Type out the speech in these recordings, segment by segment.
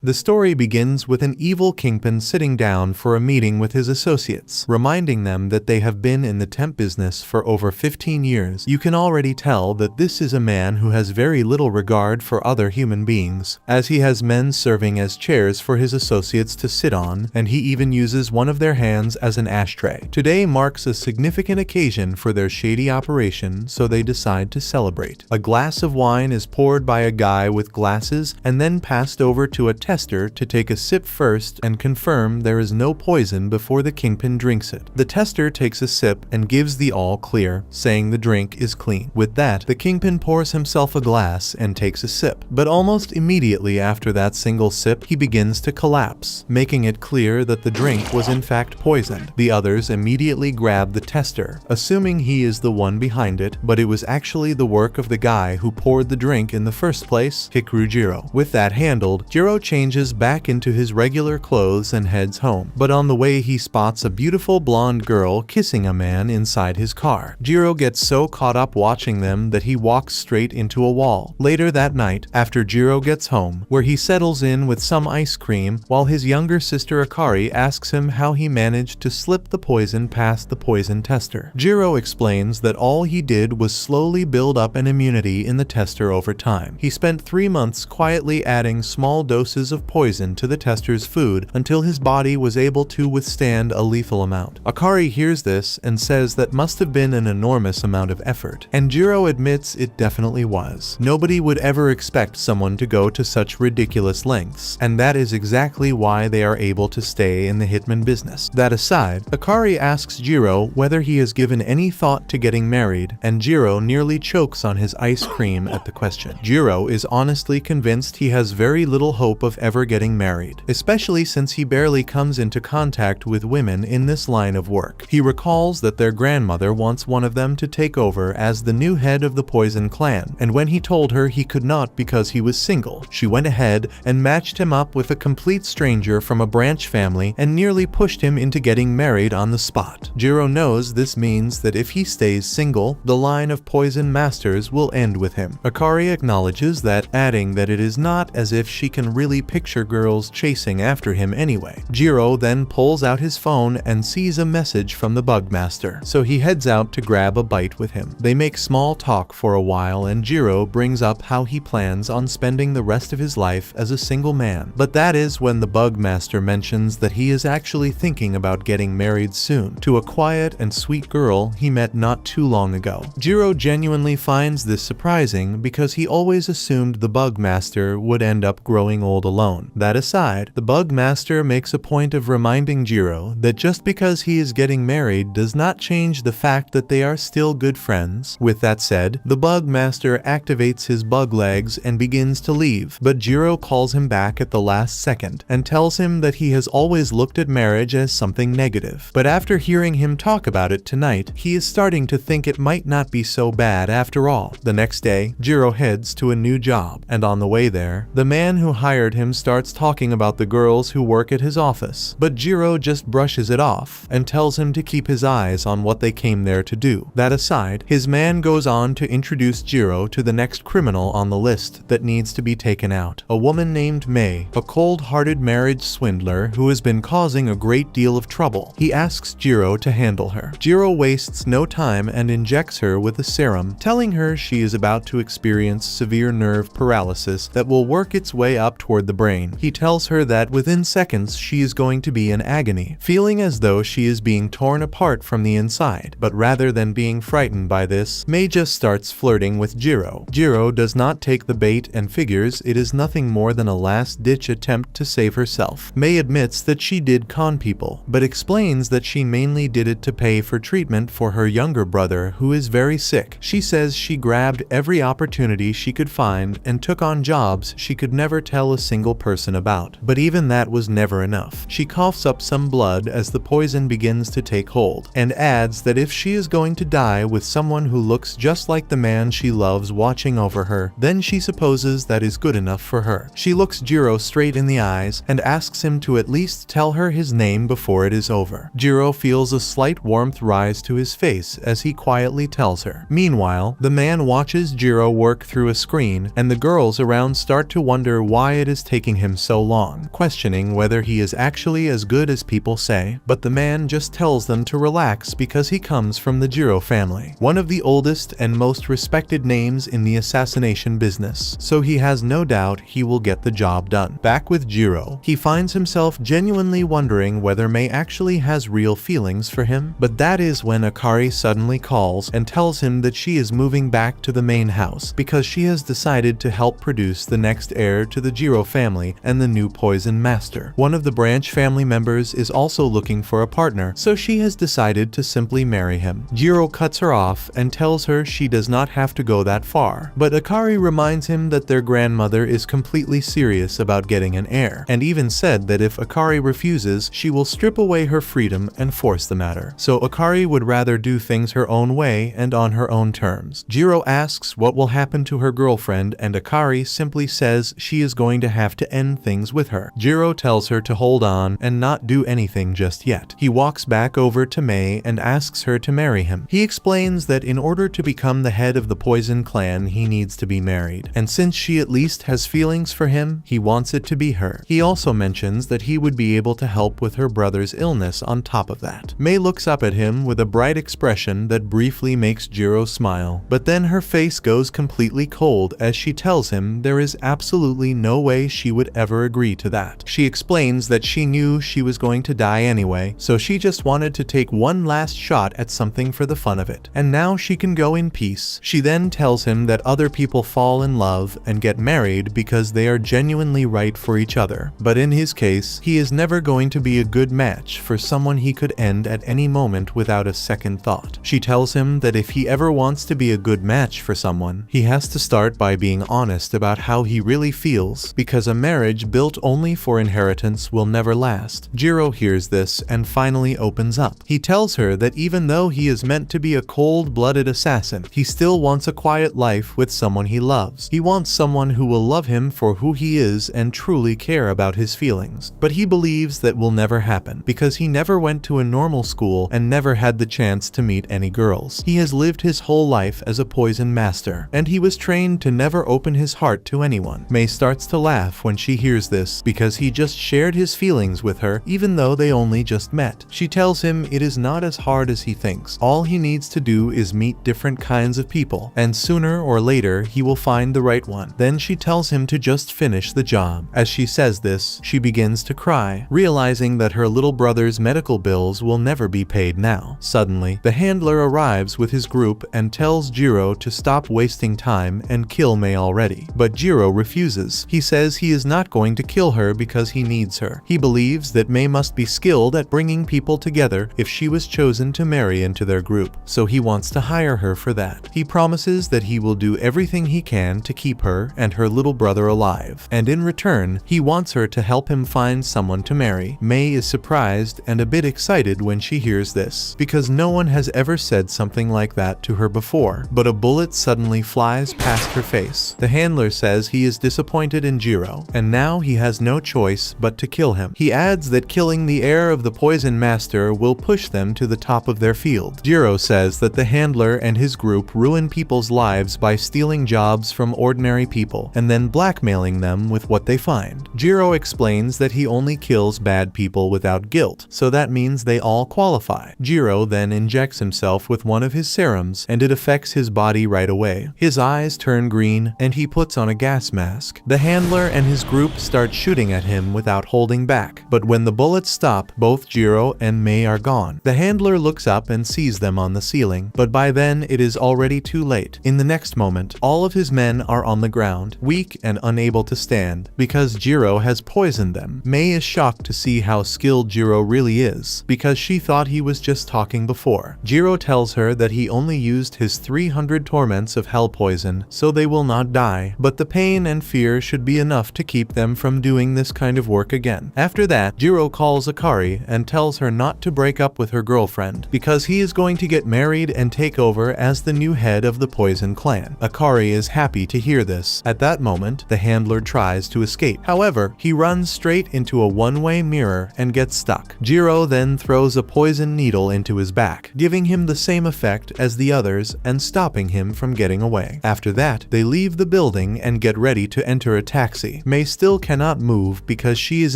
The story begins with an evil kingpin sitting down for a meeting with his associates, reminding them that they have been in the temp business for over 15 years. You can already tell that this is a man who has very little regard for other human beings, as he has men serving as chairs for his associates to sit on, and he even uses one of their hands as an ashtray. Today marks a significant occasion for their shady operation, so they decide to celebrate. A glass of wine is poured by a guy with glasses and then passed over to a tester to take a sip first and confirm there is no poison before the kingpin drinks it. The tester takes a sip and gives the all clear, saying the drink is clean. With that, the kingpin pours himself a glass and takes a sip. But almost immediately after that single sip, he begins to collapse, making it clear that the drink was in fact poisoned. The others immediately grab the tester, assuming he is the one behind it, but it was actually the work of the guy who poured the drink in the first place, Gero. With that handled, Gero changes back into his regular clothes and heads home. But on the way he spots a beautiful blonde girl kissing a man inside his car. Gero gets so caught up watching them that he walks straight into a wall. Later that night, after Gero gets home, where he settles in with some ice cream, while his younger sister Akari asks him how he managed to slip the poison past the poison tester. Gero explains that all he did was slowly build up an immunity in the tester over time. He spent 3 months quietly adding small doses of poison to the tester's food until his body was able to withstand a lethal amount. Akari hears this and says that must have been an enormous amount of effort, and Gero admits it definitely was. Nobody would ever expect someone to go to such ridiculous lengths, and that is exactly why they are able to stay in the hitman business. That aside, Akari asks Gero whether he has given any thought to getting married, and Gero nearly chokes on his ice cream at the question. Gero is honestly convinced he has very little hope of ever getting married, especially since he barely comes into contact with women in this line of work. He recalls that their grandmother wants one of them to take over as the new head of the poison clan, and when he told her he could not because he was single, she went ahead and matched him up with a complete stranger from a branch family and nearly pushed him into getting married on the spot. Gero knows this means that if he stays single, the line of poison masters will end with him. Akari acknowledges that, adding that it is not as if she can really picture girls chasing after him anyway. Gero then pulls out his phone and sees a message from the Bugmaster, so he heads out to grab a bite with him. They make small talk for a while and Gero brings up how he plans on spending the rest of his life as a single man. But that is when the Bugmaster mentions that he is actually thinking about getting married soon to a quiet and sweet girl he met not too long ago. Gero genuinely finds this surprising because he always assumed the Bugmaster would end up growing old alone. That aside, the Bugmaster makes a point of reminding Gero that just because he is getting married does not change the fact that they are still good friends. With that said, the Bugmaster activates his bug legs and begins to leave, but Gero calls him back at the last second and tells him that he has always looked at marriage as something negative. But after hearing him talk about it tonight, he is starting to think it might not be so bad after all. The next day, Gero heads to a new job, and on the way there, the man who hired him starts talking about the girls who work at his office, but Gero just brushes it off and tells him to keep his eyes on what they came there to do. That aside, his man goes on to introduce Gero to the next criminal on the list that needs to be taken out, a woman named May, a cold-hearted marriage swindler who has been causing a great deal of trouble. He asks Gero to handle her. Gero wastes no time and injects her with a serum, telling her she is about to experience severe nerve paralysis that will work its way up toward the brain. He tells her that within seconds she is going to be in agony, feeling as though she is being torn apart from the inside. But rather than being frightened by this, May just starts flirting with Gero. Gero does not take the bait and figures it is nothing more than a last-ditch attempt to save herself. May admits that she did con people, but explains that she mainly did it to pay for treatment for her younger brother who is very sick. She says she grabbed every opportunity she could find and took on jobs she could never tell a single person about. But even that was never enough. She coughs up some blood as the poison begins to take hold, and adds that if she is going to die with someone who looks just like the man she loves watching over her, then she supposes that is good enough for her. She looks Gero straight in the eyes and asks him to at least tell her his name before it is over. Gero feels a slight warmth rise to his face as he quietly tells her. Meanwhile, the man watches Gero work through a screen, and the girls around start to wonder why it is taking him so long, questioning whether he is actually as good as people say. But the man just tells them to relax because he comes from the Gero family, one of the oldest and most respected names in the assassination business, so he has no doubt he will get the job done. Back with Gero, he finds himself genuinely wondering whether May actually has real feelings for him, but that is when Akari suddenly calls and tells him that she is moving back to the main house because she has decided to help produce the next heir to the Gero family and the new poison master. One of the branch family members is also looking for a partner, so she has decided to simply marry him. Gero cuts her off and tells her she does not have to go that far, but Akari reminds him that their grandmother is completely serious about getting an heir, and even said that if Akari refuses, she will strip away her freedom and force the matter. So Akari would rather do things her own way and on her own terms. Gero asks what will happen to her girlfriend, and Akari simply says she is going to have to end things with her. Gero tells her to hold on and not do anything just yet. He walks back over to May and asks her to marry him. He explains that in order to become the head of the poison clan, he needs to be married, and since she at least has feelings for him, he wants it to be her. He also mentions that he would be able to help with her brother's illness on top of that. May looks up at him with a bright expression that briefly makes Gero smile, but then her face goes completely cold as she tells him there is absolutely no way she would ever agree to that. She explains that she knew she was going to die anyway, so she just wanted to take one last shot at something for the fun of it, and now she can go in peace. She then tells him that other people fall in love and get married because they are genuinely right for each other, but in his case, he is never going to be a good match for someone he could end at any moment without a second thought. She tells him that if he ever wants to be a good match for someone, he has to start by being honest about how he really feels, because a marriage built only for inheritance will never last. Gero hears this and finally opens up. He tells her that even though he is meant to be a cold-blooded assassin, he still wants a quiet life with someone he loves. He wants someone who will love him for who he is and truly care about his feelings. But he believes that will never happen because he never went to a normal school and never had the chance to meet any girls. He has lived his whole life as a poison master, and he was trained to never open his heart to anyone. May starts to laugh when she hears this because he just shared his feelings with her even though they only just met. She tells him it is not as hard as he thinks. All he needs to do is meet different kinds of people, and sooner or later he will find the right one. Then she tells him to just finish the job. As she says this, she begins to cry, realizing that her little brother's medical bills will never be paid now. Suddenly, the handler arrives with his group and tells Gero to stop wasting time and kill May already. But Gero refuses. He says he is not going to kill her because he needs her. He believes that May must be skilled at bringing people together if she was chosen to marry into their group, so he wants to hire her for that. He promises that he will do everything he can to keep her and her little brother alive, and in return, he wants her to help him find someone to marry. May is surprised and a bit excited when she hears this, because no one has ever said something like that to her before, but a bullet suddenly flies past her face. The handler says he is disappointed in Gero, and now he has no choice but to kill him. He adds that killing the heir of the poison master will push them to the top of their field. Gero says that the handler and his group ruin people's lives by stealing jobs from ordinary people and then blackmailing them with what they find. Gero explains that he only kills bad people without guilt, so that means they all qualify. Gero then injects himself with one of his serums, and it affects his body right away. His eyes turn green, and he puts on a gas mask. The handler and his group start shooting at him without holding back, but when the bullets stop, both Gero and May are gone. The handler looks up and sees them on the ceiling, but by then it is already too late. In the next moment, all of his men are on the ground, weak and unable to stand, because Gero has poisoned them. May is shocked to see how skilled Gero really is, because she thought he was just talking before. Gero tells her that he only used his 300 torments of hell poison, so they will not die, but the pain and fear should be enough to keep them from doing this kind of work again. After that, Gero calls Akari and tells her not to break up with her girlfriend, because he is going to get married and take over as the new head of the poison clan. Akari is happy to hear this. At that moment, the handler tries to escape. However, he runs straight into a one-way mirror and gets stuck. Gero then throws a poison needle into his back, giving him the same effect as the others and stopping him from getting away. After that, they leave the building and get ready to enter a taxi. quickly. May still cannot move because she is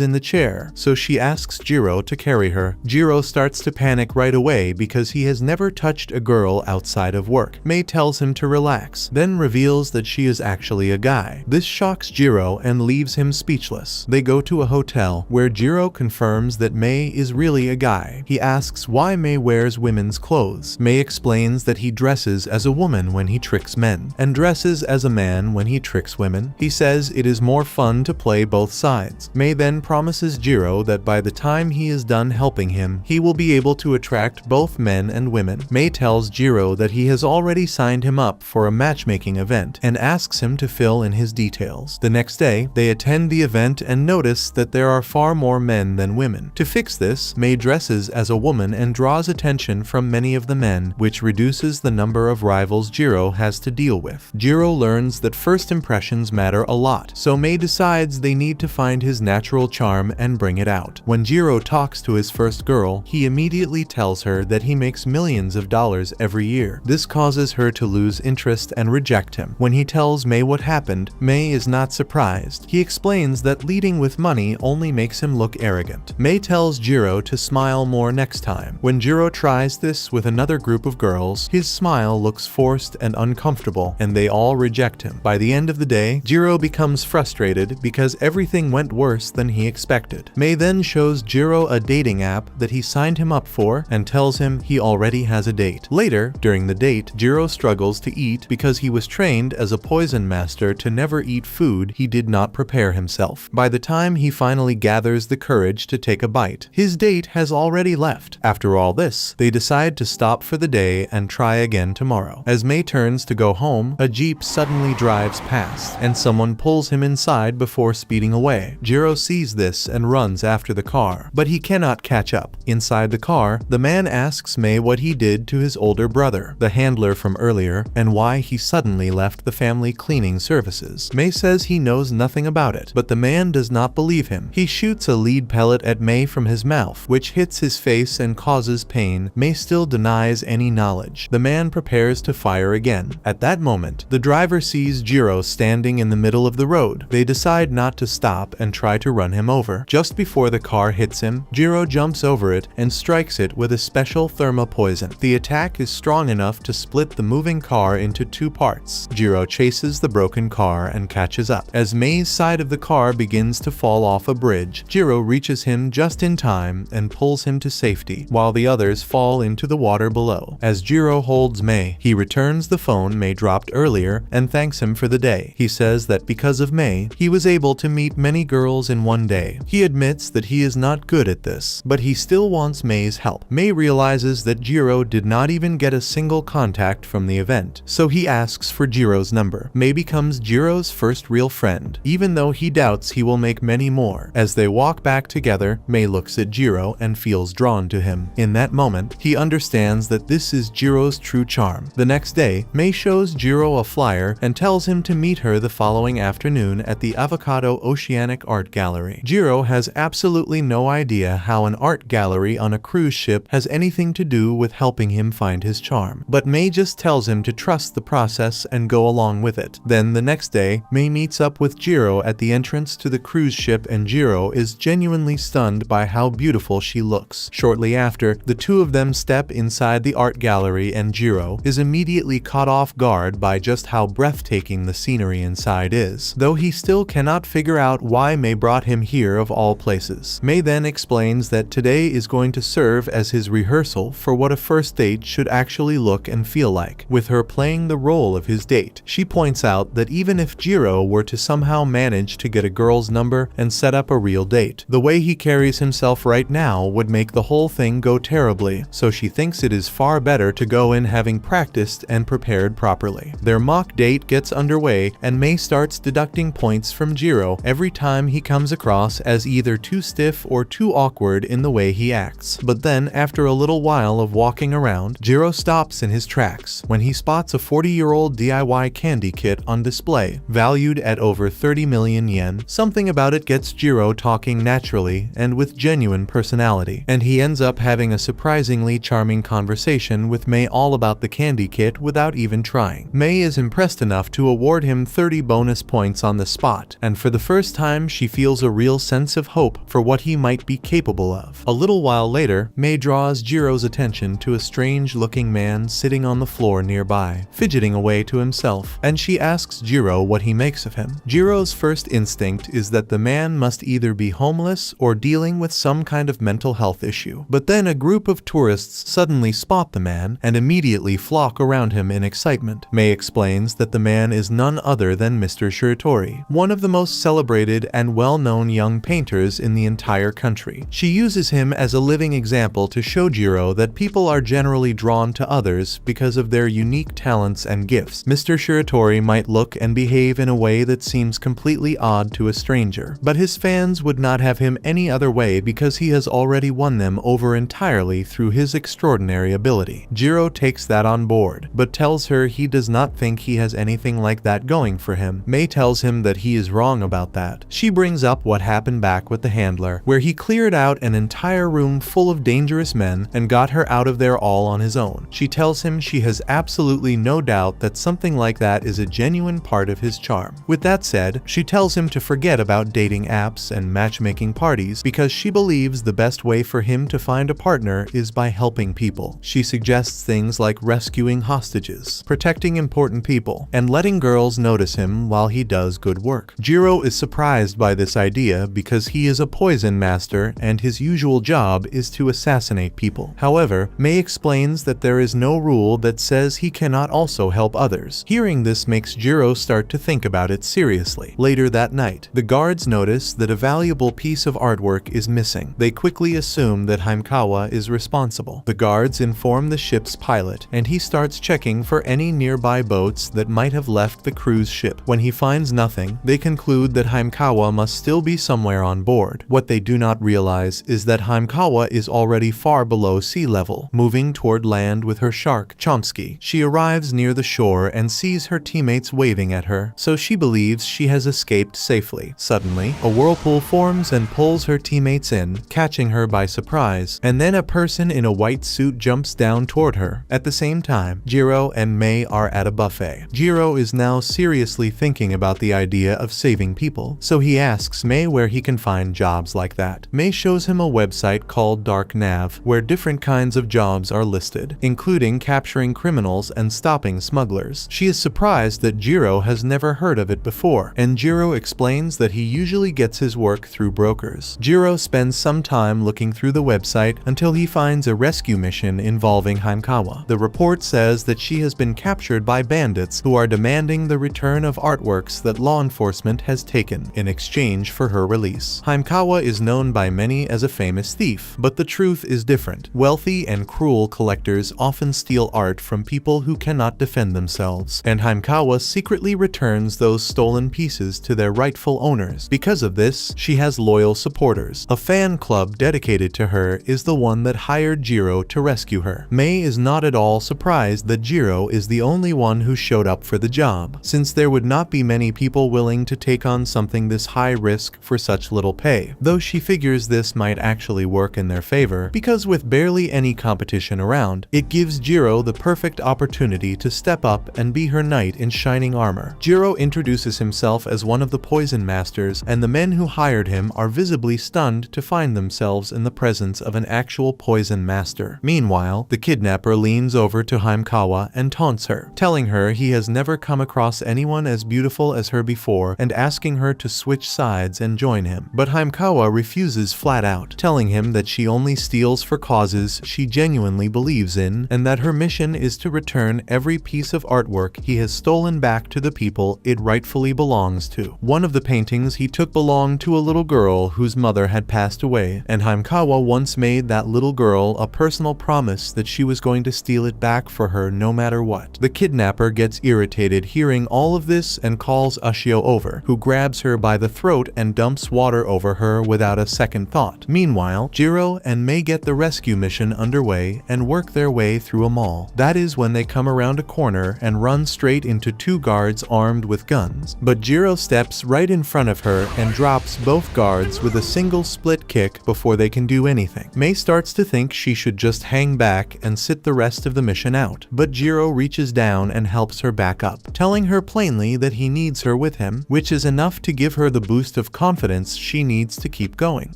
in the chair, so she asks Gero to carry her. Gero starts to panic right away because he has never touched a girl outside of work. May tells him to relax, then reveals that she is actually a guy. This shocks Gero and leaves him speechless. They go to a hotel where Gero confirms that May is really a guy. He asks why May wears women's clothes. May explains that he dresses as a woman when he tricks men, and dresses as a man when he tricks women. He says it is more fun to play both sides. May then promises Gero that by the time he is done helping him, he will be able to attract both men and women. May tells Gero that he has already signed him up for a matchmaking event and asks him to fill in his details. The next day, they attend the event and notice that there are far more men than women. To fix this, May dresses as a woman and draws attention from many of the men, which reduces the number of rivals Gero has to deal with. Gero learns that first impressions matter a lot, so May decides they need to find his natural charm and bring it out. When Gero talks to his first girl, he immediately tells her that he makes millions of dollars every year. This causes her to lose interest and reject him. When he tells May what happened, May is not surprised. He explains that leading with money only makes him look arrogant. May tells Gero to smile more next time. When Gero tries this with another group of girls, his smile looks forced and uncomfortable, and they all reject him. By the end of the day, Gero becomes frustrated because everything went worse than he expected. May then shows Gero a dating app that he signed him up for and tells him he already has a date. Later, during the date, Gero struggles to eat because he was trained as a poison master to never eat food he did not prepare himself. By the time he finally gathers the courage to take a bite, his date has already left. After all this, they decide to stop for the day and try again tomorrow. As May turns to go home, a jeep suddenly drives past, and someone pulls him inside before speeding away. Gero sees this and runs after the car, but he cannot catch up. Inside the car, the man asks May what he did to his older brother, the handler from earlier, and why he suddenly left the family cleaning services. May says he knows nothing about it, but the man does not believe him. He shoots a lead pellet at May from his mouth, which hits his face and causes pain. May still denies any knowledge. The man prepares to fire again. At that moment, the driver sees Gero standing in the middle of the road. They decide not to stop and try to run him over. Just before the car hits him, Gero jumps over it and strikes it with a special thermo poison. The attack is strong enough to split the moving car into two parts. Gero chases the broken car and catches up. As May's side of the car begins to fall off a bridge, Gero reaches him just in time and pulls him to safety, while the others fall into the water below. As Gero holds May, he returns the phone May dropped earlier and thanks him for the day. He says that because of May, he was able to meet many girls in one day. He admits that he is not good at this, but he still wants May's help. May realizes that Gero did not even get a single contact from the event, so he asks for Gero's number. May becomes Gero's first real friend, even though he doubts he will make many more. As they walk back together, May looks at Gero and feels drawn to him. In that moment, he understands that this is Gero's true charm. The next day, May shows Gero a flyer and tells him to meet her the following afternoon at the Avocado Oceanic Art Gallery. Gero has absolutely no idea how an art gallery on a cruise ship has anything to do with helping him find his charm, but May just tells him to trust the process and go along with it. Then the next day, May meets up with Gero at the entrance to the cruise ship and Gero is genuinely stunned by how beautiful she looks. Shortly after, the two of them step inside the art gallery and Gero is immediately caught off guard by just how breathtaking the scenery inside is, though he still cannot figure out why May brought him here of all places. May then explains that today is going to serve as his rehearsal for what a first date should actually look and feel like, with her playing the role of his date. She points out that even if Gero were to somehow manage to get a girl's number and set up a real date, the way he carries himself right now would make the whole thing go terribly, so she thinks it is far better to go in having practiced and prepared properly. Their mock date gets underway and May starts deducting points from Gero every time he comes across as either too stiff or too awkward in the way he acts. But then, after a little while of walking around, Gero stops in his tracks when he spots a 40-year-old DIY candy kit on display, valued at over 30 million yen. Something about it gets Gero talking naturally and with genuine personality, and he ends up having a surprisingly charming conversation with May all about the candy kit without even trying. May is impressed enough to award him 30 bonus points on the spot caught, and for the first time she feels a real sense of hope for what he might be capable of. A little while later, Mei draws Gero's attention to a strange-looking man sitting on the floor nearby, fidgeting away to himself, and she asks Gero what he makes of him. Gero's first instinct is that the man must either be homeless or dealing with some kind of mental health issue. But then a group of tourists suddenly spot the man and immediately flock around him in excitement. Mei explains that the man is none other than Mr. Shiratori, one of the most celebrated and well-known young painters in the entire country. She uses him as a living example to show Gero that people are generally drawn to others because of their unique talents and gifts. Mr. Shiratori might look and behave in a way that seems completely odd to a stranger, but his fans would not have him any other way because he has already won them over entirely through his extraordinary ability. Gero takes that on board, but tells her he does not think he has anything like that going for him. Mei tells him that he is wrong about that. She brings up what happened back with the handler, where he cleared out an entire room full of dangerous men and got her out of there all on his own. She tells him she has absolutely no doubt that something like that is a genuine part of his charm. With that said, she tells him to forget about dating apps and matchmaking parties because she believes the best way for him to find a partner is by helping people. She suggests things like rescuing hostages, protecting important people, and letting girls notice him while he does good work. Gero is surprised by this idea because he is a poison master and his usual job is to assassinate people. However, Mei explains that there is no rule that says he cannot also help others. Hearing this makes Gero start to think about it seriously. Later that night, the guards notice that a valuable piece of artwork is missing. They quickly assume that Himekawa is responsible. The guards inform the ship's pilot, and he starts checking for any nearby boats that might have left the cruise ship. When he finds nothing, they conclude that Himekawa must still be somewhere on board. What they do not realize is that Himekawa is already far below sea level, moving toward land with her shark, Chomsky. She arrives near the shore and sees her teammates waving at her, so she believes she has escaped safely. Suddenly, a whirlpool forms and pulls her teammates in, catching her by surprise, and then a person in a white suit jumps down toward her. At the same time, Gero and Mei are at a buffet. Gero is now seriously thinking about the idea of saving people, so he asks Mei where he can find jobs like that. Mei shows him a website called Dark Nav, where different kinds of jobs are listed, including capturing criminals and stopping smugglers. She is surprised that Gero has never heard of it before, and Gero explains that he usually gets his work through brokers. Gero spends some time looking through the website until he finds a rescue mission involving Himekawa. The report says that she has been captured by bandits who are demanding the return of artworks that law enforcement has taken in exchange for her release. Himekawa is known by many as a famous thief, but the truth is different. Wealthy and cruel collectors often steal art from people who cannot defend themselves, and Himekawa secretly returns those stolen pieces to their rightful owners. Because of this, she has loyal supporters. A fan club dedicated to her is the one that hired Gero to rescue her. Mei is not at all surprised that Gero is the only one who showed up for the job, since there would not be many people willing to take on something this high risk for such little pay, though she figures this might actually work in their favor because with barely any competition around, it gives Gero the perfect opportunity to step up and be her knight in shining armor. Gero introduces himself as one of the poison masters, and the men who hired him are visibly stunned to find themselves in the presence of an actual poison master. Meanwhile, the kidnapper leans over to Himekawa and taunts her, telling her he has never come across anyone as beautiful as her before and asking her to switch sides and join him. But Himekawa refuses flat out, telling him that she only steals for causes she genuinely believes in and that her mission is to return every piece of artwork he has stolen back to the people it rightfully belongs to. One of the paintings he took belonged to a little girl whose mother had passed away, and Himekawa once made that little girl a personal promise that she was going to steal it back for her no matter what. The kidnapper gets irritated hearing all of this and calls Ushio over, who grabs her by the throat and dumps water over her without a second thought. Meanwhile, Gero and Mei get the rescue mission underway and work their way through a mall. That is when they come around a corner and run straight into two guards armed with guns. But Gero steps right in front of her and drops both guards with a single split kick before they can do anything. Mei starts to think she should just hang back and sit the rest of the mission out, but Gero reaches down and helps her back up, telling her plainly that he needs her with him. which is enough to give her the boost of confidence she needs to keep going.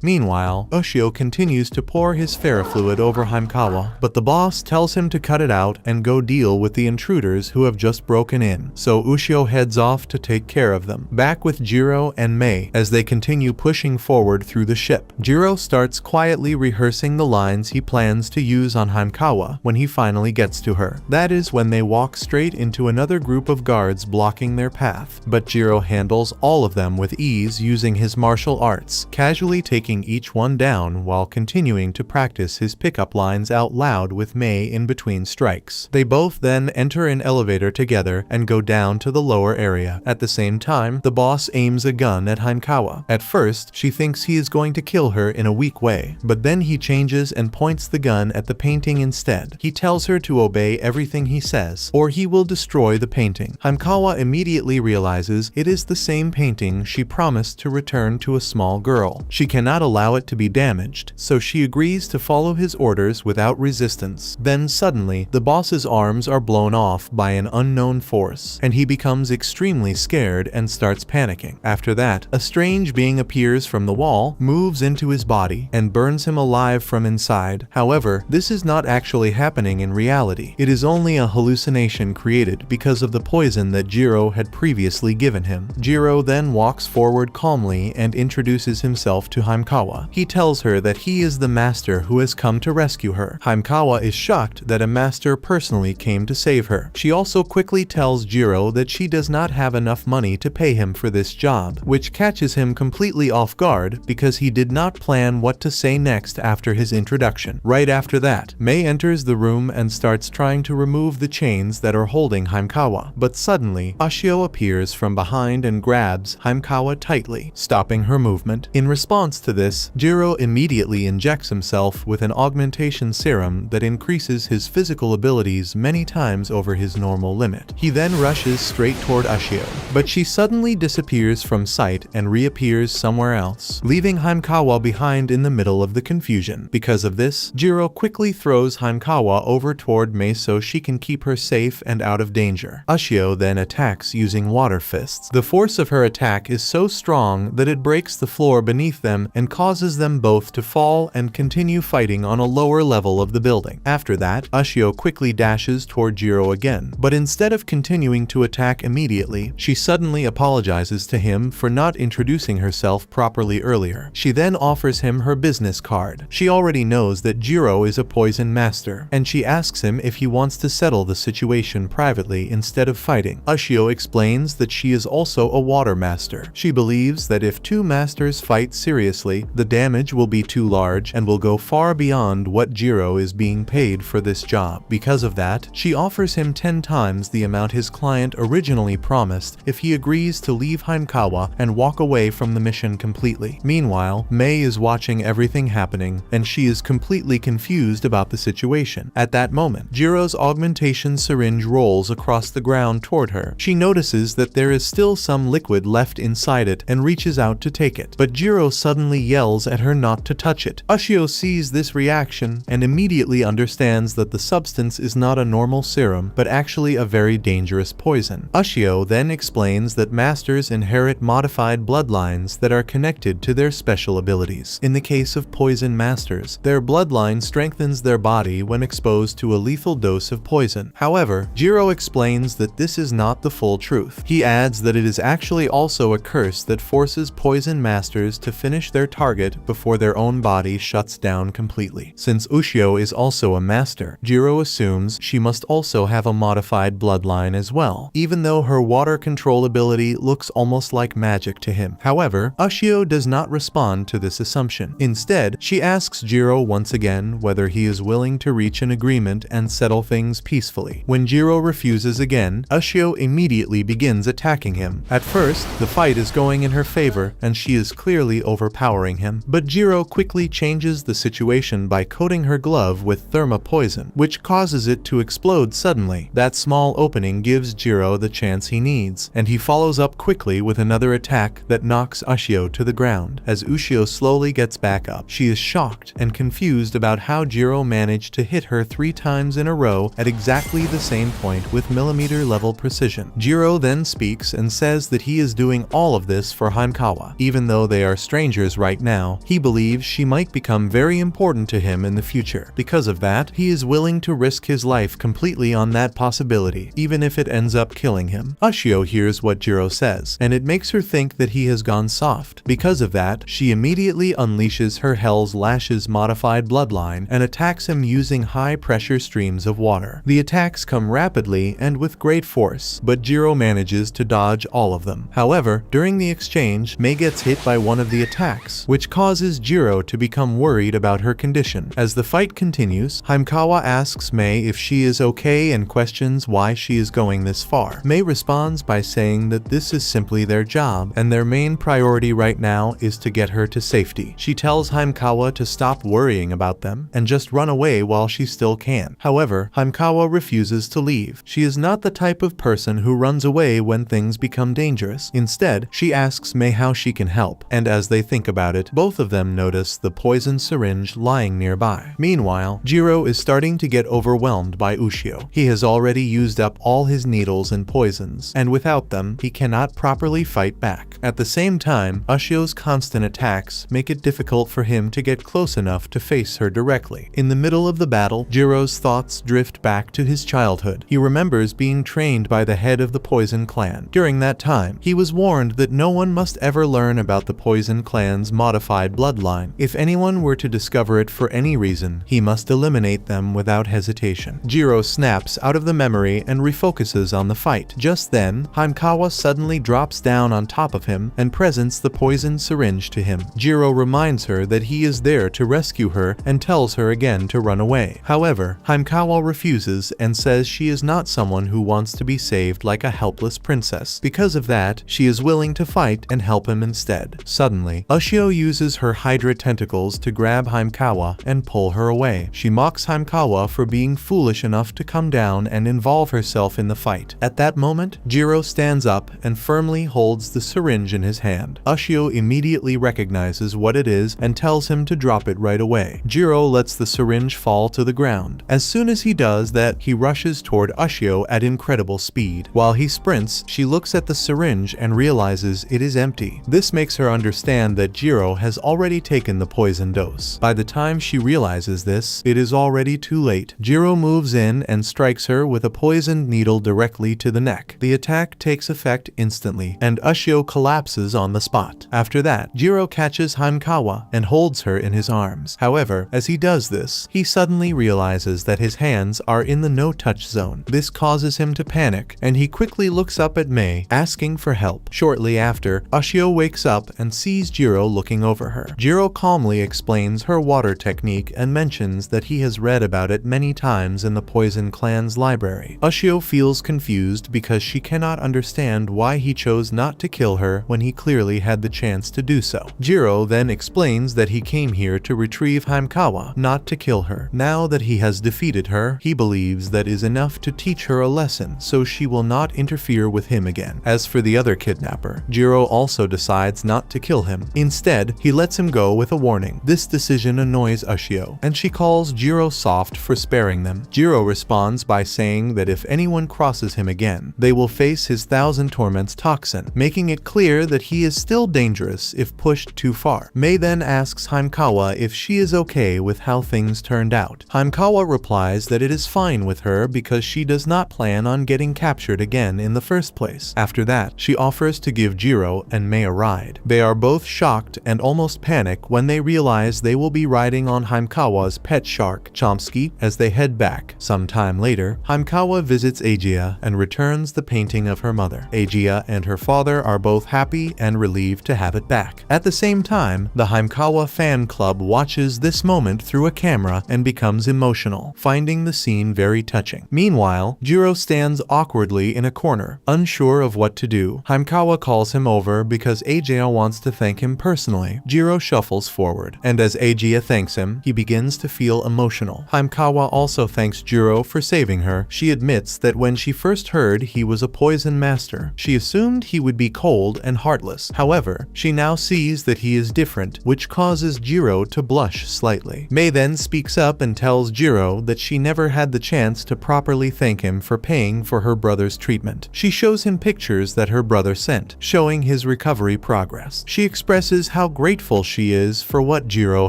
Meanwhile, Ushio continues to pour his ferrofluid over Himekawa, but the boss tells him to cut it out and go deal with the intruders who have just broken in. So Ushio heads off to take care of them. Back with Gero and Mei as they continue pushing forward through the ship. Gero starts quietly rehearsing the lines he plans to use on Himekawa when he finally gets to her. That is when they walk straight into another group of guards blocking their path, but Gero handles all of them with ease using his martial arts, casually taking each one down while continuing to practice his pickup lines out loud with Mei in between strikes. They both then enter an elevator together and go down to the lower area. At the same time, the boss aims a gun at Himekawa. At first, she thinks he is going to kill her in a weak way, but then he changes and points the gun at the painting instead. He tells her to obey everything he says, or he will destroy the painting. Himekawa immediately realizes it is the same painting she promised to return to a small girl. She cannot allow it to be damaged, so she agrees to follow his orders without resistance. Then suddenly, the boss's arms are blown off by an unknown force, and he becomes extremely scared and starts panicking. After that, a strange being appears from the wall, moves into his body, and burns him alive from inside. However, this is not actually happening in reality. It is only a hallucination created because of the poison that Gero had previously given him. Gero then walks forward calmly and introduces himself to Himekawa. He tells her that he is the master who has come to rescue her. Himekawa is shocked that a master personally came to save her. She also quickly tells Gero that she does not have enough money to pay him for this job, which catches him completely off guard because he did not plan what to say next after his introduction. Right after that, Mei enters the room and starts trying to remove the chains that are holding Himekawa, but suddenly, Ushio appears from behind and grabs Himekawa tightly, stopping her movement. In response to this, Gero immediately injects himself with an augmentation serum that increases his physical abilities many times over his normal limit. He then rushes straight toward Ushio, but she suddenly disappears from sight and reappears somewhere else, leaving Himekawa behind in the middle of the confusion. Because of this, Gero quickly throws Himekawa over toward Mei so she can keep her safe and out of danger. Ushio then attacks using water fists. The force of her attack is so strong that it breaks the floor beneath them and causes them both to fall and continue fighting on a lower level of the building. After that, Ushio quickly dashes toward Gero again, but instead of continuing to attack immediately, she suddenly apologizes to him for not introducing herself properly earlier. She then offers him her business card. She already knows that Gero is a poison master, and she asks him if he wants to settle the situation privately instead of fighting. Ushio explains that she is also a water master. She believes that if two masters fight seriously, the damage will be too large and will go far beyond what Gero is being paid for this job. Because of that, she offers him 10 times the amount his client originally promised if he agrees to leave Himekawa and walk away from the mission completely. Meanwhile, Mei is watching everything happening, and she is completely confused about the situation. At that moment, Gero's augmentation syringe rolls across the ground toward her. She notices that there is still some liquid left inside it and reaches out to take it, but Gero suddenly yells at her not to touch it. Ushio sees this reaction and immediately understands that the substance is not a normal serum, but actually a very dangerous poison. Ushio then explains that masters inherit modified bloodlines that are connected to their special abilities. In the case of poison masters, their bloodline strengthens their body when exposed to a lethal dose of poison. However, Gero explains that this is not the full truth. He adds that it is actually also a curse that forces poison masters to finish their target before their own body shuts down completely. Since Ushio is also a master, Gero assumes she must also have a modified bloodline as well, even though her water control ability looks almost like magic to him. However, Ushio does not respond to this assumption. Instead, she asks Gero once again whether he is willing to reach an agreement and settle things peacefully. When Gero refuses again, Ushio immediately begins attacking him. At first, the fight is going in her favor, and she is clearly overpowering him, but Gero quickly changes the situation by coating her glove with therma poison, which causes it to explode suddenly. That small opening gives Gero the chance he needs, and he follows up quickly with another attack that knocks Ushio to the ground. As Ushio slowly gets back up, she is shocked and confused about how Gero managed to hit her 3 times in a row at exactly the same point with millimeter level precision. Gero then speaks and says says that he is doing all of this for Himekawa. Even though they are strangers right now, he believes she might become very important to him in the future. Because of that, he is willing to risk his life completely on that possibility, even if it ends up killing him. Ushio hears what Gero says, and it makes her think that he has gone soft. Because of that, she immediately unleashes her Hell's Lashes modified bloodline and attacks him using high-pressure streams of water. The attacks come rapidly and with great force, but Gero manages to dodge all of them. However, during the exchange, Mei gets hit by one of the attacks, which causes Gero to become worried about her condition. As the fight continues, Himekawa asks Mei if she is okay and questions why she is going this far. Mei responds by saying that this is simply their job, and their main priority right now is to get her to safety. She tells Himekawa to stop worrying about them and just run away while she still can. However, Himekawa refuses to leave. She is not the type of person who runs away when things become dangerous. Instead, she asks Mei how she can help, and as they think about it, both of them notice the poison syringe lying nearby. Meanwhile, Gero is starting to get overwhelmed by Ushio. He has already used up all his needles and poisons, and without them, he cannot properly fight back. At the same time, Ushio's constant attacks make it difficult for him to get close enough to face her directly. In the middle of the battle, Gero's thoughts drift back to his childhood. He remembers being trained by the head of the Poison Clan. During that time, he was warned that no one must ever learn about the Poison Clan's modified bloodline. If anyone were to discover it for any reason, he must eliminate them without hesitation. Gero snaps out of the memory and refocuses on the fight. Just then, Himekawa suddenly drops down on top of him and presents the poison syringe to him. Gero reminds her that he is there to rescue her and tells her again to run away. However, Himekawa refuses and says she is not someone who wants to be saved like a helpless princess. Because of that, she is willing to fight and help him instead. Suddenly, Ushio uses her Hydra tentacles to grab Himekawa and pull her away. She mocks Himekawa for being foolish enough to come down and involve herself in the fight. At that moment, Gero stands up and firmly holds the syringe in his hand. Ushio immediately recognizes what it is and tells him to drop it right away. Gero lets the syringe fall to the ground. As soon as he does that, he rushes toward Ushio at incredible speed. While he sprints, she looks at the syringe and realizes it is empty. This makes her understand that Gero has already taken the poison dose. By the time she realizes this, it is already too late. Gero moves in and strikes her with a poisoned needle directly to the neck. The attack takes effect instantly, and Ushio collapses on the spot. After that, Gero catches Himekawa and holds her in his arms. However, as he does this, he suddenly realizes that his hands are in the no-touch zone. This causes him to panic, and he quickly looks up at Mei, asking for help. Shortly after, Ushio wakes up and sees Gero looking over her. Gero calmly explains her water technique and mentions that he has read about it many times in the Poison Clan's library. Ushio feels confused because she cannot understand why he chose not to kill her when he clearly had the chance to do so. Gero then explains that he came here to retrieve Himekawa, not to kill her. Now that he has defeated her, he believes that is enough to teach her a lesson, so she will not interfere with him again. As for the other kidnapper, Gero also decides not to kill him. Instead, he lets him go with a warning. This decision annoys Ushio, and she calls Gero soft for sparing them. Gero responds by saying that if anyone crosses him again, they will face his 1,000 Torments toxin, making it clear that he is still dangerous if pushed too far. Mei then asks Himekawa if she is okay with how things turned out. Himekawa replies that it is fine with her because she does not plan on getting captured again in the first place. After that, she offers to give Gero and Mei a ride. They are both shocked and almost panic when they realize they will be riding on Himekawa's pet shark, Chomsky, as they head back. Sometime later, Himekawa visits Aegea and returns the painting of her mother. Aegea and her father are both happy and relieved to have it back. At the same time, the Himekawa fan club watches this moment through a camera and becomes emotional, finding the scene very touching. Meanwhile, Gero stands awkwardly in a corner, unsure of what to do. Himekawa calls him over because Aegea wants to thank him personally. Gero shuffles forward, and as Aegea thanks him, he begins to feel emotional. Himekawa also thanks Gero for saving her. She admits that when she first heard he was a poison master, she assumed he would be cold and heartless. However, she now sees that he is different, which causes Gero to blush slightly. Mei then speaks up and tells Gero that she never had the chance to properly thank him for paying for her brother's treatment. She shows him pictures pictures that her brother sent, showing his recovery progress. She expresses how grateful she is for what Gero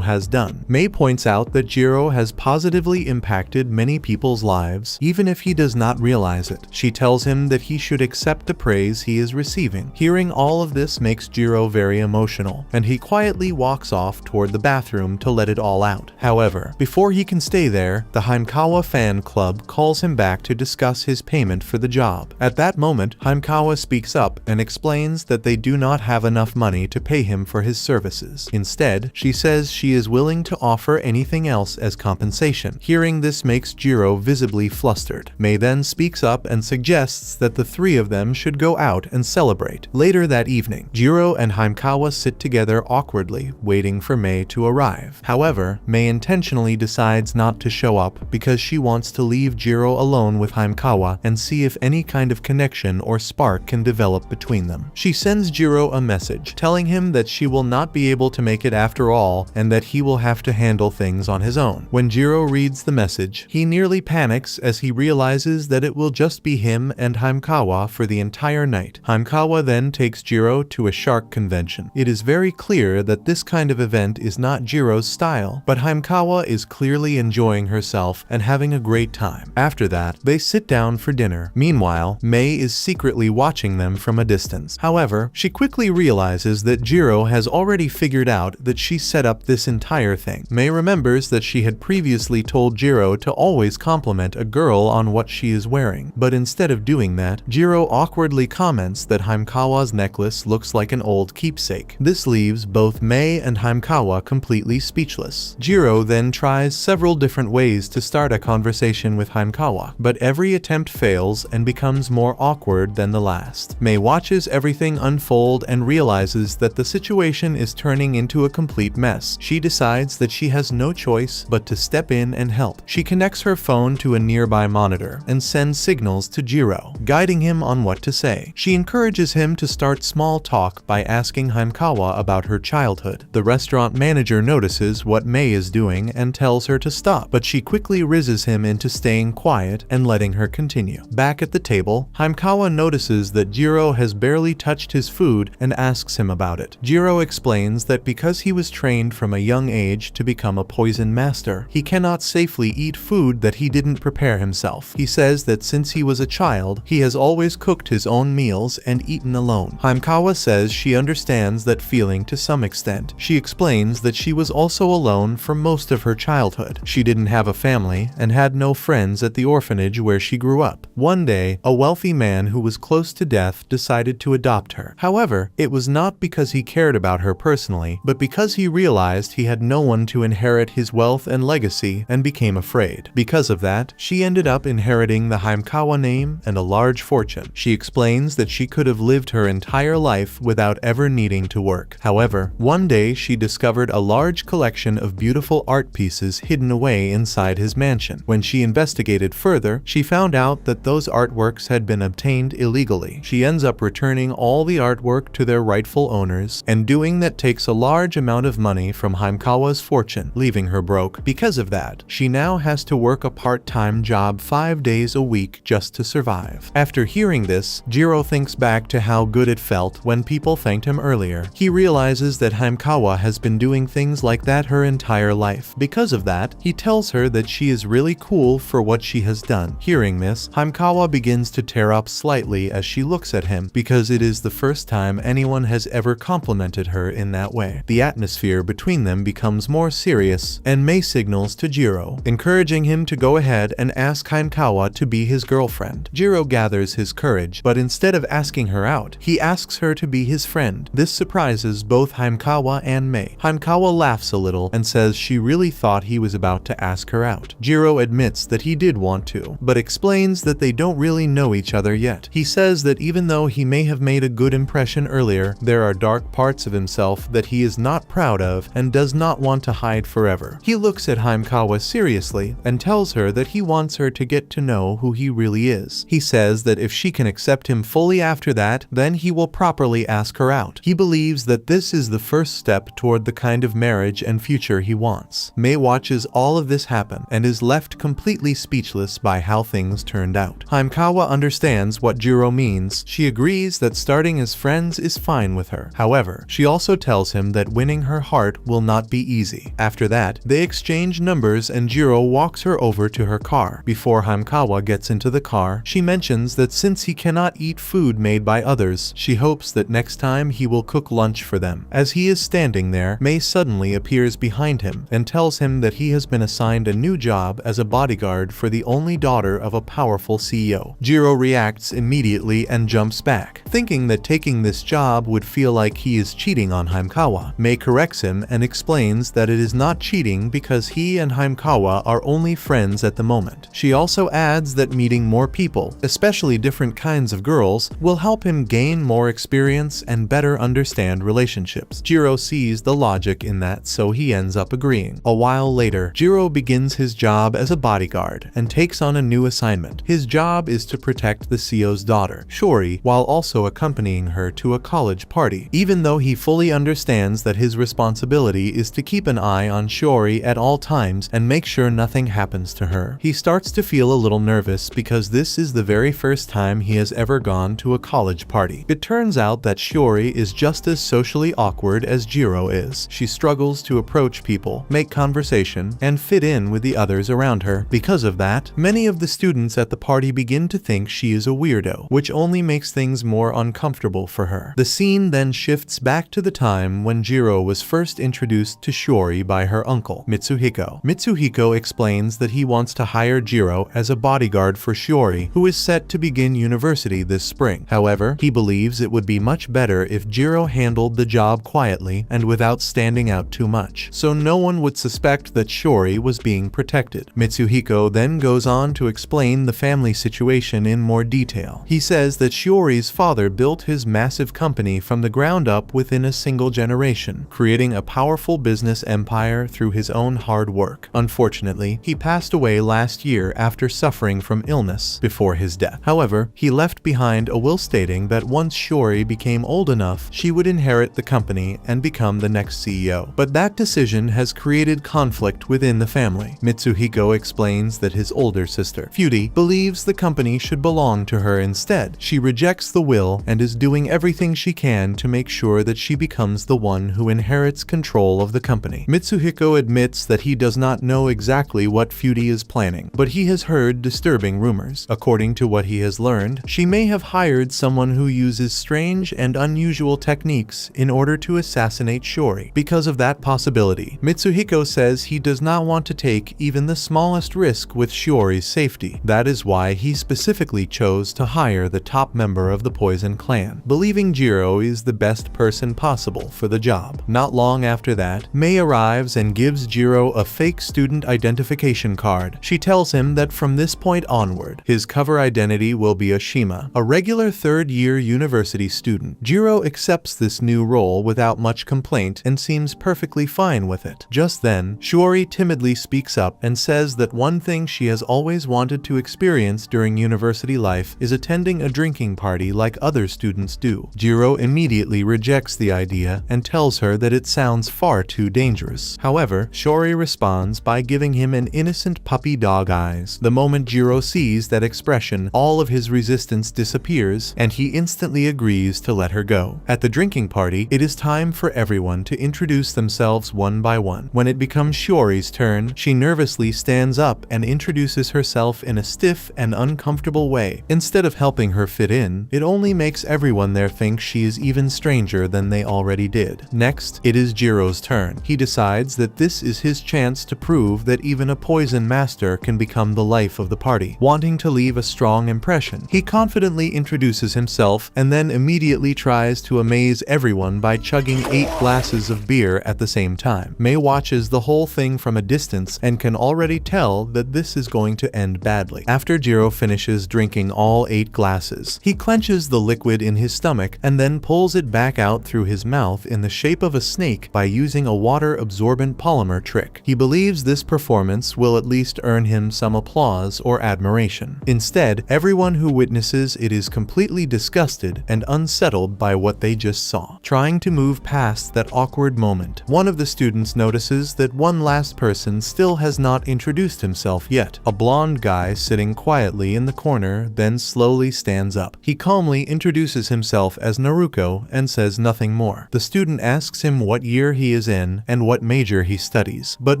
has done. May points out that Gero has positively impacted many people's lives, even if he does not realize it. She tells him that he should accept the praise he is receiving. Hearing all of this makes Gero very emotional, and he quietly walks off toward the bathroom to let it all out. However, before he can stay there, the Himekawa fan club calls him back to discuss his payment for the job. At that moment, Himekawa speaks up and explains that they do not have enough money to pay him for his services. Instead, she says she is willing to offer anything else as compensation. Hearing this makes Gero visibly flustered. May then speaks up and suggests that the three of them should go out and celebrate. Later that evening, Gero and Himekawa sit together awkwardly, waiting for May to arrive. However, May intentionally decides not to show up because she wants to leave Gero alone with Himekawa and see if any kind of connection or spark can develop between them. She sends Gero a message, telling him that she will not be able to make it after all and that he will have to handle things on his own. When Gero reads the message, he nearly panics as he realizes that it will just be him and Himekawa for the entire night. Himekawa then takes Gero to a shark convention. It is very clear that this kind of event is not Gero's style, but Himekawa is clearly enjoying herself and having a great time. After that, they sit down for dinner. Meanwhile, May is secretly watching them from a distance. However, she quickly realizes that Gero has already figured out that she set up this entire thing. May remembers that she had previously told Gero to always compliment a girl on what she is wearing, but instead of doing that, Gero awkwardly comments that Himekawa's necklace looks like an old keepsake. This leaves both May and Himekawa completely speechless. Gero then tries several different ways to start a conversation with Himekawa, but every attempt fails and becomes more awkward than the last. May watches everything unfold and realizes that the situation is turning into a complete mess. She decides that she has no choice but to step in and help. She connects her phone to a nearby monitor and sends signals to Gero, guiding him on what to say. She encourages him to start small talk by asking Himekawa about her childhood. The restaurant manager notices what May is doing and tells her to stop, but she quickly rizzes him into staying quiet and letting her continue. Back at the table, Himekawa notices that Gero has barely touched his food and asks him about it. Gero explains that because he was trained from a young age to become a poison master, he cannot safely eat food that he didn't prepare himself. He says that since he was a child, he has always cooked his own meals and eaten alone. Himekawa says she understands that feeling to some extent. She explains that she was also alone for most of her childhood. She didn't have a family and had no friends at the orphanage where she grew up. One day, a wealthy man who was close to death decided to adopt her. However, it was not because he cared about her personally, but because he realized he had no one to inherit his wealth and legacy and became afraid. Because of that, she ended up inheriting the Himekawa name and a large fortune. She explains that she could have lived her entire life without ever needing to work. However, one day she discovered a large collection of beautiful art pieces hidden away inside his mansion. When she investigated further, she found out that those artworks had been obtained illegally. She ends up returning all the artwork to their rightful owners, and doing that takes a large amount of money from Himekawa's fortune, leaving her broke. Because of that, she now has to work a part-time job 5 days a week just to survive. After hearing this, Gero thinks back to how good it felt when people thanked him earlier. He realizes that Himekawa has been doing things like that her entire life. Because of that, he tells her that she is really cool for what she has done. Hearing this, Himekawa begins to tear up slightly as she looks at him, because it is the first time anyone has ever complimented her in that way. The atmosphere between them becomes more serious, and May signals to Gero, encouraging him to go ahead and ask Himekawa to be his girlfriend. Gero gathers his courage, but instead of asking her out, he asks her to be his friend. This surprises both Himekawa and May. Himekawa laughs a little and says she really thought he was about to ask her out. Gero admits that he did want to, but explains that they don't really know each other yet. He says that even though he may have made a good impression earlier, there are dark parts of himself that he is not proud of and does not want to hide forever. He looks at Himekawa seriously and tells her that he wants her to get to know who he really is. He says that if she can accept him fully after that, then he will properly ask her out. He believes that this is the first step toward the kind of marriage and future he wants. May watches all of this happen and is left completely speechless by how things turned out. Himekawa understands what Gero means explains she agrees that starting as friends is fine with her. However, she also tells him that winning her heart will not be easy. After that, they exchange numbers and Gero walks her over to her car. Before Himekawa gets into the car, she mentions that since he cannot eat food made by others, she hopes that next time he will cook lunch for them. As he is standing there, Mei suddenly appears behind him and tells him that he has been assigned a new job as a bodyguard for the only daughter of a powerful CEO. Gero reacts immediately and jumps back, thinking that taking this job would feel like he is cheating on Himekawa. Mei corrects him and explains that it is not cheating because he and Himekawa are only friends at the moment. She also adds that meeting more people, especially different kinds of girls, will help him gain more experience and better understand relationships. Gero sees the logic in that, so he ends up agreeing. A while later, Gero begins his job as a bodyguard and takes on a new assignment. His job is to protect the CEO's daughter, Shori, while also accompanying her to a college party. Even though he fully understands that his responsibility is to keep an eye on Shori at all times and make sure nothing happens to her, he starts to feel a little nervous because this is the very first time he has ever gone to a college party. It turns out that Shori is just as socially awkward as Gero is. She struggles to approach people, make conversation, and fit in with the others around her. Because of that, many of the students at the party begin to think she is a weirdo, which only makes things more uncomfortable for her. The scene then shifts back to the time when Gero was first introduced to Shori by her uncle, Mitsuhiko. Mitsuhiko explains that he wants to hire Gero as a bodyguard for Shori, who is set to begin university this spring. However, he believes it would be much better if Gero handled the job quietly and without standing out too much, so no one would suspect that Shori was being protected. Mitsuhiko then goes on to explain the family situation in more detail. He says that Shiori's father built his massive company from the ground up within a single generation, creating a powerful business empire through his own hard work. Unfortunately, he passed away last year after suffering from illness before his death. However, he left behind a will stating that once Shori became old enough, she would inherit the company and become the next CEO. But that decision has created conflict within the family. Mitsuhiko explains that his older sister, Fudy, believes the company should belong to her instead. She rejects the will and is doing everything she can to make sure that she becomes the one who inherits control of the company. Mitsuhiko admits that he does not know exactly what Fudy is planning, but he has heard disturbing rumors. According to what he has learned, she may have hired someone who uses strange and unusual techniques in order to assassinate Shori. Because of that possibility, Mitsuhiko says he does not want to take even the smallest risk with Shiori's safety. That is why he specifically chose to hire the top member of the Poison Clan, believing Gero is the best person possible for the job. Not long after that, Mei arrives and gives Gero a fake student identification card. She tells him that from this point onward, his cover identity will be Oshima, a regular third-year university student. Gero accepts this new role without much complaint and seems perfectly fine with it. Just then, Shiori timidly speaks up and says that one thing she has always wanted to experience during university life is attending a drinking party like other students do. Gero immediately rejects the idea and tells her that it sounds far too dangerous. However, Shiori responds by giving him an innocent puppy dog eyes. The moment Gero sees that expression, all of his resistance disappears and he instantly agrees to let her go. At the drinking party, it is time for everyone to introduce themselves one by one. When it becomes Shiori's turn, she nervously stands up and introduces herself in a stiff and uncomfortable way. Instead of helping her fit in, it only makes everyone there think she is even stranger than they already did. Next, it is Gero's turn. He decides that this is his chance to prove that even a poison master can become the life of the party. Wanting to leave a strong impression, he confidently introduces himself and then immediately tries to amaze everyone by chugging 8 glasses of beer at the same time. Mei watches the whole thing from a distance and can already tell that this is going to end badly. After Gero finishes drinking all 8 glasses, he clenches the liquid in his stomach and then pulls it back out through his mouth in the shape of a snake by using a water-absorbent polymer trick. He believes this performance will at least earn him some applause or admiration. Instead, everyone who witnesses it is completely disgusted and unsettled by what they just saw. Trying to move past that awkward moment, one of the students notices that one last person still has not introduced himself yet. A blonde guy sitting quietly in the corner then slowly stands stands up. He calmly introduces himself as Naruko and says nothing more. The student asks him what year he is in and what major he studies, but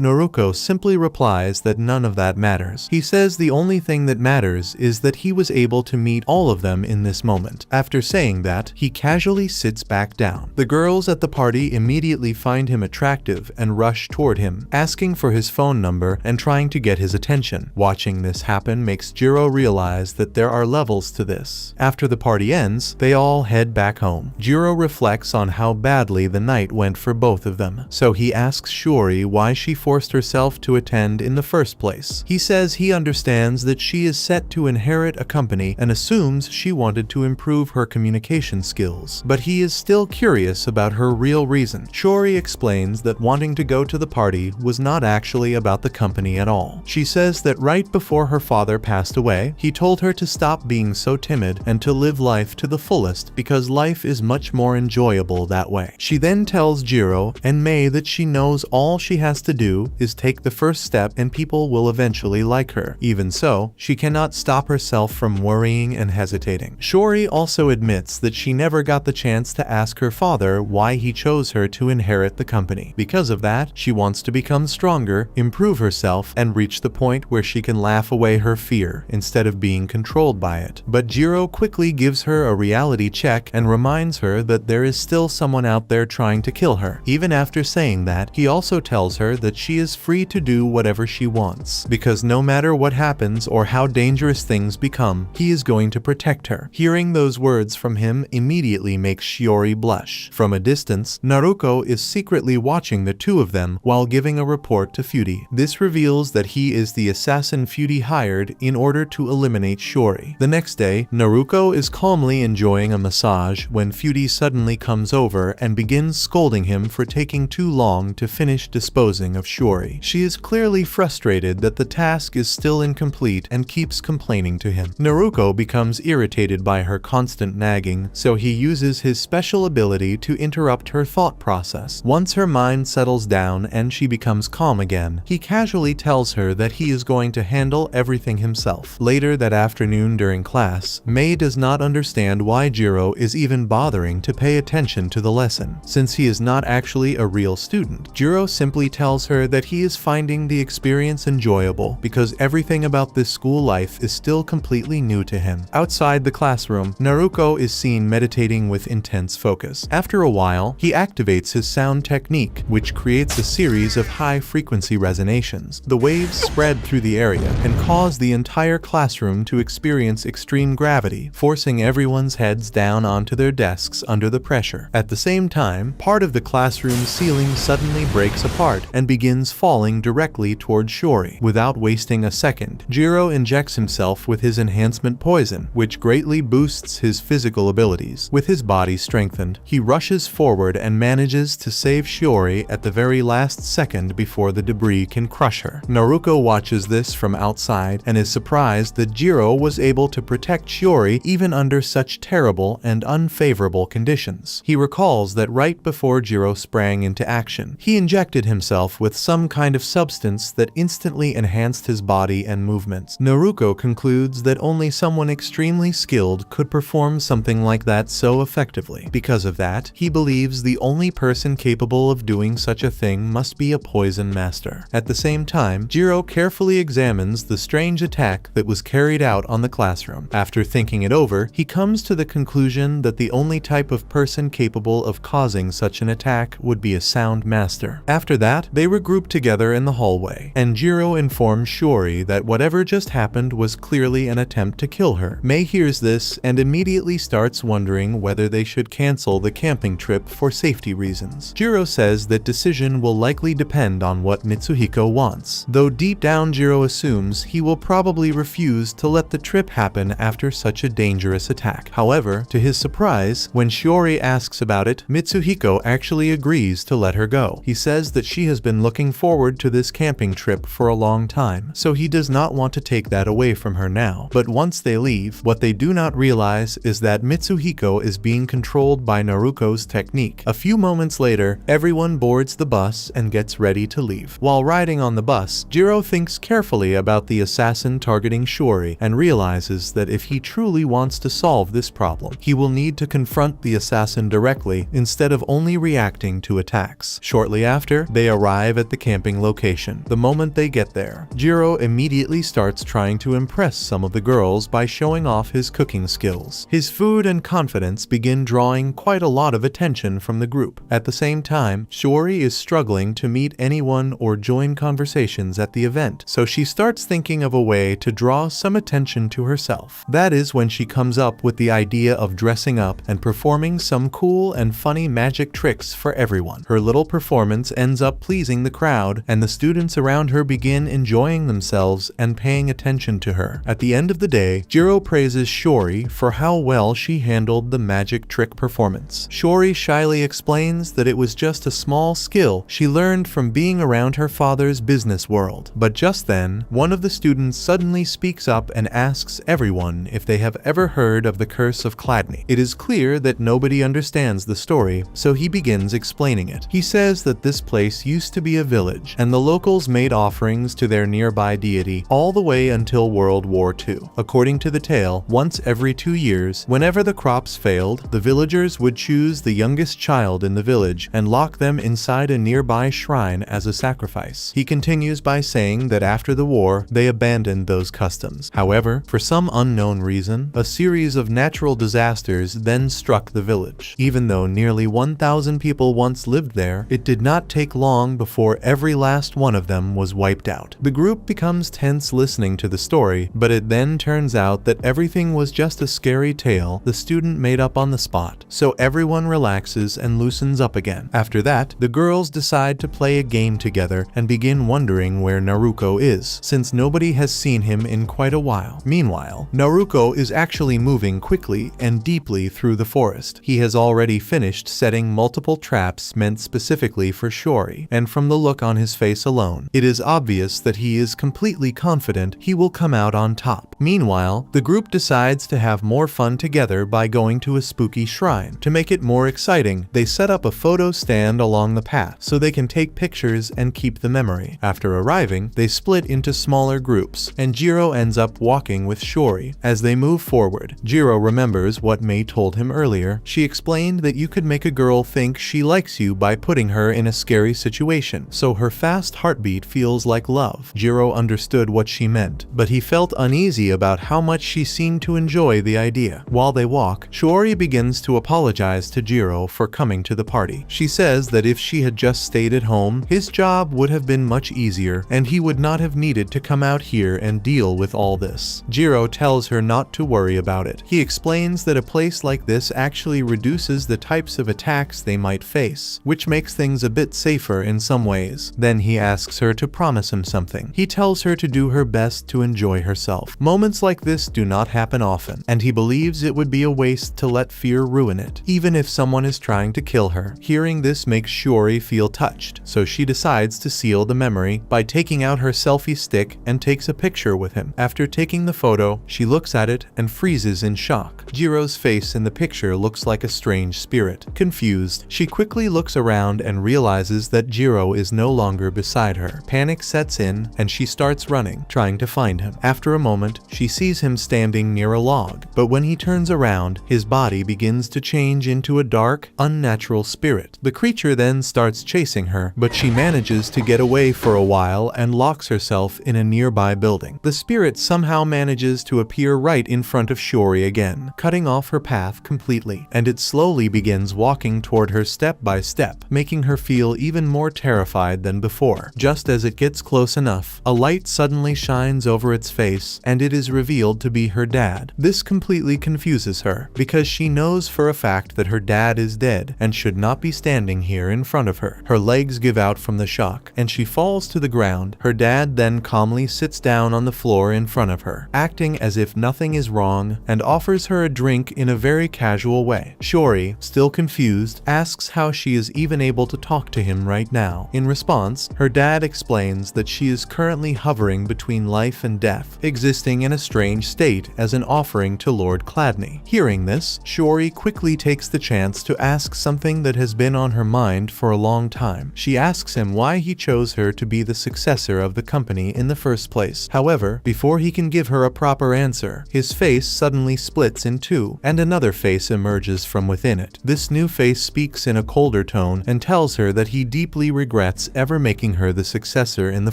Naruko simply replies that none of that matters. He says the only thing that matters is that he was able to meet all of them in this moment. After saying that, he casually sits back down. The girls at the party immediately find him attractive and rush toward him, asking for his phone number and trying to get his attention. Watching this happen makes Gero realize that there are levels to this. After the party ends, they all head back home. Gero reflects on how badly the night went for both of them, so he asks Shiori why she forced herself to attend in the first place. He says he understands that she is set to inherit a company and assumes she wanted to improve her communication skills, but he is still curious about her real reason. Shiori explains that wanting to go to the party was not actually about the company at all. She says that right before her father passed away, he told her to stop being so timid and to live life to the fullest because life is much more enjoyable that way. She then tells Gero and Mei that she knows all she has to do is take the first step and people will eventually like her. Even so, she cannot stop herself from worrying and hesitating. Shiori also admits that she never got the chance to ask her father why he chose her to inherit the company. Because of that, she wants to become stronger, improve herself, and reach the point where she can laugh away her fear instead of being controlled by it. But Gero quickly gives her a reality check and reminds her that there is still someone out there trying to kill her. Even after saying that, he also tells her that she is free to do whatever she wants, because no matter what happens or how dangerous things become, he is going to protect her. Hearing those words from him immediately makes Shiori blush. From a distance, Naruko is secretly watching the two of them while giving a report to Fudy. This reveals that he is the assassin Fudy hired in order to eliminate Shiori. The next day, Naruko is calmly enjoying a massage when Fudy suddenly comes over and begins scolding him for taking too long to finish disposing of Shiori. She is clearly frustrated that the task is still incomplete and keeps complaining to him. Naruko becomes irritated by her constant nagging, so he uses his special ability to interrupt her thought process. Once her mind settles down and she becomes calm again, he casually tells her that he is going to handle everything himself. Later that afternoon during class, Mei does not understand why Gero is even bothering to pay attention to the lesson, since he is not actually a real student. Gero simply tells her that he is finding the experience enjoyable because everything about this school life is still completely new to him. Outside the classroom, Naruko is seen meditating with intense focus. After a while, he activates his sound technique, which creates a series of high-frequency resonations. The waves spread through the area and cause the entire classroom to experience extreme gravity, forcing everyone's heads down onto their desks under the pressure. At the same time, part of the classroom ceiling suddenly breaks apart and begins falling directly toward Shiori. Without wasting a second, Gero injects himself with his enhancement poison, which greatly boosts his physical abilities. With his body strengthened, he rushes forward and manages to save Shiori at the very last second before the debris can crush her. Naruko watches this from outside and is surprised that Gero was able to protect Shiori even under such terrible and unfavorable conditions. He recalls that right before Gero sprang into action, he injected himself with some kind of substance that instantly enhanced his body and movements. Naruko concludes that only someone extremely skilled could perform something like that so effectively. Because of that, he believes the only person capable of doing such a thing must be a poison master. At the same time, Gero carefully examines the strange attack that was carried out on the classroom. After thinking it over, he comes to the conclusion that the only type of person capable of causing such an attack would be a sound master. After that, they regroup together in the hallway, and Gero informs Shiori that whatever just happened was clearly an attempt to kill her. Mei hears this and immediately starts wondering whether they should cancel the camping trip for safety reasons. Gero says that decision will likely depend on what Mitsuhiko wants, though deep down Gero assumes he will probably refuse to let the trip happen after such a dangerous attack. However, to his surprise, when Shiori asks about it, Mitsuhiko actually agrees to let her go. He says that she has been looking forward to this camping trip for a long time, so he does not want to take that away from her now. But once they leave, what they do not realize is that Mitsuhiko is being controlled by Naruko's technique. A few moments later, everyone boards the bus and gets ready to leave. While riding on the bus, Gero thinks carefully about the assassin targeting Shiori and realizes that if he truly truly wants to solve this problem, he will need to confront the assassin directly instead of only reacting to attacks. Shortly after, they arrive at the camping location. The moment they get there, Gero immediately starts trying to impress some of the girls by showing off his cooking skills. His food and confidence begin drawing quite a lot of attention from the group. At the same time, Shiori is struggling to meet anyone or join conversations at the event, so she starts thinking of a way to draw some attention to herself. That is when she comes up with the idea of dressing up and performing some cool and funny magic tricks for everyone. Her little performance ends up pleasing the crowd, and the students around her begin enjoying themselves and paying attention to her. At the end of the day, Gero praises Shiori for how well she handled the magic trick performance. Shiori shyly explains that it was just a small skill she learned from being around her father's business world. But just then, one of the students suddenly speaks up and asks everyone if they have ever heard of the curse of Chladni. It is clear that nobody understands the story, so he begins explaining it. He says that this place used to be a village, and the locals made offerings to their nearby deity all the way until World War II. According to the tale, once every 2 years, whenever the crops failed, the villagers would choose the youngest child in the village and lock them inside a nearby shrine as a sacrifice. He continues by saying that after the war, they abandoned those customs. However, for some unknown reason, a series of natural disasters then struck the village. Even though nearly 1,000 people once lived there, it did not take long before every last one of them was wiped out. The group becomes tense listening to the story, but it then turns out that everything was just a scary tale the student made up on the spot, so everyone relaxes and loosens up again. After that, the girls decide to play a game together and begin wondering where Naruko is, since nobody has seen him in quite a while. Meanwhile, Naruko is actually moving quickly and deeply through the forest. He has already finished setting multiple traps meant specifically for Shiori, and from the look on his face alone, it is obvious that he is completely confident he will come out on top. Meanwhile, the group decides to have more fun together by going to a spooky shrine. To make it more exciting, they set up a photo stand along the path so they can take pictures and keep the memory. After arriving, they split into smaller groups, and Gero ends up walking with Shiori. As they move forward, Gero remembers what Mei told him earlier. She explained that you could make a girl think she likes you by putting her in a scary situation, so her fast heartbeat feels like love. Gero understood what she meant, but he felt uneasy about how much she seemed to enjoy the idea. While they walk, Shiori begins to apologize to Gero for coming to the party. She says that if she had just stayed at home, his job would have been much easier, and he would not have needed to come out here and deal with all this. Gero tells her not to worry about it. He explains that a place like this actually reduces the types of attacks they might face, which makes things a bit safer in some ways. Then he asks her to promise him something. He tells her to do her best to enjoy herself. Moments like this do not happen often, and he believes it would be a waste to let fear ruin it, even if someone is trying to kill her. Hearing this makes Shiori feel touched, so she decides to seal the memory by taking out her selfie stick and takes a picture with him. After taking the photo, she looks at it and freezes in shock. Gero's face in the picture looks like a strange spirit. Confused, she quickly looks around and realizes that Gero is no longer beside her. Panic sets in, and she starts running, trying to find him. After a moment, she sees him standing near a log, but when he turns around, his body begins to change into a dark, unnatural spirit. The creature then starts chasing her, but she manages to get away for a while and locks herself in a nearby building. The spirit somehow manages to appear right in front of Shiori again, cutting off her path completely, and it slowly begins walking toward her step by step, making her feel even more terrified than before. Just as it gets close enough, a light suddenly shines over its face, and it is revealed to be her dad. This completely confuses her, because she knows for a fact that her dad is dead and should not be standing here in front of her. Her legs give out from the shock, and she falls to the ground. Her dad then calmly sits down on the floor in front of her, acting as if nothing is wrong, and offers her a drink in a very casual way. Shiori, still confused, asks how she is even able to talk to him right now. In response, her dad explains that she is currently hovering between life and death, existing in a strange state as an offering to Lord Chladni. Hearing this, Shiori quickly takes the chance to ask something that has been on her mind for a long time. She asks him why he chose her to be the successor of the company in the first place. However, before he can give her a proper answer, his his face suddenly splits in two, and another face emerges from within it. This new face speaks in a colder tone and tells her that he deeply regrets ever making her the successor in the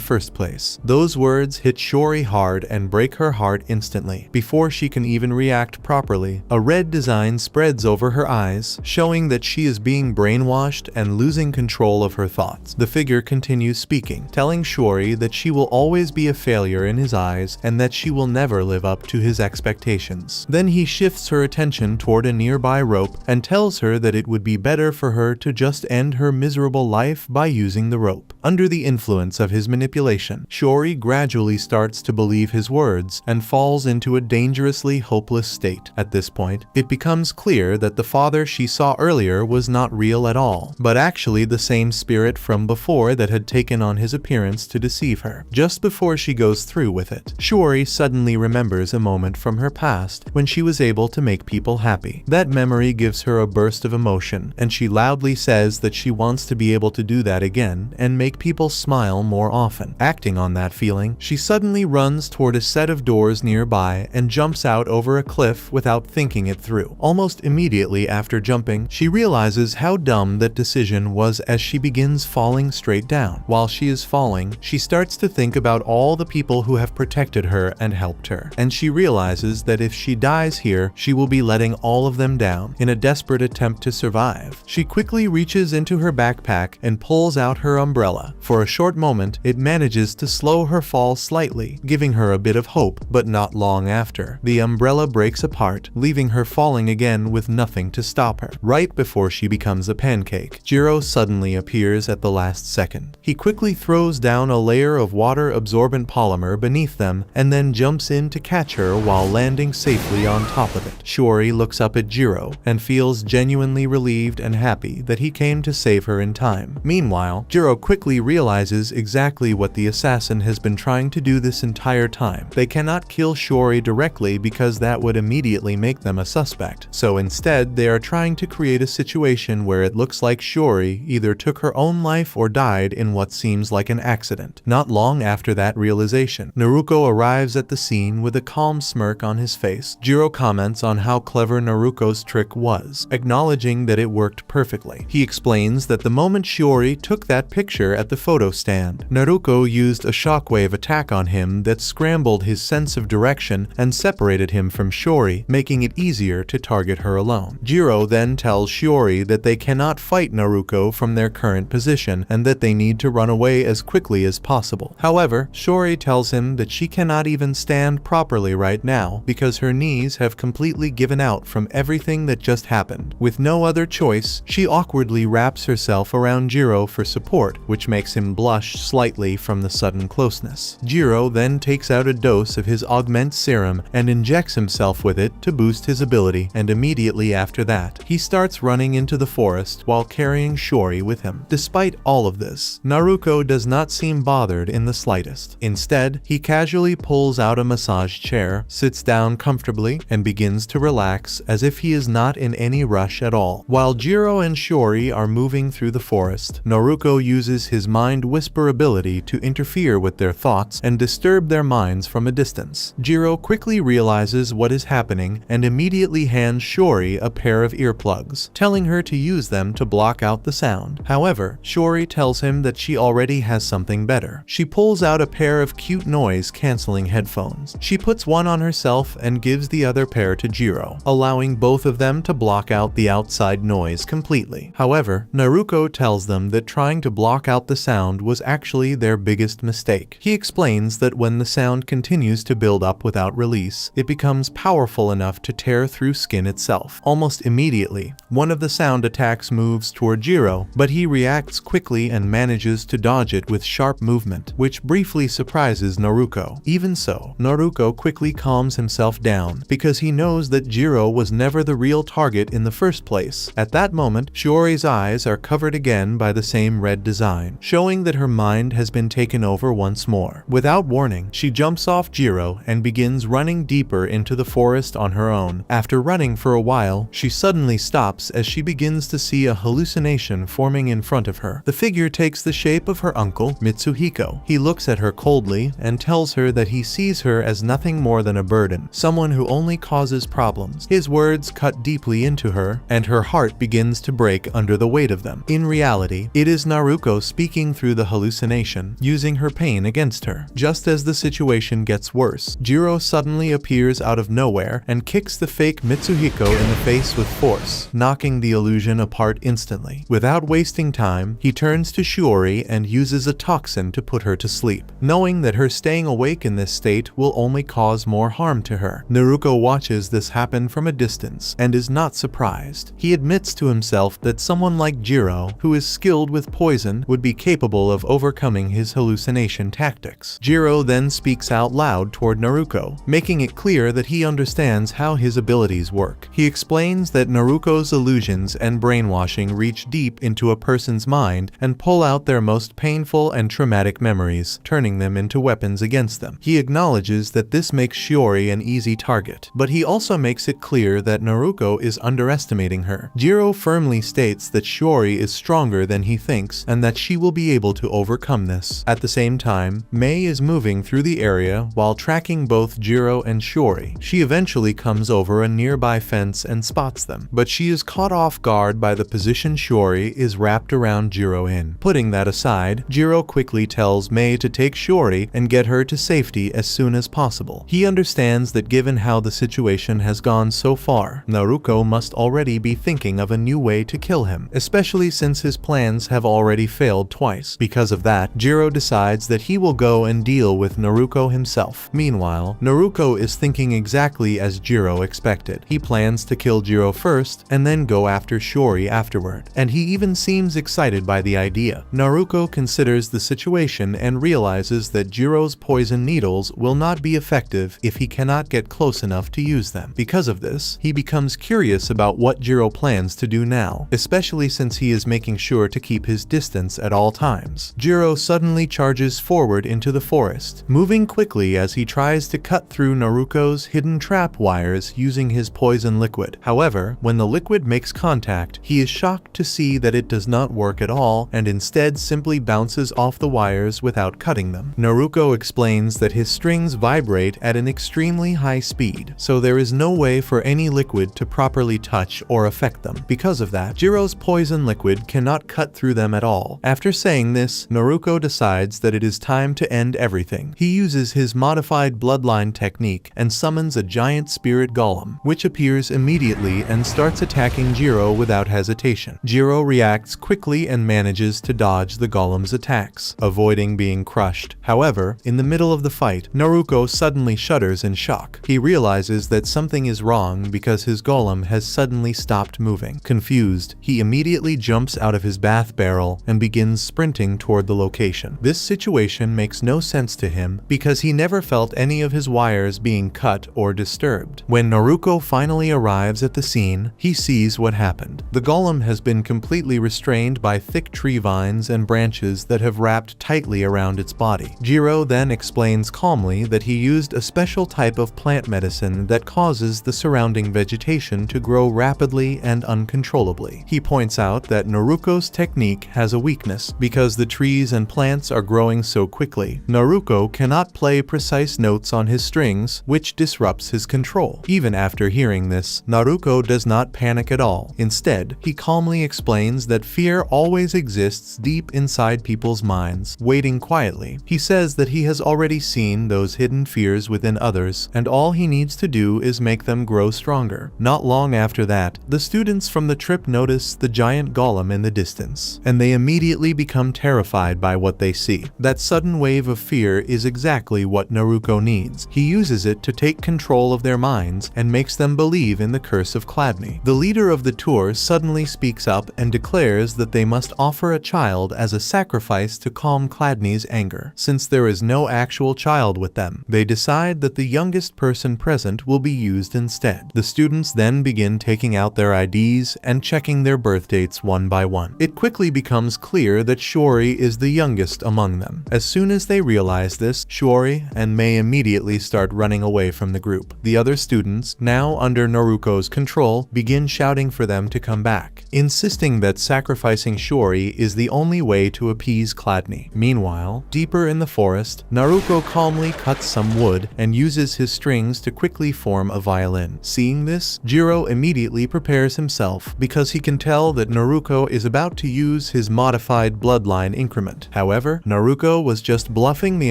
first place. Those words hit Shiori hard and break her heart instantly. Before she can even react properly, a red design spreads over her eyes, showing that she is being brainwashed and losing control of her thoughts. The figure continues speaking, telling Shiori that she will always be a failure in his eyes and that she will never live up to his expectations. Then he shifts her attention toward a nearby rope and tells her that it would be better for her to just end her miserable life by using the rope. Under the influence of his manipulation, Shiori gradually starts to believe his words and falls into a dangerously hopeless state. At this point, it becomes clear that the father she saw earlier was not real at all, but actually the same spirit from before that had taken on his appearance to deceive her. Just before she goes through with it, Shiori suddenly remembers a moment from her past when she was able to make people happy. That memory gives her a burst of emotion, and she loudly says that she wants to be able to do that again and make people smile more often. Acting on that feeling, she suddenly runs toward a set of doors nearby and jumps out over a cliff without thinking it through. Almost immediately after jumping, she realizes how dumb that decision was as she begins falling straight down. While she is falling, she starts to think about all the people who have protected her and helped her, and she realizes that if she dies here, she will be letting all of them down. In a desperate attempt to survive, she quickly reaches into her backpack and pulls out her umbrella. For a short moment, it manages to slow her fall slightly, giving her a bit of hope, but not long after. The umbrella breaks apart, leaving her falling again with nothing to stop her. Right before she becomes a pancake, Gero suddenly appears at the last second. He quickly throws down a layer of water-absorbent polymer beneath them and then jumps in to catch her while landing safely on top of it. Shiori looks up at Gero and feels genuinely relieved and happy that he came to save her in time. Meanwhile, Gero quickly realizes exactly what the assassin has been trying to do this entire time. They cannot kill Shiori directly because that would immediately make them a suspect. So instead, they are trying to create a situation where it looks like Shiori either took her own life or died in what seems like an accident. Not long after that realization, Naruko arrives at the scene with a calm smirk on his face. Gero comments on how clever Naruko's trick was, acknowledging that it worked perfectly. He explains that the moment Shiori took that picture at the photo stand, Naruko used a shockwave attack on him that scrambled his sense of direction and separated him from Shiori, making it easier to target her alone. Gero then tells Shiori that they cannot fight Naruko from their current position and that they need to run away as quickly as possible. However, Shiori tells him that she cannot even stand properly right now because her knees have completely given out from everything that just happened. With no other choice, she awkwardly wraps herself around Gero for support, which makes him blush slightly from the sudden closeness. Gero then takes out a dose of his augment serum and injects himself with it to boost his ability, and immediately after that, he starts running into the forest while carrying Shiori with him. Despite all of this, Naruko does not seem bothered in the slightest. Instead, he casually pulls out a massage chair, sits down comfortably, and begins to relax as if he is not in any rush at all. While Gero and Shiori are moving through the forest, Naruko uses his mind whisper ability to interfere with their thoughts and disturb their minds from a distance. Gero quickly realizes what is happening and immediately hands Shiori a pair of earplugs, telling her to use them to block out the sound. However, Shiori tells him that she already has something better. She pulls out a pair of cute noise-canceling headphones. She puts one on herself and gives the other pair to Gero, allowing both of them to block out the outside noise completely. However, Naruko tells them that trying to block out the sound was actually their biggest mistake. He explains that when the sound continues to build up without release, it becomes powerful enough to tear through skin itself. Almost immediately, one of the sound attacks moves toward Gero, but he reacts quickly and manages to dodge it with sharp movement, which briefly surprises Naruko. Even so, Naruko quickly calms himself down because he knows that Gero was never the real target in the first place. At that moment, Shiori's eyes are covered again by the same red design. showing that her mind has been taken over once more. Without warning, she jumps off Gero and begins running deeper into the forest on her own. After running for a while, she suddenly stops as she begins to see a hallucination forming in front of her. The figure takes the shape of her uncle, Mitsuhiko. He looks at her coldly and tells her that he sees her as nothing more than a burden, someone who only causes problems. His words cut deeply into her, and her heart begins to break under the weight of them. In reality, it is Naruko speaking through the hallucination, using her pain against her. Just as the situation gets worse, Gero suddenly appears out of nowhere and kicks the fake Mitsuhiko in the face with force, knocking the illusion apart instantly. Without wasting time, he turns to Shiori and uses a toxin to put her to sleep, knowing that her staying awake in this state will only cause more harm to her. Naruko watches this happen from a distance and is not surprised. He admits to himself that someone like Gero, who is skilled with poison, would be capable of overcoming his hallucination tactics. Gero then speaks out loud toward Naruko, making it clear that he understands how his abilities work. He explains that Naruko's illusions and brainwashing reach deep into a person's mind and pull out their most painful and traumatic memories, turning them into weapons against them. He acknowledges that this makes Shiori an easy target, but he also makes it clear that Naruko is underestimating her. Gero firmly states that Shiori is stronger than he thinks and that she will be able to overcome this. At the same time, Mei is moving through the area while tracking both Gero and Shiori. She eventually comes over a nearby fence and spots them, but she is caught off guard by the position Shiori is wrapped around Gero in. Putting that aside, Gero quickly tells Mei to take Shiori and get her to safety as soon as possible. He understands that given how the situation has gone so far, Naruko must already be thinking of a new way to kill him, especially since his plans have already failed twice. Because of that, Gero decides that he will go and deal with Naruko himself. Meanwhile, Naruko is thinking exactly as Gero expected. He plans to kill Gero first and then go after Shiori afterward, and he even seems excited by the idea. Naruko considers the situation and realizes that Gero's poison needles will not be effective if he cannot get close enough to use them. Because of this, he becomes curious about what Gero plans to do now, especially since he is making sure to keep his distance at all times. Gero suddenly charges forward into the forest, moving quickly as he tries to cut through Naruko's hidden trap wires using his poison liquid. However, when the liquid makes contact, he is shocked to see that it does not work at all and instead simply bounces off the wires without cutting them. Naruko explains that his strings vibrate at an extremely high speed, so there is no way for any liquid to properly touch or affect them. Because of that, Gero's poison liquid cannot cut through them at all. After saying this, Naruko decides that it is time to end everything. He uses his modified bloodline technique and summons a giant spirit golem, which appears immediately and starts attacking Gero without hesitation. Gero reacts quickly and manages to dodge the golem's attacks, avoiding being crushed. However, in the middle of the fight, Naruko suddenly shudders in shock. He realizes that something is wrong because his golem has suddenly stopped moving. Confused, he immediately jumps out of his bath barrel and begins sprinting toward the location. This situation makes no sense to him because he never felt any of his wires being cut or disturbed. When Naruko finally arrives at the scene, he sees what happened. The golem has been completely restrained by thick tree vines and branches that have wrapped tightly around its body. Gero then explains calmly that he used a special type of plant medicine that causes the surrounding vegetation to grow rapidly and uncontrollably. He points out that Naruko's technique has a weakness because the trees and plants are growing so quickly. Naruko cannot play precise notes on his strings, which disrupts his control. Even after hearing this, Naruko does not panic at all. Instead, he calmly explains that fear always exists deep inside people's minds, waiting quietly. He says that he has already seen those hidden fears within others, and all he needs to do is make them grow stronger. Not long after that, the students from the trip notice the giant golem in the distance, and they immediately become terrified by what they see. That sudden wave of fear is exactly what Naruko needs. He uses it to take control of their minds and makes them believe in the curse of Chladni. The leader of the tour suddenly speaks up and declares that they must offer a child as a sacrifice to calm Chladni's anger. Since there is no actual child with them, they decide that the youngest person present will be used instead. The students then begin taking out their IDs and checking their birth dates one by one. It quickly becomes clear that Shiori is the youngest among them. As soon as they realize this, Shiori and Mei immediately start running away from the group. The other students, now under Naruko's control, begin shouting for them to come back, insisting that sacrificing Shiori is the only way to appease Chladni. Meanwhile, deeper in the forest, Naruko calmly cuts some wood and uses his strings to quickly form a violin. Seeing this, Gero immediately prepares himself because he can tell that Naruko is about to use his modified bloodline increment. However, Naruko was just bluffing the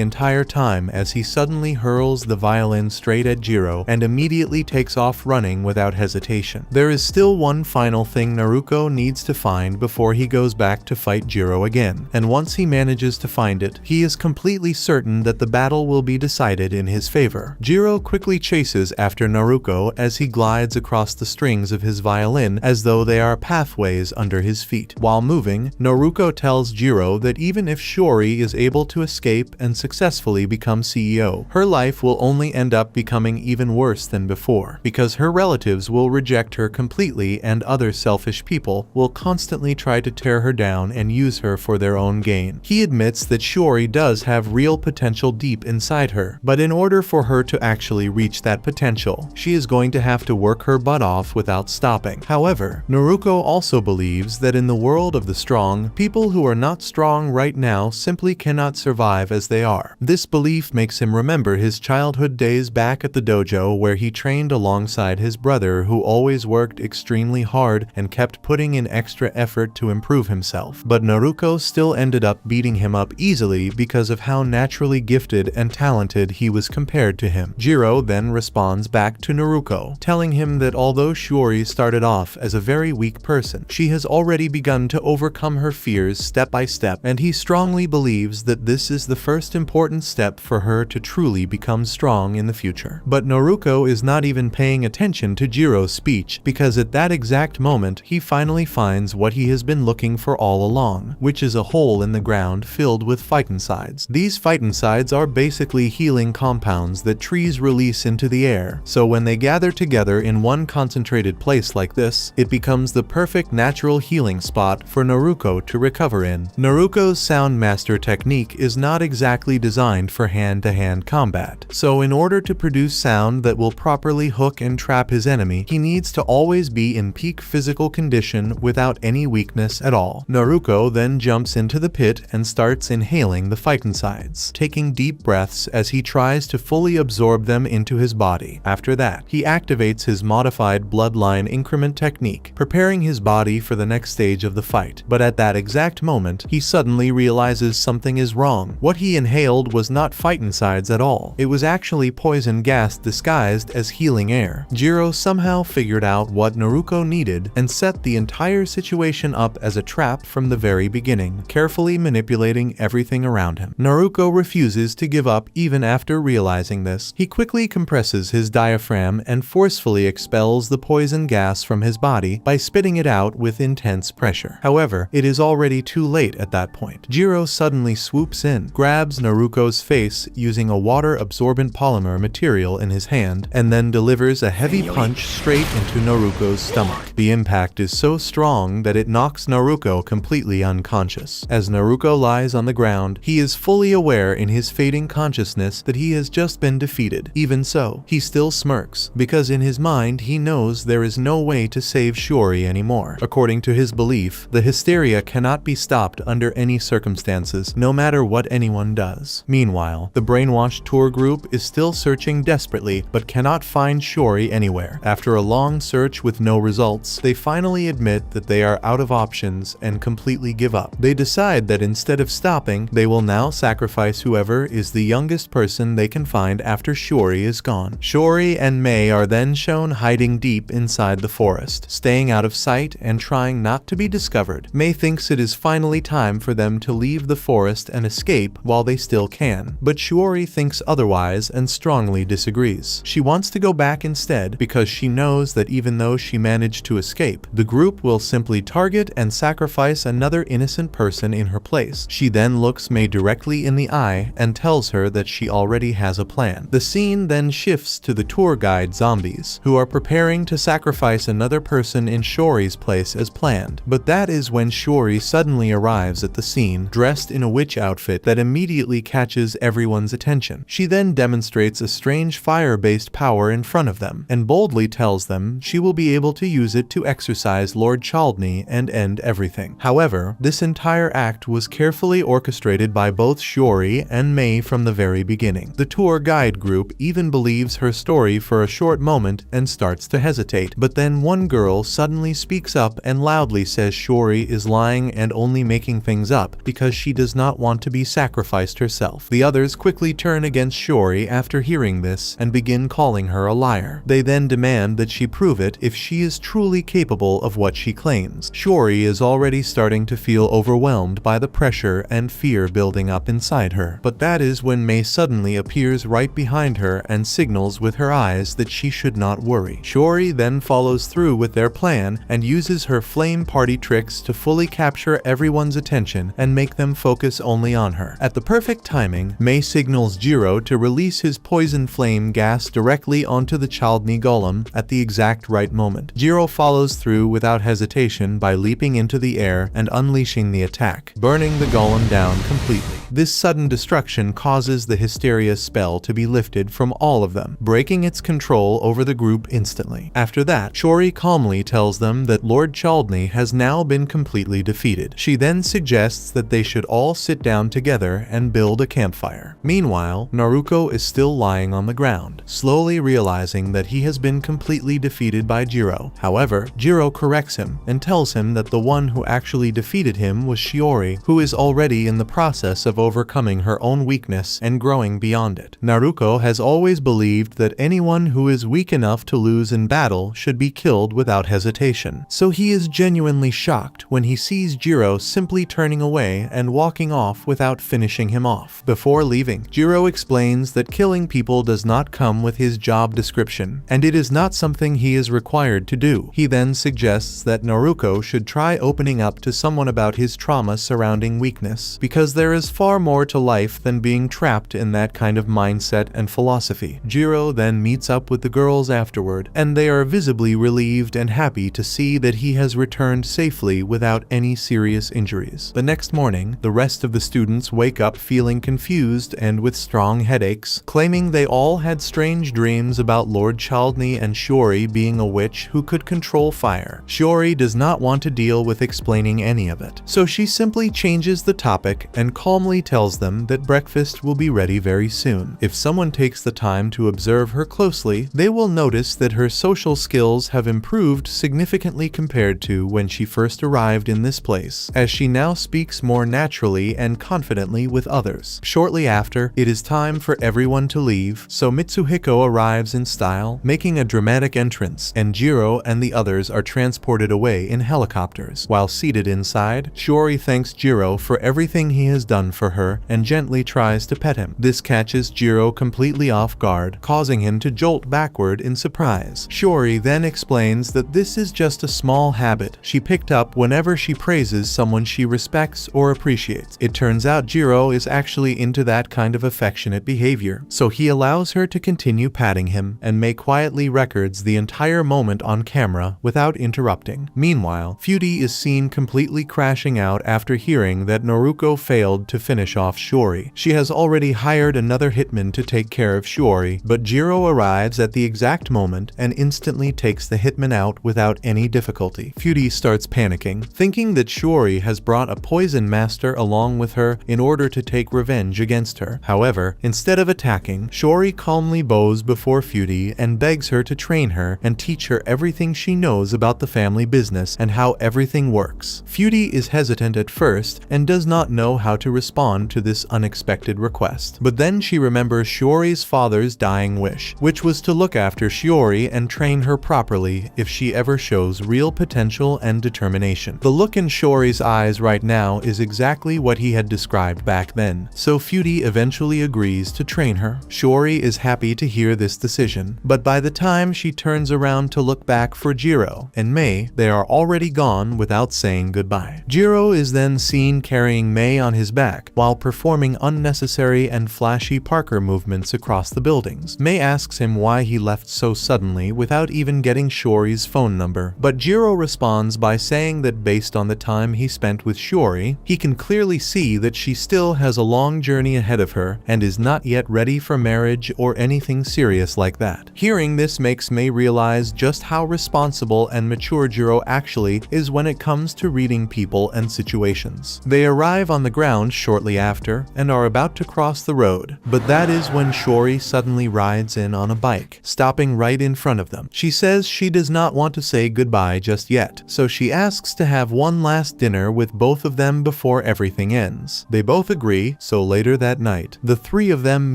entire time as he suddenly hurls the violin straight at Gero and immediately takes off running without hesitation. There is still one final thing Naruko needs to find before he goes back to fight Gero again, and once he manages to find it, he is completely certain that the battle will be decided in his favor. Gero quickly chases after Naruko as he glides across the strings of his violin as though they are pathways under his feet. While moving, Naruko tells Gero that even if Shiori is able to escape and successfully become CEO, her life will only end up becoming even worse than before, because her relatives will reject her completely and other selfish people will constantly try to tear her down and use her for their own gain. He admits that Shiori does have real potential deep inside her, but in order for her to actually reach that potential, she is going to have to work her butt off without stopping. However, Naruko also believes that in the world of the strong, people who are not strong right now simply cannot survive as they are. This belief makes him remember his childhood days back at the dojo where he trained alongside his brother who always worked extremely hard and kept putting in extra effort to improve himself. But Naruko still ended up beating him up easily because of how naturally gifted and talented he was compared to him. Gero then responds back to Naruko, telling him that although Shiori started off as a very weak person, she has already begun to overcome her fears step by step, and he strongly believes that this is the first important step for her to truly become strong in the future. But Naruko is not even paying attention to Gero's speech because at that exact moment he finally finds what he has been looking for all along, which is a hole in the ground filled with phytoncides. These phytoncides are basically healing compounds that trees release into the air, so when they gather together in one concentrated place like this, it becomes the perfect natural healing spot for Naruko to recover in. Naruko's sound master technique is not exactly designed for hand-to-hand combat, so in order to produce sound that will properly hook and trap his enemy, he needs to always be in peak physical condition without any weakness at all. Naruko then jumps into the pit and starts inhaling the phytoncides, taking deep breaths as he tries to fully absorb them into his body. After that, he activates his modified bloodline increment technique, preparing his body for the next stage of the fight. But at that exact moment, he suddenly realizes something is wrong. What he inhaled was not phytoncides at all. It was actually poison gas disguised as healing air. Gero somehow figured out what Naruko needed and set the entire situation up as a trap from the very beginning, carefully manipulating everything around him. Naruko refuses to give up even after realizing this. He quickly compresses his diaphragm and forcefully expels the poison gas from his body by spitting it out with intense pressure. However, it is already too late at that point. Gero suddenly swoops in, grabs Naruko's face using a water-absorbent polymer material in his hand, and then delivers a heavy punch straight into Naruko's stomach. The impact is so strong that it knocks Naruko completely unconscious. As Naruko lies on the ground, he is fully aware in his fading consciousness that he has just been defeated. Even so, he still smirks, because in his mind he knows there is no way to save Shiori anymore. According to his belief, the hysteria cannot be stopped under any circumstances, no matter what anyone does. Meanwhile, the brainwashed tour group is still searching desperately, but cannot find Shiori anywhere. After a long search with no results, they finally admit that they are out of options and completely give up. They decide that instead of stopping, they will now sacrifice whoever is the youngest person they can find after Shiori is gone. Shiori and Mei are then shown hiding deep inside the forest, staying out of sight and trying not to be discovered. Mei thinks it is finally time for them to leave the forest and escape while they still can, but Shiori thinks otherwise and strongly disagrees. She wants to go back instead because she knows that even though she managed to escape, the group will simply target and sacrifice another innocent person in her place. She then looks Mei directly in the eye and tells her that she already has a plan. The scene then shifts to the tour guide zombies, who are preparing to sacrifice another person in Shiori's place as planned, but that is when Shiori suddenly suddenly arrives at the scene, dressed in a witch outfit that immediately catches everyone's attention. She then demonstrates a strange fire-based power in front of them, and boldly tells them she will be able to use it to exorcise Lord Chaldney and end everything. However, this entire act was carefully orchestrated by both Shiori and Mei from the very beginning. The tour guide group even believes her story for a short moment and starts to hesitate, but then one girl suddenly speaks up and loudly says Shiori is lying and only making things up because she does not want to be sacrificed herself. The others quickly turn against Shiori after hearing this and begin calling her a liar. They then demand that she prove it if she is truly capable of what she claims. Shiori is already starting to feel overwhelmed by the pressure and fear building up inside her, but that is when Mei suddenly appears right behind her and signals with her eyes that she should not worry. Shiori then follows through with their plan and uses her flame party tricks to fully capture everyone's attention and make them focus only on her. At the perfect timing, Mei signals Gero to release his poison flame gas directly onto the Chaldney golem at the exact right moment. Gero follows through without hesitation by leaping into the air and unleashing the attack, burning the golem down completely. This sudden destruction causes the hysteria spell to be lifted from all of them, breaking its control over the group instantly. After that, Shiori calmly tells them that Lord Chaldney has now been completely defeated. She then suggests that they should all sit down together and build a campfire. Meanwhile, Naruko is still lying on the ground, slowly realizing that he has been completely defeated by Gero. However, Gero corrects him and tells him that the one who actually defeated him was Shiori, who is already in the process of overcoming her own weakness and growing beyond it. Naruko has always believed that anyone who is weak enough to lose in battle should be killed without hesitation, so he is genuinely shocked when he sees Gero simply turning away and walking off without finishing him off. Before leaving, Gero explains that killing people does not come with his job description, and it is not something he is required to do. He then suggests that Naruko should try opening up to someone about his trauma surrounding weakness, because there is far more to life than being trapped in that kind of mindset and philosophy. Gero then meets up with the girls afterward, and they are visibly relieved and happy to see that he has returned safely without any serious injuries. The next morning, the rest of the students wake up feeling confused and with strong headaches, claiming they all had strange dreams about Lord Chaldney and Shiori being a witch who could control fire. Shiori does not want to deal with explaining any of it, so she simply changes the topic and calmly tells them that breakfast will be ready very soon. If someone takes the time to observe her closely, they will notice that her social skills have improved significantly compared to when she first arrived in this place, as she now speaks more naturally and confidently with others. Shortly after, it is time for everyone to leave, so Mitsuhiko arrives in style, making a dramatic entrance, and Gero and the others are transported away in helicopters. While seated inside, Shiori thanks Gero for everything he has done for her and gently tries to pet him. This catches Gero completely off guard, causing him to jolt backward in surprise. Shiori then explains that this is just a small habit she picked up whenever she praises someone she respects or appreciates. It turns out Gero is actually into that kind of affectionate behavior, so he allows her to continue patting him, and Mei quietly records the entire moment on camera without interrupting. Meanwhile, Fudy is seen completely crashing out after hearing that Naruko failed to finish off Shiori. She has already hired another hitman to take care of Shiori, but Gero arrives at the exact moment and instantly takes the hitman out without any difficulty. Fudy starts panicking, thinking that Shiori has brought a poison master along with her in order to take revenge against her. However, instead of attacking, Shiori calmly bows before Fudy and begs her to train her and teach her everything she knows about the family business and how everything works. Fudy is hesitant at first and does not know how to respond to this unexpected request. But then she remembers Shiori's father's dying wish, which was to look after Shiori and train her properly if she ever shows real potential and determination. The look in Shiori's eyes right now is exactly what he had described back then, so Fudy eventually agrees to train her. Shiori is happy to hear this decision, but by the time she turns around to look back for Gero and Mei, they are already gone without saying goodbye. Gero is then seen carrying Mei on his back while performing unnecessary and flashy Parker movements across the buildings. Mei asks him why he left so suddenly without even getting Shiori's phone number, but Gero responds by saying that based on the time he he spent with Shiori, he can clearly see that she still has a long journey ahead of her and is not yet ready for marriage or anything serious like that. Hearing this makes Mei realize just how responsible and mature Gero actually is when it comes to reading people and situations. They arrive on the ground shortly after and are about to cross the road, but that is when Shiori suddenly rides in on a bike, stopping right in front of them. She says she does not want to say goodbye just yet, so she asks to have one last dinner with both of them before everything ends. They both agree, so later that night, the three of them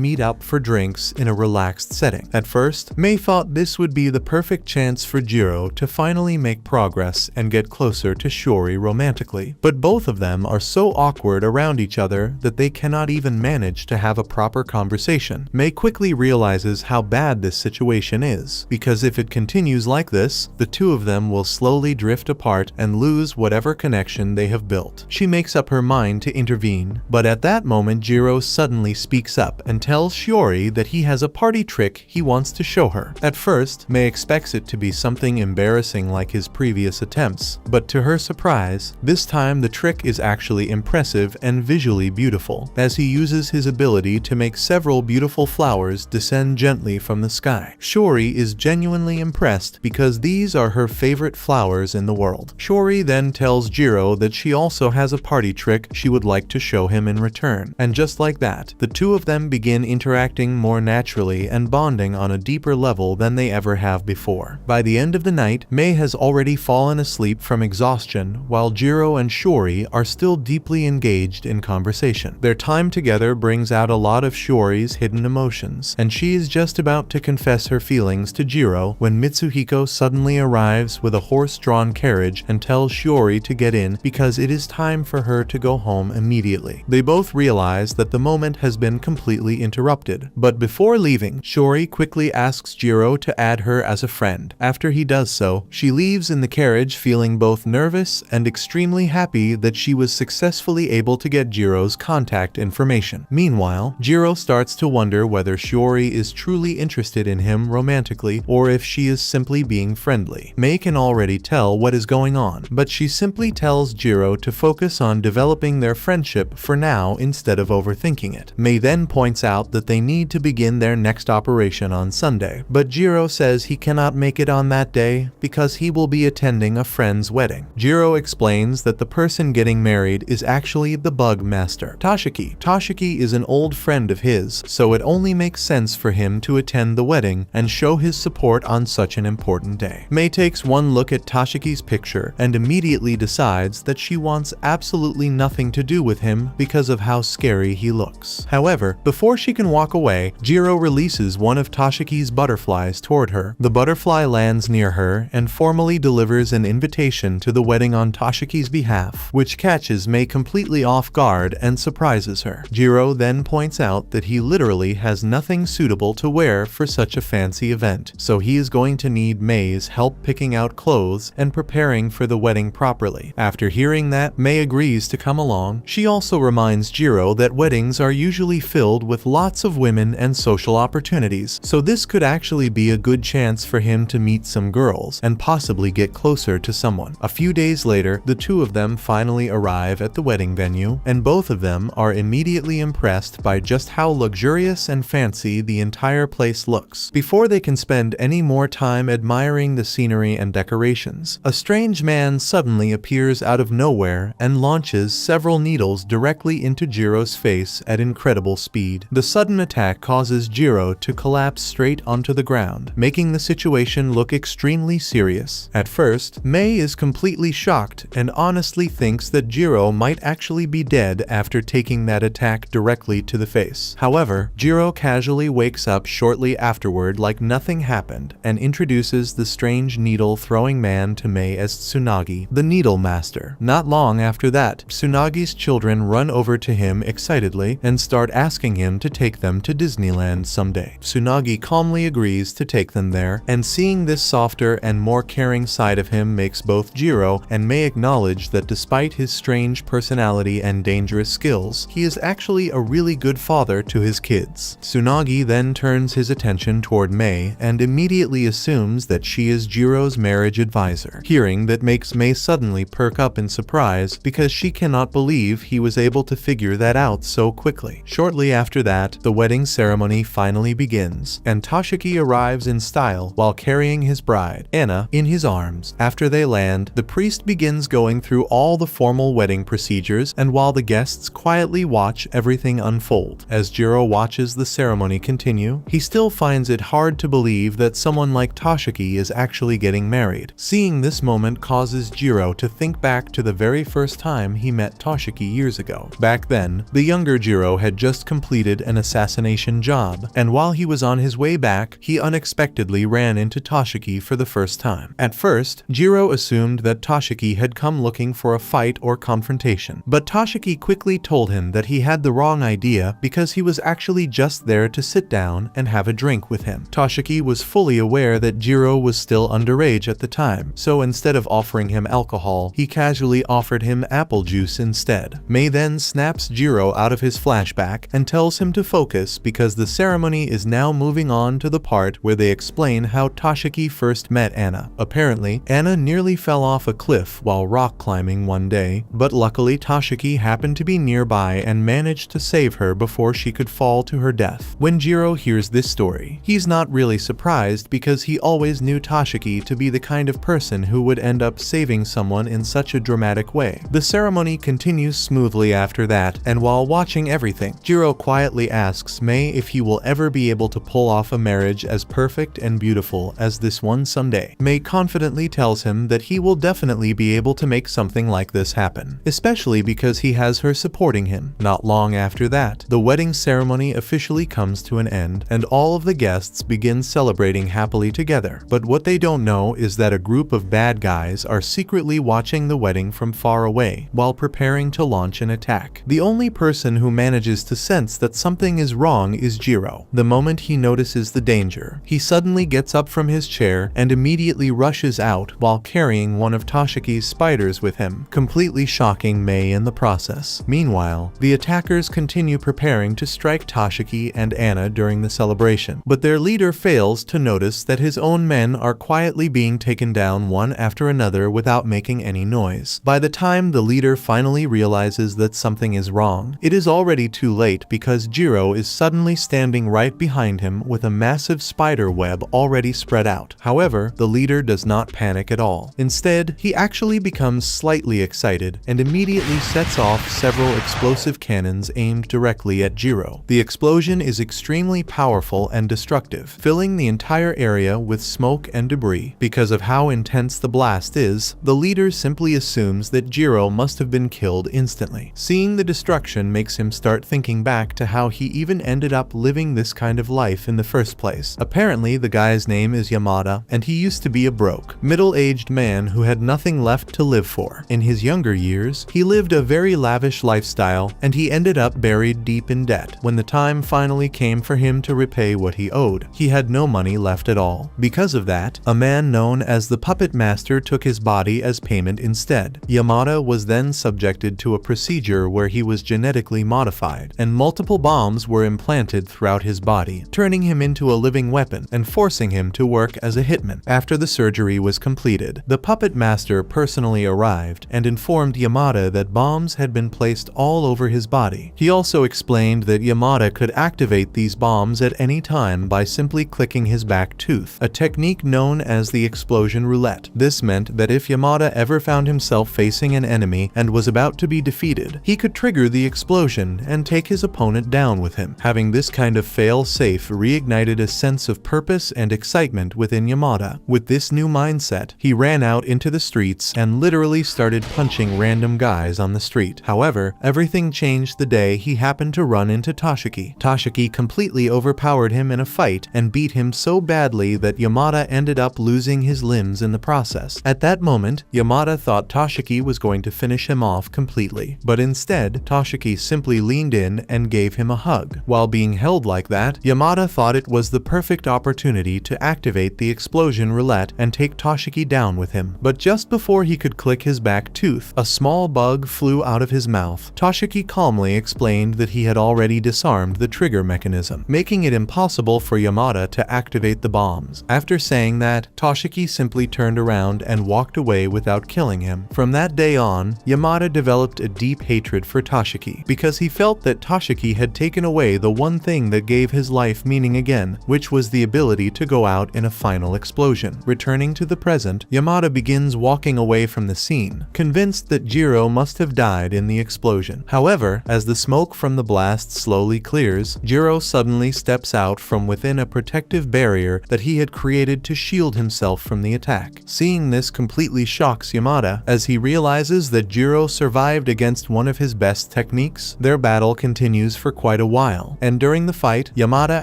meet up for drinks in a relaxed setting. At first, Mei thought this would be the perfect chance for Gero to finally make progress and get closer to Shiori romantically, but both of them are so awkward around each other that they cannot even manage to have a proper conversation. Mei quickly realizes how bad this situation is, because if it continues like this, the two of them will slowly drift apart and lose whatever connection they have built. She makes up her mind to intervene, but at that moment Gero suddenly speaks up and tells Shiori that he has a party trick he wants to show her. At first, Mei expects it to be something embarrassing like his previous attempts, but to her surprise, this time the trick is actually impressive and visually beautiful, as he uses his ability to make several beautiful flowers descend gently from the sky. Shiori is genuinely impressed because these are her favorite flowers in the world. Shiori then tells Gero that she also has a party trick she would like to show him in return, and just like that, the two of them begin interacting more naturally and bonding on a deeper level than they ever have before. By the end of the night, Mei has already fallen asleep from exhaustion, while Gero and Shiori are still deeply engaged in conversation. Their time together brings out a lot of Shiori's hidden emotions, and she is just about to confess her feelings to Gero when Mitsuhiko suddenly arrives with a horse-drawn carriage and tells Shiori to get in because it is time for her to go home immediately. They both realize that the moment has been completely interrupted, but before leaving, Shiori quickly asks Gero to add her as a friend. After he does so, she leaves in the carriage feeling both nervous and extremely happy that she was successfully able to get Gero's contact information. Meanwhile, Gero starts to wonder whether Shiori is truly interested in him romantically or if she is simply being friendly. Mei can already tell what is going on, but she simply tells Gero to focus on developing their friendship for now instead of overthinking it. Mei then points out that they need to begin their next operation on Sunday, but Gero says he cannot make it on that day because he will be attending a friend's wedding. Gero explains that the person getting married is actually the bug master, Toshiki. Toshiki is an old friend of his, so it only makes sense for him to attend the wedding and show his support on such an important day. Mei takes one look at Toshiki's picture and immediately decides that she wants absolutely nothing to do with him because of how scary he looks. However, before she can walk away, Gero releases one of Toshiki's butterflies toward her. The butterfly lands near her and formally delivers an invitation to the wedding on Toshiki's behalf, which catches Mei completely off guard and surprises her. Gero then points out that he literally has nothing suitable to wear for such a fancy event, so he is going to need Mei's help picking out clothes and preparing for the wedding properly. After hearing that, Mei agrees to come along. She also reminds Gero that weddings are usually filled with lots of women and social opportunities, so this could actually be a good chance for him to meet some girls and possibly get closer to someone. A few days later, the two of them finally arrive at the wedding venue, and both of them are immediately impressed by just how luxurious and fancy the entire place looks. Before they can spend any more time admiring the scenery and decorations, a strange man suddenly appears out of nowhere and launches several needles directly into Gero's face at incredible speed. The sudden attack causes Gero to collapse straight onto the ground, making the situation look extremely serious. At first, Mei is completely shocked and honestly thinks that Gero might actually be dead after taking that attack directly to the face. However, Gero casually wakes up shortly afterward like nothing happened and introduces the strange needle-throwing man to Mei as Tsunagi, the needle master. Not long after that, Tsunagi's children run over to him excitedly and start asking him to take them to Disneyland someday. Tsunagi calmly agrees to take them there, and seeing this softer and more caring side of him makes both Gero and Mei acknowledge that despite his strange personality and dangerous skills, he is actually a really good father to his kids. Tsunagi then turns his attention toward Mei and immediately assumes that she is Gero's marriage advisor. Hearing that makes Mei suddenly perk up in surprise because she cannot believe he was able to figure that out so quickly. Shortly after that, the wedding ceremony finally begins, and Toshiki arrives in style while carrying his bride, Anna, in his arms. After they land, the priest begins going through all the formal wedding procedures, and while the guests quietly watch everything unfold. As Gero watches the ceremony continue, he still finds it hard to believe that someone like Toshiki is actually getting married. Seeing this moment causes Gero to think back to the very first time he met Toshiki years ago. Back then, the younger Gero had just completed an assassination job, and while he was on his way back, he unexpectedly ran into Toshiki for the first time. At first, Gero assumed that Toshiki had come looking for a fight or confrontation, but Toshiki quickly told him that he had the wrong idea because he was actually just there to sit down and have a drink with him. Toshiki was fully aware that Gero was still underage at the time, so instead of offering him alcohol, he casually offered him apple juice instead. Mei then snaps Gero out of his flashback and tells him to focus because the ceremony is now moving on to the part where they explain how Toshiki first met Anna. Apparently, Anna nearly fell off a cliff while rock climbing one day, but luckily Toshiki happened to be nearby and managed to save her before she could fall to her death. When Gero hears this story, he's not really surprised because he always knew Toshiki to be the kind of person who would end up saving someone in such a dramatic way. The ceremony continues smoothly after that, and while watching everything, Gero quietly asks Mei if he will ever be able to pull off a marriage as perfect and beautiful as this one someday. Mei confidently tells him that he will definitely be able to make something like this happen, especially because he has her supporting him. Not long after that, the wedding ceremony officially comes to an end, and all of the guests begin celebrating happily together. But what they don't know is that a group of bad guys are secretly watching the wedding from far away while preparing to launch an attack. The only person who manages to sense that something is wrong is Gero. The moment he notices the danger, he suddenly gets up from his chair and immediately rushes out while carrying one of Toshiki's spiders with him, completely shocking Mei in the process. Meanwhile, the attackers continue preparing to strike Toshiki and Anna during the celebration, but their leader fails to notice that his own men are quietly being taken down one after another without making any noise. By the time the leader finally realizes that something is wrong, it is already too late because Gero is suddenly standing right behind him with a massive spider web already spread out. However, the leader does not panic at all. Instead, he actually becomes slightly excited and immediately sets off several explosive cannons aimed directly at Gero. The explosion is extremely powerful and destructive, filling the entire area with smoke and debris. Because of how intense the blast is, the leader simply assumes that Gero must have been killed instantly. Seeing the destruction makes him start thinking back to how he even ended up living this kind of life in the first place. Apparently, the guy's name is Yamada, and he used to be a broke, middle-aged man who had nothing left to live for. In his younger years, he lived a very lavish lifestyle, and he ended up buried deep in debt. When the time finally came for him to repay what he owed, he had no money left at all. Because of that, a man known as the Puppet Master took his body as payment instead. Yamada was then subjected to a procedure where he was genetically modified, and multiple bombs were implanted throughout his body, turning him into a living weapon and forcing him to work as a hitman. After the surgery was completed, the Puppet Master personally arrived and informed Yamada that bombs had been placed all over his body. He also explained that Yamada could activate these bombs at any time by simply clicking his back tooth, a technique known as the explosion roulette. This meant that if Yamada ever found himself facing an enemy and was about to be defeated, he could trigger the explosion and take his opponent down with him. Having this kind of fail-safe reignited a sense of purpose and excitement within Yamada. With this new mindset, he ran out into the streets and literally started punching random guys on the street. However, everything changed the day he happened to run into Toshiki. Toshiki completely overpowered him in a fight and beat him so badly that Yamada ended up losing his limbs in the process. At that moment, Yamada thought Toshiki was going to finish him off completely, but instead, Toshiki simply leaned in and gave him a hug. While being held like that, Yamada thought it was the perfect opportunity to activate the explosion roulette and take Toshiki down with him. But just before he could click his back tooth, a small bug flew out of his mouth. Toshiki calmly explained that he had already disarmed the trigger mechanism, making it impossible for Yamada to activate the bombs. After saying that, Toshiki simply turned around and walked away without killing him. From that day on, Yamada developed a deep hatred for Toshiki, because he felt that Toshiki had taken away the one thing that gave his life meaning again, which was the ability to go out in a final explosion. Returning to the present, Yamada begins walking away from the scene, convinced that Gero must have died in the explosion. However, as the smoke from the blast slowly clears, Gero suddenly steps out from within a protective barrier that he had created to shield himself from the attack. Seeing this completely shocks Yamada, as he realizes that Gero survived against one of his best techniques. Their battle continues for quite a while, and during the fight, Yamada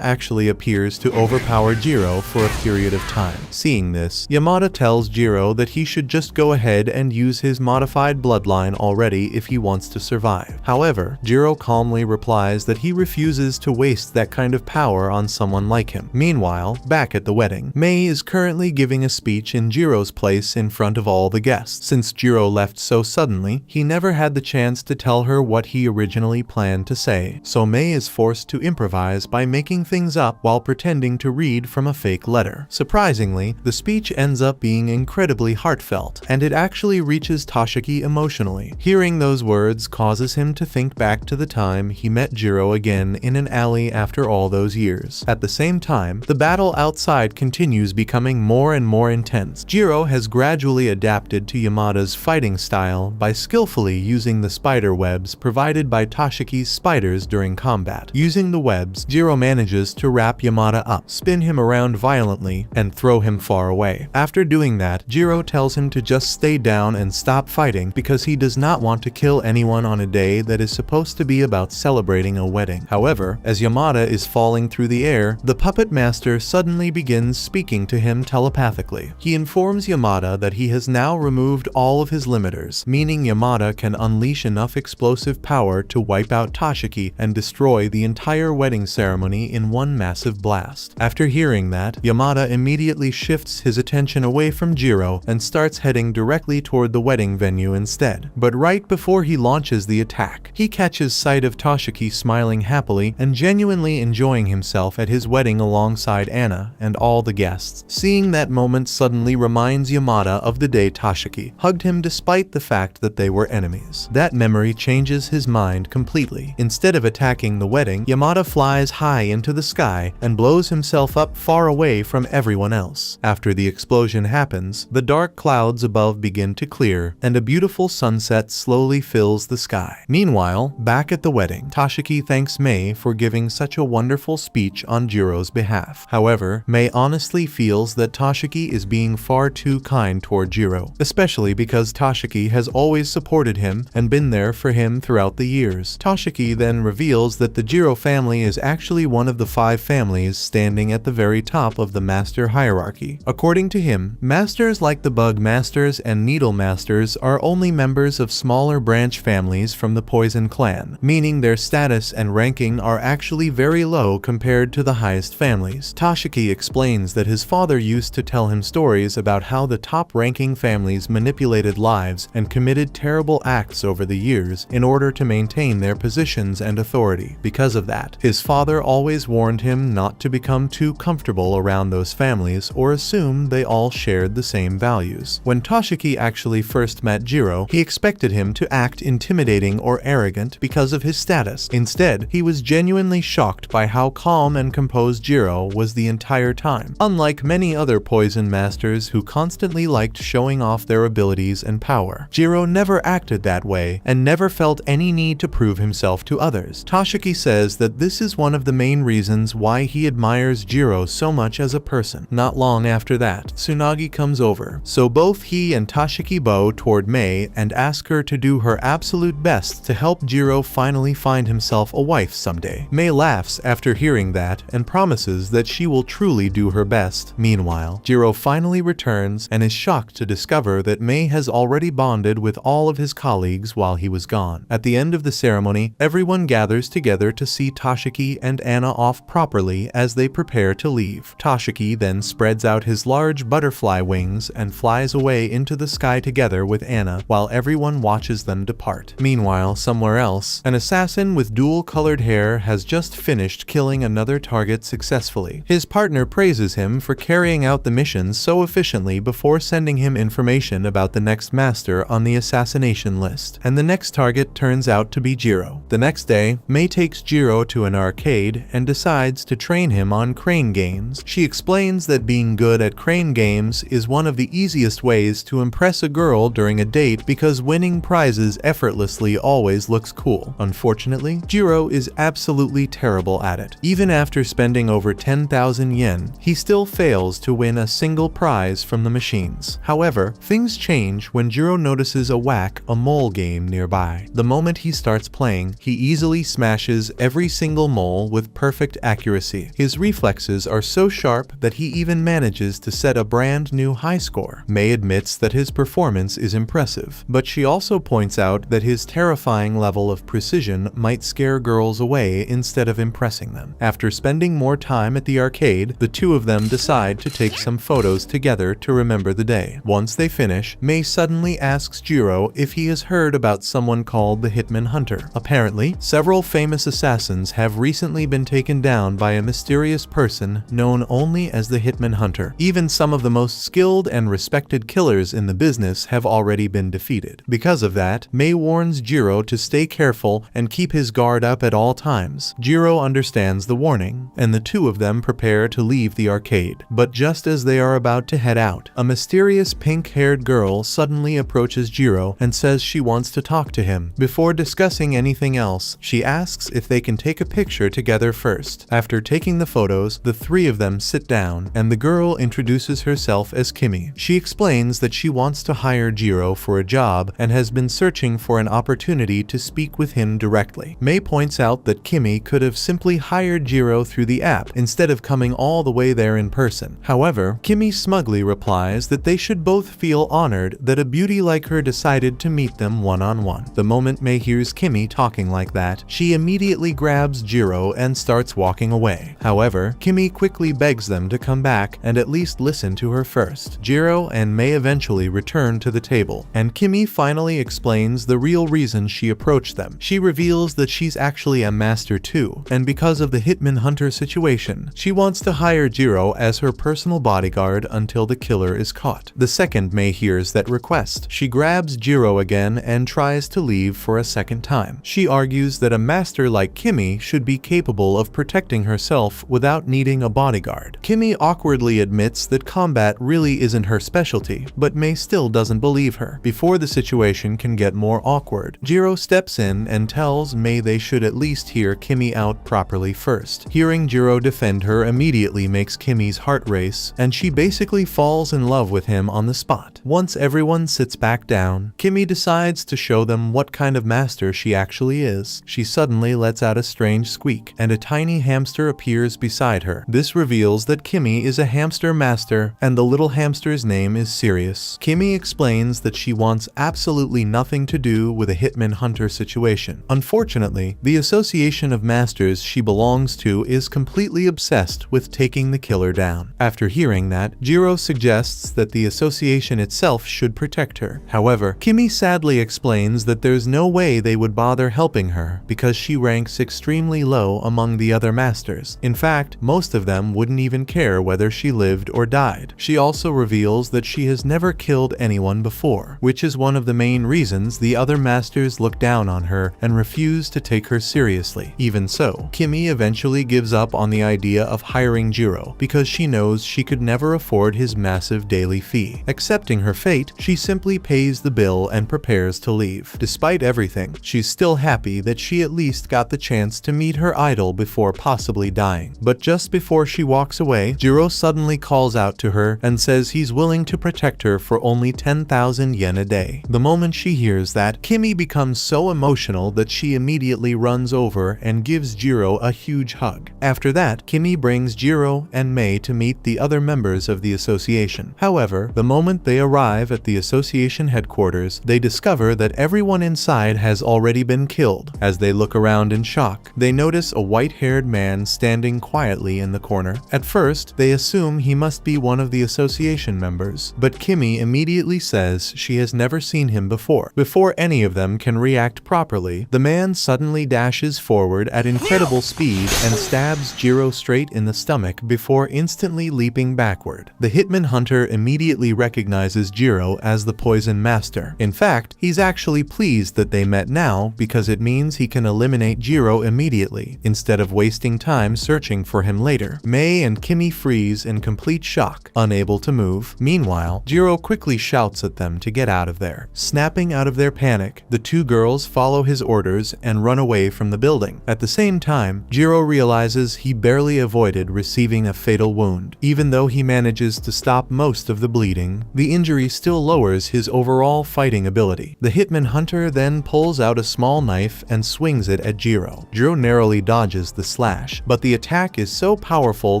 actually appears to overpower Gero for a period of time. Seeing this, Yamada tells Gero that he should just go ahead and use his modified bloodline already if he wants to survive. However, Gero calmly replies that he refuses to waste that kind of power on someone like him. Meanwhile, back at the wedding, Mei is currently giving a speech in Gero's place in front of all the guests. Since Gero left so suddenly, he never had the chance to tell her what he originally planned to say, so Mei is forced to improvise by making things up while pretending to read from a fake letter. Surprisingly, the speech ends up being incredibly heartfelt, and it actually reaches Toshiki emotionally. Hearing those words causes him to think back to the time he met Gero again in an alley after all those years. At the same time, the battle outside continues becoming more and more intense. Gero has gradually adapted to Yamada's fighting style by skillfully using the spider webs provided by Toshiki's spiders during combat. Using the webs, Gero manages to wrap Yamada up, spin him around violently, and throw him far away. After doing that, Gero tells him to just stay down and stop fighting because he does not want to kill anyone on a day that is supposed to be about celebrating a wedding. However, as Yamada is falling through the air, the puppet master suddenly begins speaking to him telepathically. He informs Yamada that he has now removed all of his limiters, meaning Yamada can unleash enough explosive power to wipe out Toshiki and destroy the entire wedding ceremony in one massive blast. After hearing that, Yamada immediately shifts his attention away from Gero and starts heading directly toward the wedding venue instead. But right before he launches the attack, he catches sight of Toshiki smiling happily and genuinely enjoying himself at his wedding alongside Anna and all the guests. Seeing that moment suddenly reminds Yamada of the day Toshiki hugged him despite the fact that they were enemies. That memory changes his mind completely. Instead of attacking the wedding, Yamada flies high into the sky and blows himself up far away from everyone else. After the explosion happens, the dark clouds above begin to clear, and a beautiful sunset slowly fills the sky. Meanwhile, back at the wedding, Toshiki thanks Mei for giving such a wonderful speech on Gero's behalf. However, Mei honestly feels that Toshiki is being far too kind toward Gero, especially because Toshiki has always supported him and been there for him throughout the years. Toshiki then reveals that the Gero family is actually one of the 5 families standing at the very top of the master hierarchy. According to him, masters like the Bug Masters and Needle Masters are only members of smaller branch families from the Poison Clan, meaning their status and ranking are actually very low compared to the highest families. Toshiki explains that his father used to tell him stories about how the top-ranking families manipulated lives and committed terrible acts over the years in order to maintain their positions and authority. Because of that, his father always warned him not to become too comfortable around those families or assume they all shared the same values. When Toshiki actually first met Gero, he expected him to act intimidating or arrogant because of his status. Instead, he was genuinely shocked by how calm and composed Gero was the entire time. Unlike many other poison masters who constantly liked showing off their abilities and power, Gero never acted that way and never felt any need to prove himself to others. Toshiki says that this is one of the main reasons why he admires Gero so much as a person. Not long after that, Tsunagi comes over, so both he and Toshiki bow toward Mei and ask her to do her absolute best to help Gero finally find himself a wife someday. Mei laughs after hearing that and promises that she will truly do her best. Meanwhile, Gero finally returns and is shocked to discover that Mei has already bonded with all of his colleagues while he was gone. At the end of the ceremony, everyone gathers together to see Toshiki and Anna off properly as they prepare to leave. Toshiki then spreads out his large butterfly wings and flies away into the sky together with Anna while everyone watches them depart. Meanwhile, somewhere else, an assassin with dual-colored hair has just finished killing another target successfully. His partner praises him for carrying out the mission so efficiently before sending him information about the next next master on the assassination list, and the next target turns out to be Gero. The next day, Mei takes Gero to an arcade and decides to train him on crane games. She explains that being good at crane games is one of the easiest ways to impress a girl during a date because winning prizes effortlessly always looks cool. Unfortunately, Gero is absolutely terrible at it. Even after spending over 10,000 yen, he still fails to win a single prize from the machines. However, things change when Gero notices a whack-a-mole game nearby. The moment he starts playing, he easily smashes every single mole with perfect accuracy. His reflexes are so sharp that he even manages to set a brand new high score. Mei admits that his performance is impressive, but she also points out that his terrifying level of precision might scare girls away instead of impressing them. After spending more time at the arcade, the two of them decide to take some photos together to remember the day. Once they finish, Mei suddenly asks Gero if he has heard about someone called the Hitman Hunter. Apparently, several famous assassins have recently been taken down by a mysterious person known only as the Hitman Hunter. Even some of the most skilled and respected killers in the business have already been defeated. Because of that, Mei warns Gero to stay careful and keep his guard up at all times. Gero understands the warning, and the two of them prepare to leave the arcade. But just as they are about to head out, a mysterious pink-haired girl suddenly approaches Gero and says she wants to talk to him. Before discussing anything else, she asks if they can take a picture together first. After taking the photos, the three of them sit down, and the girl introduces herself as Kimi. She explains that she wants to hire Gero for a job and has been searching for an opportunity to speak with him directly. Mei points out that Kimi could have simply hired Gero through the app instead of coming all the way there in person. However, Kimi smugly replies that they should both feel honored that a beauty like her decided to meet them one-on-one. The moment Mei hears Kimi talking like that, she immediately grabs Gero and starts walking away. However, Kimi quickly begs them to come back and at least listen to her first. Gero and Mei eventually return to the table, and Kimi finally explains the real reason she approached them. She reveals that she's actually a master too, and because of the Hitman Hunter situation, she wants to hire Gero as her personal bodyguard until the killer is caught. The second Mei hears that request, she grabs Gero again and tries to leave for a second time. She argues that a master like Kimi should be capable of protecting herself without needing a bodyguard. Kimi awkwardly admits that combat really isn't her specialty, but Mei still doesn't believe her. Before the situation can get more awkward, Gero steps in and tells Mei they should at least hear Kimi out properly first. Hearing Gero defend her immediately makes Kimi's heart race, and she basically falls in love with him on the spot. Once everyone sits back down, Kimi decides to show them what kind of master she actually is. She suddenly lets out a strange squeak, and a tiny hamster appears beside her. This reveals that Kimi is a hamster master, and the little hamster's name is Sirius. Kimi explains that she wants absolutely nothing to do with a Hitman Hunter situation. Unfortunately, the association of masters she belongs to is completely obsessed with taking the killer down. After hearing that, Gero suggests that the association itself should protect her. However, Kimi sadly explains that there's no way they would bother helping her because she ranks extremely low among the other masters. In fact, most of them wouldn't even care whether she lived or died. She also reveals that she has never killed anyone before, which is one of the main reasons the other masters look down on her and refuse to take her seriously. Even so, Kimi eventually gives up on the idea of hiring Gero because she knows she could never afford his massive daily fee. Accepting her fate, she simply pays the bill and prepares to leave. Despite everything, she's still happy that she at least got the chance to meet her idol before possibly dying. But just before she walks away, Gero suddenly calls out to her and says he's willing to protect her for only 10,000 yen a day. The moment she hears that, Kimi becomes so emotional that she immediately runs over and gives Gero a huge hug. After that, Kimi brings Gero and Mei to meet the other members of the association. However, the moment they arrive at the association headquarters, they discover that everyone inside has already been killed. As they look around in shock, they notice a white-haired man standing quietly in the corner. At first, they assume he must be one of the association members, but Kimi immediately says she has never seen him before. Before any of them can react properly, the man suddenly dashes forward at incredible speed and stabs Gero straight in the stomach before instantly leaping backward. The Hitman Hunter immediately recognizes Gero as the poison master. In fact, he's actually pleased that they met now because it means he can eliminate Gero immediately, instead of wasting time searching for him later. Mei and Kimmy freeze in complete shock, unable to move. Meanwhile, Gero quickly shouts at them to get out of there. Snapping out of their panic, the two girls follow his orders and run away from the building. At the same time, Gero realizes he barely avoided receiving a fatal wound. Even though he manages to stop most of the bleeding, the injury still lowers his overall fighting ability. The hitman hunter then pulls out a small knife and swings it at Gero. Gero narrowly dodges the slash, but the attack is so powerful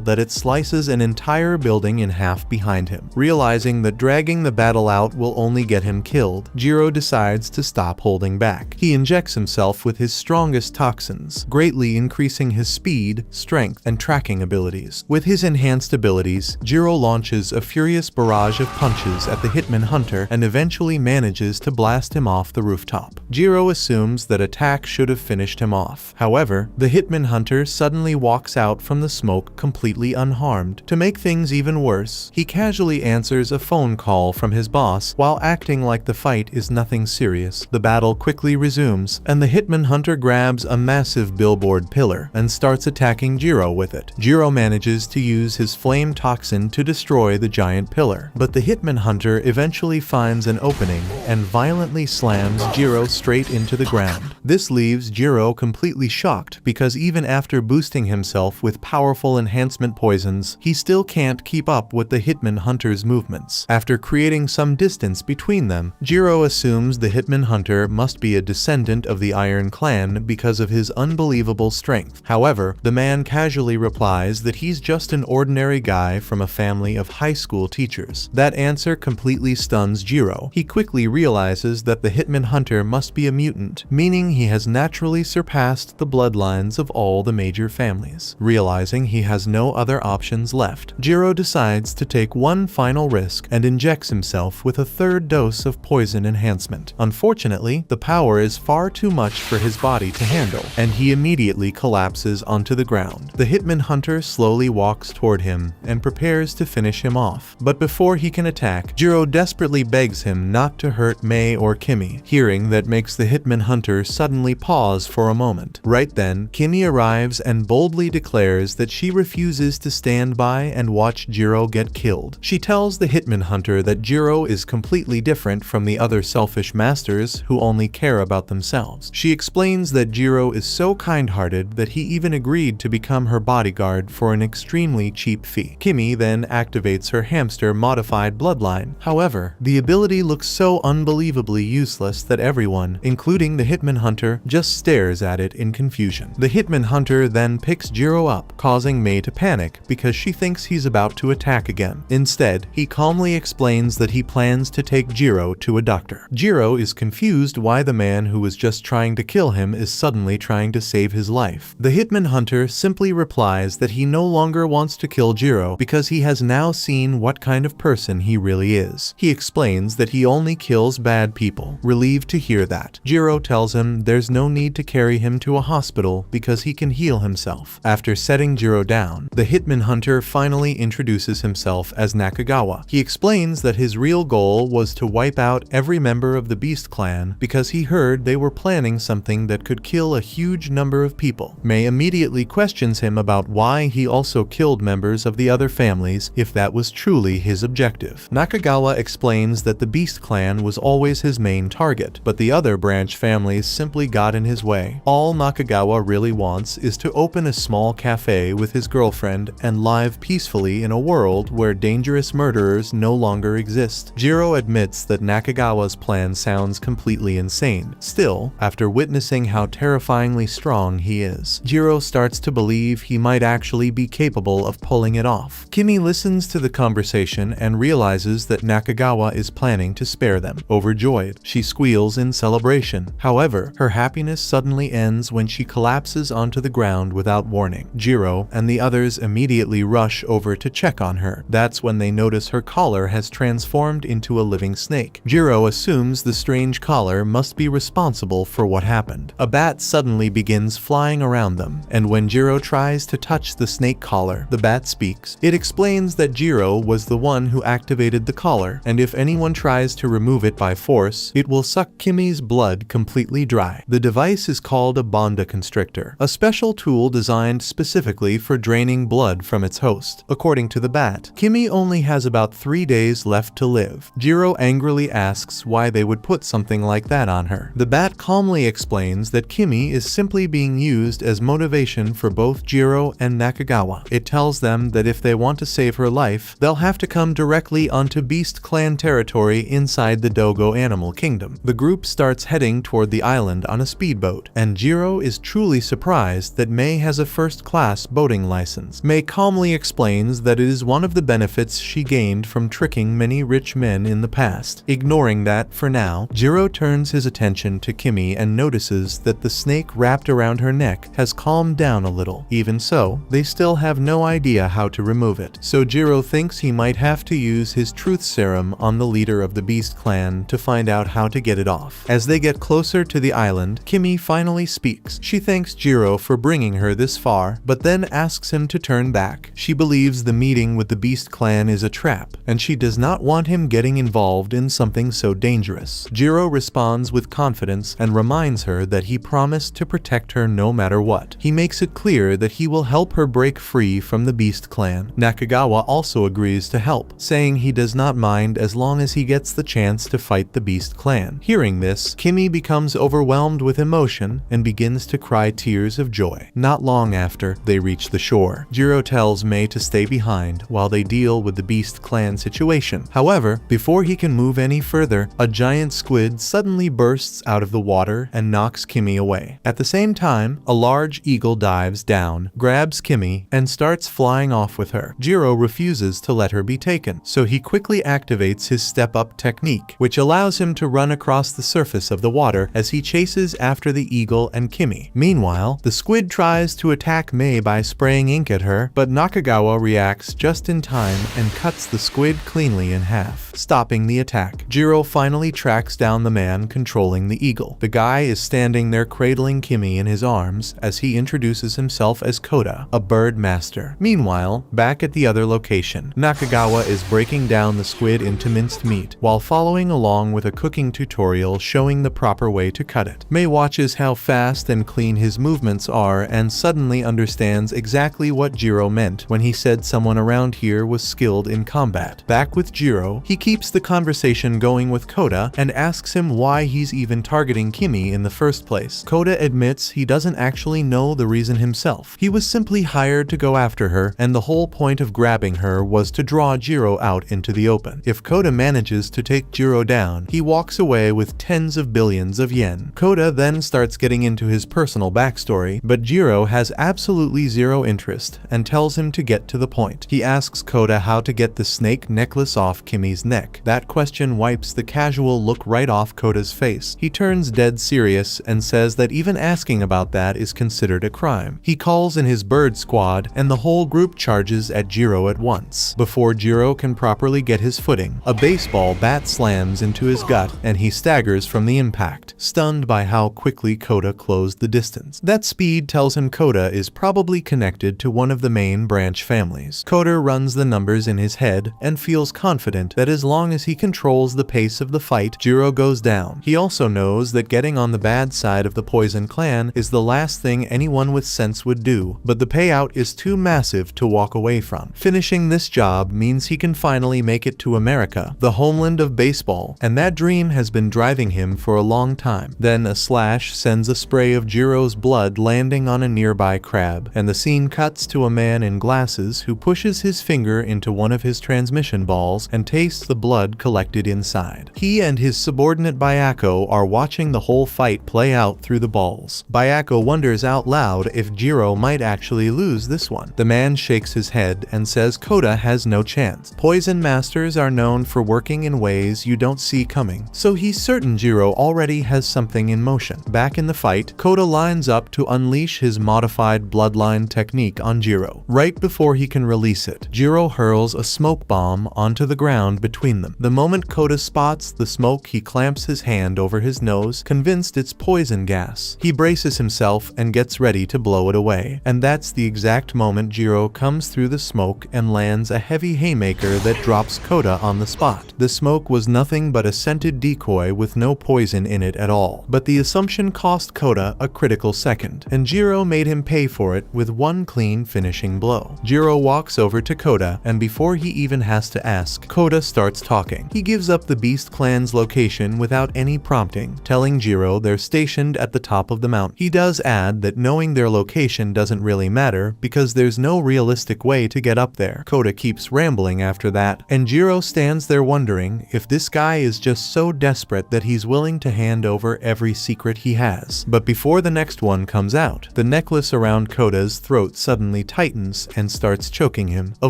that it slices an entire building in half behind him. Realizing that dragging the battle out will only get him killed, Gero decides to stop holding back. He injects himself with his strongest toxins, greatly increasing his speed, strength, and tracking abilities. With his enhanced abilities, Gero launches a furious barrage of punches at the hitman hunter and eventually manages to blast him off the rooftop. Gero assumes that attack should have finished him off. However, the hitman hunter suddenly walks out from the smoke completely unharmed. To make things even worse, he casually answers a phone call from his boss while acting like the fight is nothing serious. The battle quickly resumes, and the hitman hunter grabs a massive billboard pillar and starts attacking Gero with it. Gero manages to use his flame toxin to destroy the giant pillar, but the hitman hunter eventually finds an opening and violently slams Gero straight into the ground. This leaves Gero completely shocked because even after boosting himself with powerful enhancement poisons, he still can't keep up with the hitman hunter's movements. After creating some distance between them, Gero assumes the hitman hunter must be a descendant of the Iron Clan because of his unbelievable strength. However, the man casually replies that he's just an ordinary guy from a family of high school teachers. That answer completely stuns Gero. He quickly realizes that the hitman hunter must be a mutant, meaning he has naturally surpassed the bloodlines of all the major families. Realizing he has no other options left, Gero decides to take one final risk and injects himself with a third dose of poison enhancement. Unfortunately, the power is far too much for his body to handle, and he immediately collapses onto the ground. The hitman hunter slowly walks toward him and prepares to finish him off. But before he can attack, Gero desperately begs him not to hurt Mei or Kimmy. Hearing that makes the hitman hunter suddenly pause for a moment. Right then, Kimmy arrives and boldly declares that she refuses to stand by and watch Gero get killed. She tells the hitman hunter that Gero is completely different from the other selfish masters who only care about themselves. She explains that Gero is so kind-hearted that he even agreed to become her bodyguard for an extremely cheap fee. Kimmy then activates her hamster-modified bloodline. However, the ability looks so unbelievably useless that everyone, including the hitman hunter, just stares at it in confusion. The hitman hunter then picks Gero up, causing Mei to panic because she thinks he's about to attack again. Instead, he calmly explains that he plans to take Gero to a doctor. Gero is confused why the man who was just trying to kill him is suddenly trying to save his life. The hitman hunter simply replies that he no longer wants to kill Gero because he has now seen what kind of person he really is. He explains that he only kills bad people. Relieved to hear that, Gero tells him there's no need to carry him to a hospital because he can heal himself. After setting Gero down, the hitman hunter finally introduces himself as Nakagawa. He explains that his real goal was to wipe out every member of the Beast Clan because he heard they were planning something that could kill a huge number of people. Mei immediately questions him about why he also killed members of the other families if that was truly his objective. Nakagawa explains that the Beast Clan was always his main target, but the other branch families simply got in his way. All Nakagawa really wants is to open a small cafe with his girlfriend and live peacefully in a world where dangerous murderers no longer exist. Gero admits that Nakagawa's plan sounds completely insane. Still, after witnessing how terrifyingly strong he is, Gero starts to believe he might actually be capable of pulling it off. Kimmy listens to the conversation and realizes that Nakagawa is planning to spare them. Overjoyed, she squeals in celebration. However, her happiness suddenly ends when she collapses onto the ground without warning. Gero and the others immediately rush over to check on her. That's when they notice her collar has transformed into a living snake. Gero assumes the strange collar must be responsible for what happened. A bat suddenly begins flying around them, and when Gero tries to touch the snake collar, the bat speaks. It explains that Gero was the one who activated the collar, and if if anyone tries to remove it by force, it will suck Kimmy's blood completely dry. The device is called a Bonda constrictor, a special tool designed specifically for draining blood from its host. According to the bat, Kimmy only has about 3 days left to live. Gero angrily asks why they would put something like that on her. The bat calmly explains that Kimmy is simply being used as motivation for both Gero and Nakagawa. It tells them that if they want to save her life, they'll have to come directly onto Beast Clan territory inside the Dogo Animal Kingdom. The group starts heading toward the island on a speedboat, and Gero is truly surprised that Mei has a first-class boating license. Mei calmly explains that it is one of the benefits she gained from tricking many rich men in the past. Ignoring that for now, Gero turns his attention to Kimmy and notices that the snake wrapped around her neck has calmed down a little. Even so, they still have no idea how to remove it, so Gero thinks he might have to use his truth serum on the leader of the Beast Clan to find out how to get it off. As they get closer to the island, Kimmy finally speaks. She thanks Gero for bringing her this far, but then asks him to turn back. She believes the meeting with the Beast Clan is a trap, and she does not want him getting involved in something so dangerous. Gero responds with confidence and reminds her that he promised to protect her no matter what. He makes it clear that he will help her break free from the Beast Clan. Nakagawa also agrees to help, saying he does not mind as long as he gets the chance to fight the Beast Clan. Hearing this, Kimmy becomes overwhelmed with emotion and begins to cry tears of joy. Not long after, they reach the shore. Gero tells Mei to stay behind while they deal with the Beast Clan situation. However, before he can move any further, a giant squid suddenly bursts out of the water and knocks Kimmy away. At the same time, a large eagle dives down, grabs Kimmy, and starts flying off with her. Gero refuses to let her be taken, so he quickly activates his step-up technique, which allows him to run across the surface of the water as he chases after the eagle and Kimmy. Meanwhile, the squid tries to attack Mei by spraying ink at her, but Nakagawa reacts just in time and cuts the squid cleanly in half, stopping the attack. Gero finally tracks down the man controlling the eagle. The guy is standing there cradling Kimmy in his arms as he introduces himself as Koda, a bird master. Meanwhile, back at the other location, Nakagawa is breaking down the squid into minced meat while following along with a cooking tutorial showing the proper way to cut it. Mei watches how fast and clean his movements are and suddenly understands exactly what Gero meant when he said someone around here was skilled in combat. Back with Gero, he keeps the conversation going with Koda and asks him why he's even targeting Kimmy in the first place. Koda admits he doesn't actually know the reason himself. He was simply hired to go after her, and the whole point of grabbing her was to draw Gero out into the open. If Koda manages to take Gero down, he walks away with tens of billions of yen. Koda then starts getting into his personal backstory, but Gero has absolutely zero interest and tells him to get to the point. He asks Koda how to get the snake necklace off Kimmy's neck. That question wipes the casual look right off Koda's face. He turns dead serious and says that even asking about that is considered a crime. He calls in his bird squad, and the whole group charges at Gero at once. Before Gero can properly get his footing, a baseball bat slams into his gut and he staggers from the impact, stunned by how quickly Koda closed the distance. That speed tells him Koda is probably connected to one of the main branch families. Koda runs the numbers in his head and feels confident that as long as he controls the pace of the fight, Gero goes down. He also knows that getting on the bad side of the Poison Clan is the last thing anyone with sense would do, but the payout is too massive to walk away from. Finishing this job means he can finally make it to America, the homeland of baseball, and that dream has been driving him for a long time. Then a slash sends a spray of Gero's blood landing on a nearby crab, and the scene cuts to a man in glasses who pushes his finger into one of his transmission balls and tastes the blood collected inside. He and his subordinate Bayako are watching the whole fight play out through the balls. Bayako wonders out loud if Gero might actually lose this one. The man shakes his head and says Koda has no chance. Poison masters are known for working in ways you don't see coming, so he's certain Gero already has something in motion. Back in the fight, Koda lines up to unleash his modified bloodline technique on Gero. Right before he can release it, Gero hurls a smoke bomb onto the ground between them. The moment Koda spots the smoke, he clamps his hand over his nose, convinced it's poison gas. He braces himself and gets ready to blow it away, and that's the exact moment Gero comes through the smoke and lands a heavy haymaker that drops Koda on the spot. spot. The smoke was nothing but a scented decoy with no poison in it at all. But the assumption cost Kota a critical second, and Gero made him pay for it with one clean finishing blow. Gero walks over to Kota, and before he even has to ask, Kota starts talking. He gives up the Beast Clan's location without any prompting, telling Gero they're stationed at the top of the mountain. He does add that knowing their location doesn't really matter because there's no realistic way to get up there. Kota keeps rambling after that, and Gero stands there wondering if this guy is just so desperate that he's willing to hand over every secret he has. But before the next one comes out, the necklace around Kota's throat suddenly tightens and starts choking him. A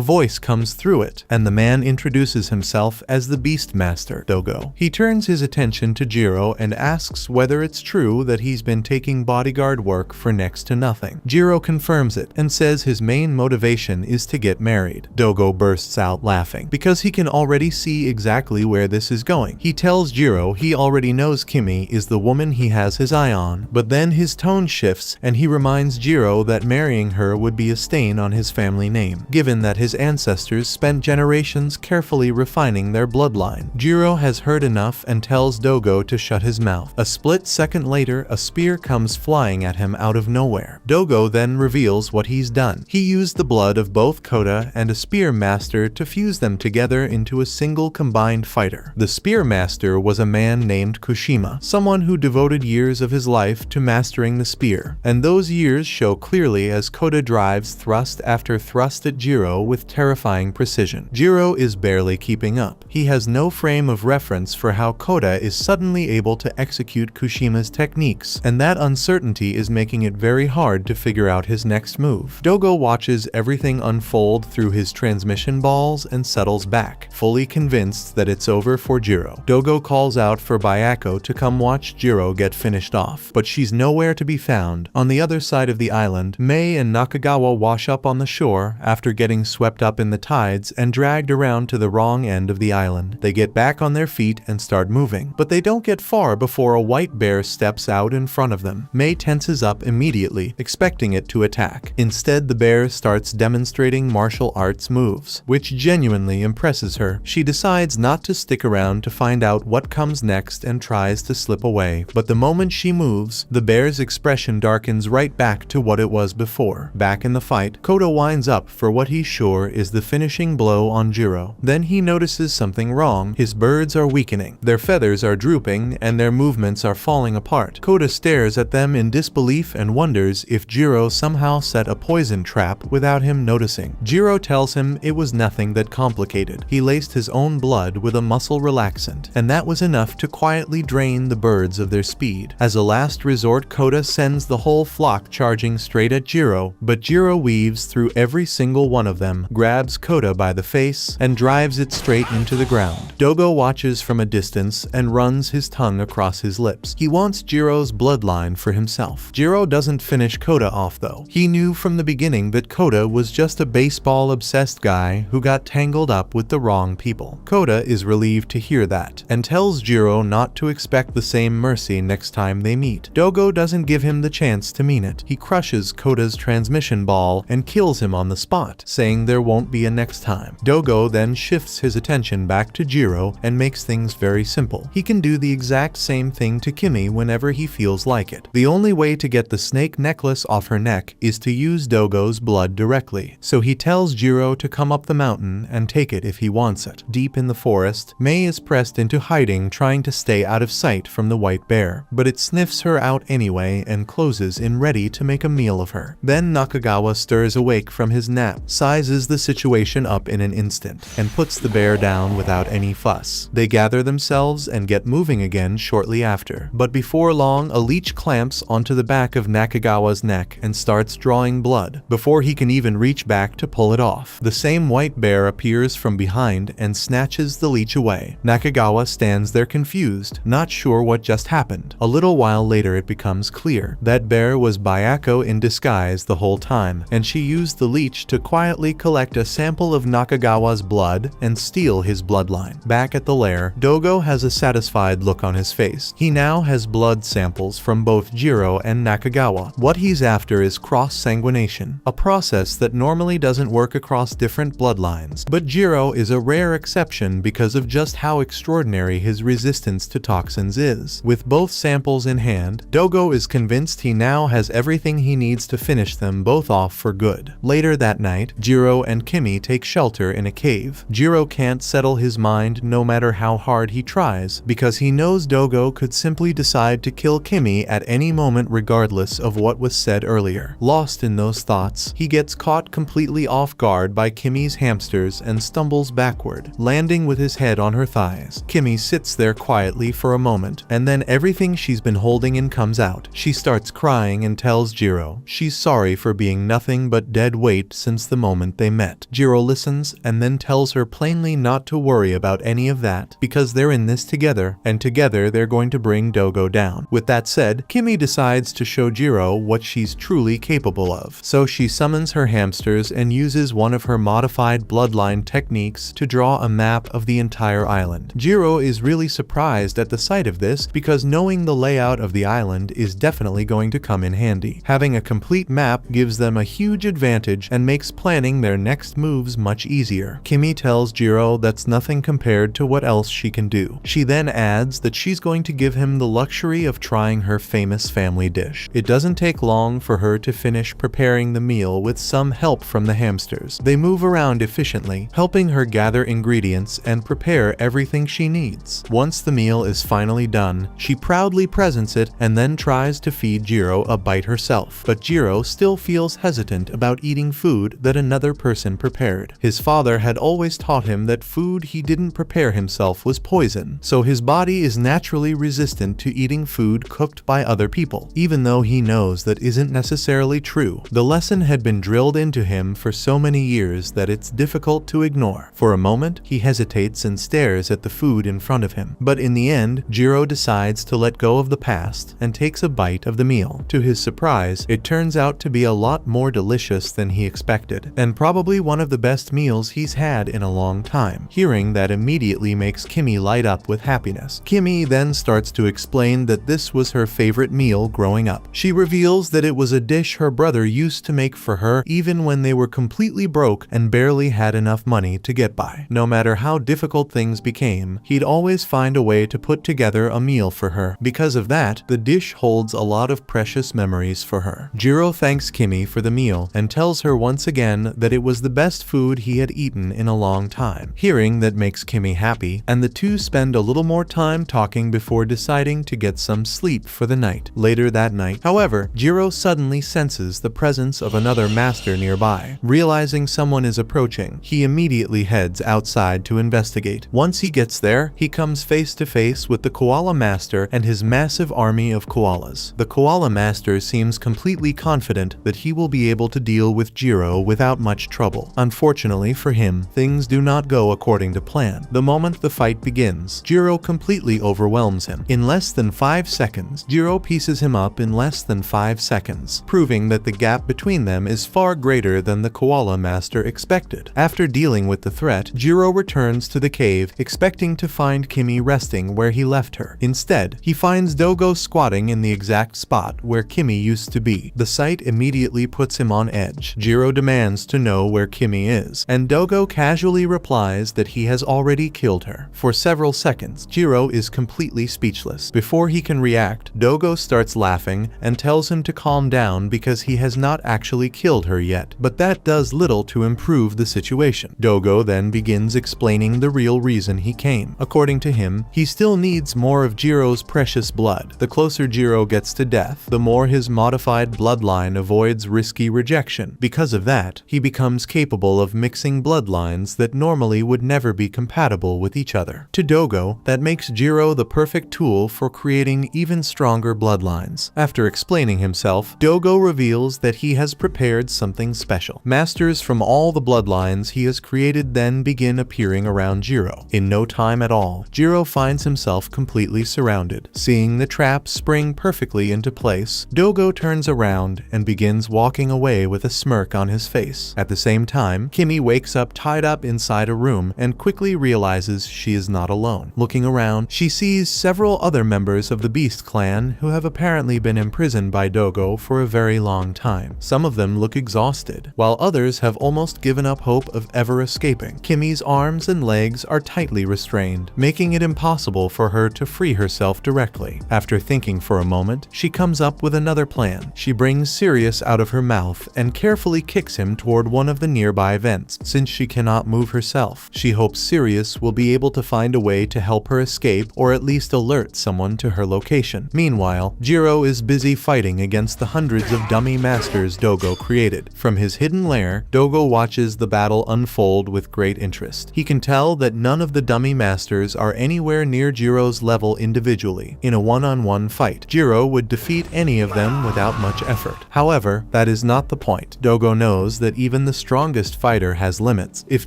voice comes through it, and the man introduces himself as the Beastmaster, Dogo. He turns his attention to Gero and asks whether it's true that he's been taking bodyguard work for next to nothing. Gero confirms it and says his main motivation is to get married. Dogo bursts out laughing because he can already see exactly where this is going. He tells Gero he already knows Kimi is the woman he has his eye on, but then his tone shifts and he reminds Gero that marrying her would be a stain on his family name, given that his ancestors spent generations carefully refining their bloodline. Gero has heard enough and tells Dogo to shut his mouth. A split second later, a spear comes flying at him out of nowhere. Dogo then reveals what he's done. He used the blood of both Kota and a spear master to fuse them together into a single combined fighter. The spear master was a man named Kushima, someone who devoted years of his life to mastering the spear, and those years show clearly as Kota drives thrust after thrust at Gero with terrifying precision. Gero is barely keeping up. He has no frame of reference for how Kota is suddenly able to execute Kushima's techniques, and that uncertainty is making it very hard to figure out his next move. Dogo watches everything unfold through his transmission balls and settles back, fully convinced that it's over for Gero. Dogo calls out for Bayako to come watch Gero get finished off, but she's nowhere to be found. On the other side of the island, Mei and Nakagawa wash up on the shore after getting swept up in the tides and dragged around to the wrong end of the island. They get back on their feet and start moving, but they don't get far before a white bear steps out in front of them. Mei tenses up immediately, expecting it to attack. Instead, the bear starts demonstrating martial arts moves, which genuinely impresses her. She decides not to stick around to find out what comes next and tries to slip away, but the moment she moves, the bear's expression darkens right back to what it was before. Back in the fight, Kota winds up for what he's sure is the finishing blow on Gero. Then he notices something wrong. His birds are weakening, their feathers are drooping, and their movements are falling apart. Kota stares at them in disbelief and wonders if Gero somehow set a poison trap without him noticing. Gero tells him it was nothing that complicated. He laced his own blood with a muscle relaxant, and that was enough to quietly drain the birds of their speed. As a last resort, Kota sends the whole flock charging straight at Gero, but Gero weaves through every single one of them, grabs Kota by the face, and drives it straight into the ground. Dogo watches from a distance and runs his tongue across his lips. He wants Gero's bloodline for himself. Gero doesn't finish Kota off though. He knew from the beginning that Kota was just a baseball-obsessed guy who got tangled up with the wrong people. Kota is relieved to hear that, and tells Gero not to expect the same mercy next time they meet. Dogo doesn't give him the chance to mean it. He crushes Kota's transmission ball and kills him on the spot, saying there won't be a next time. Dogo then shifts his attention back to Gero and makes things very simple. He can do the exact same thing to Kimi whenever he feels like it. The only way to get the snake necklace off her neck is to use Dogo's blood directly, so he tells Gero to come up the mountain and take it if he wants it. Deep in the forest, Mei is pressed into hiding, trying to stay out of sight from the white bear, but it sniffs her out anyway and closes in ready to make a meal of her. Then Nakagawa stirs awake from his nap, sizes the situation up in an instant, and puts the bear down without any fuss. They gather themselves and get moving again shortly after, but before long a leech clamps onto the back of Nakagawa's neck and starts drawing blood, before he can even reach back to pull it off. The same white bear appears from behind and snatches the leech away. Nakagawa stands there confused, not sure what just happened. A little while later it becomes clear. That bear was Bayako in disguise the whole time, and she used the leech to quietly collect a sample of Nakagawa's blood and steal his bloodline. Back at the lair, Dogo has a satisfied look on his face. He now has blood samples from both Gero and Nakagawa. What he's after is cross-sanguination, a process that normally doesn't work across different bloodlines, but Gero is a rare exception exception because of just how extraordinary his resistance to toxins is. With both samples in hand, Dogo is convinced he now has everything he needs to finish them both off for good. Later that night, Gero and Kimi take shelter in a cave. Gero can't settle his mind no matter how hard he tries, because he knows Dogo could simply decide to kill Kimi at any moment regardless of what was said earlier. Lost in those thoughts, he gets caught completely off guard by Kimi's hamsters and stumbles backward, landing with his head on her thighs. Kimi sits there quietly for a moment, and then everything she's been holding in comes out. She starts crying and tells Gero she's sorry for being nothing but dead weight since the moment they met. Gero listens and then tells her plainly not to worry about any of that, because they're in this together, and together they're going to bring Dogo down. With that said, Kimi decides to show Gero what she's truly capable of. So she summons her hamsters and uses one of her modified bloodline techniques to draw a map of the entire island. Gero is really surprised at the sight of this, because knowing the layout of the island is definitely going to come in handy. Having a complete map gives them a huge advantage and makes planning their next moves much easier. Kimi tells Gero that's nothing compared to what else she can do. She then adds that she's going to give him the luxury of trying her famous family dish. It doesn't take long for her to finish preparing the meal with some help from the hamsters. They move around efficiently, helping her gather ingredients and prepare everything she needs. Once the meal is finally done, she proudly presents it and then tries to feed Gero a bite herself. But Gero still feels hesitant about eating food that another person prepared. His father had always taught him that food he didn't prepare himself was poison, so his body is naturally resistant to eating food cooked by other people, even though he knows that isn't necessarily true. The lesson had been drilled into him for so many years that it's difficult to ignore. For a moment, he hesitates and stares at the food in front of him, but in the end, Gero decides to let go of the past and takes a bite of the meal. To his surprise, it turns out to be a lot more delicious than he expected, and probably one of the best meals he's had in a long time. Hearing that immediately makes Kimi light up with happiness. Kimi then starts to explain that this was her favorite meal growing up. She reveals that it was a dish her brother used to make for her even when they were completely broke and barely had enough money to get by. No matter how difficult things became, he'd always find a way to put together a meal for her. Because of that, the dish holds a lot of precious memories for her. Gero thanks Kimi for the meal and tells her once again that it was the best food he had eaten in a long time. Hearing that makes Kimi happy, and the two spend a little more time talking before deciding to get some sleep for the night. Later that night, however, Gero suddenly senses the presence of another master nearby. Realizing someone is approaching, he immediately heads outside to investigate. Once he gets there, he comes face to face with the koala master and his massive army of koalas. The koala master seems completely confident that he will be able to deal with Gero without much trouble. Unfortunately for him, things do not go according to plan. The moment the fight begins, Gero completely overwhelms him. In less than 5 seconds, Gero pieces him up in less than 5 seconds, proving that the gap between them is far greater than the koala master expected. After dealing with the threat, Gero returns to the cave, expecting to find Kimi resting where he left her. Instead, he finds Dogo squatting in the exact spot where Kimi used to be. The sight immediately puts him on edge. Gero demands to know where Kimi is, and Dogo casually replies that he has already killed her. For several seconds, Gero is completely speechless. Before he can react, Dogo starts laughing and tells him to calm down because he has not actually killed her yet, but that does little to improve the situation. Dogo then begins explaining the real reason he came. According to him, he still needs more of Gero's precious blood. The closer Gero gets to death, the more his modified bloodline avoids risky rejection. Because of that, he becomes capable of mixing bloodlines that normally would never be compatible with each other. To Dogo, that makes Gero the perfect tool for creating even stronger bloodlines. After explaining himself, Dogo reveals that he has prepared something special. Masters from all the bloodlines he has created then begin appearing around Gero. In no time at all, Gero finds himself completely surrounded. Seeing the trap spring perfectly into place, Dogo turns around and begins walking away with a smirk on his face. At the same time, Kimi wakes up tied up inside a room and quickly realizes she is not alone. Looking around, she sees several other members of the Beast clan who have apparently been imprisoned by Dogo for a very long time. Some of them look exhausted, while others have almost given up hope of ever escaping. Kimi's arm arms and legs are tightly restrained, making it impossible for her to free herself directly. After thinking for a moment, she comes up with another plan. She brings Sirius out of her mouth and carefully kicks him toward one of the nearby vents. Since she cannot move herself, she hopes Sirius will be able to find a way to help her escape or at least alert someone to her location. Meanwhile, Gero is busy fighting against the hundreds of dummy masters Dogo created. From his hidden lair, Dogo watches the battle unfold with great interest. He can tell that none of the dummy masters are anywhere near Gero's level individually. In a one-on-one fight, Gero would defeat any of them without much effort. However, that is not the point. Dogo knows that even the strongest fighter has limits. If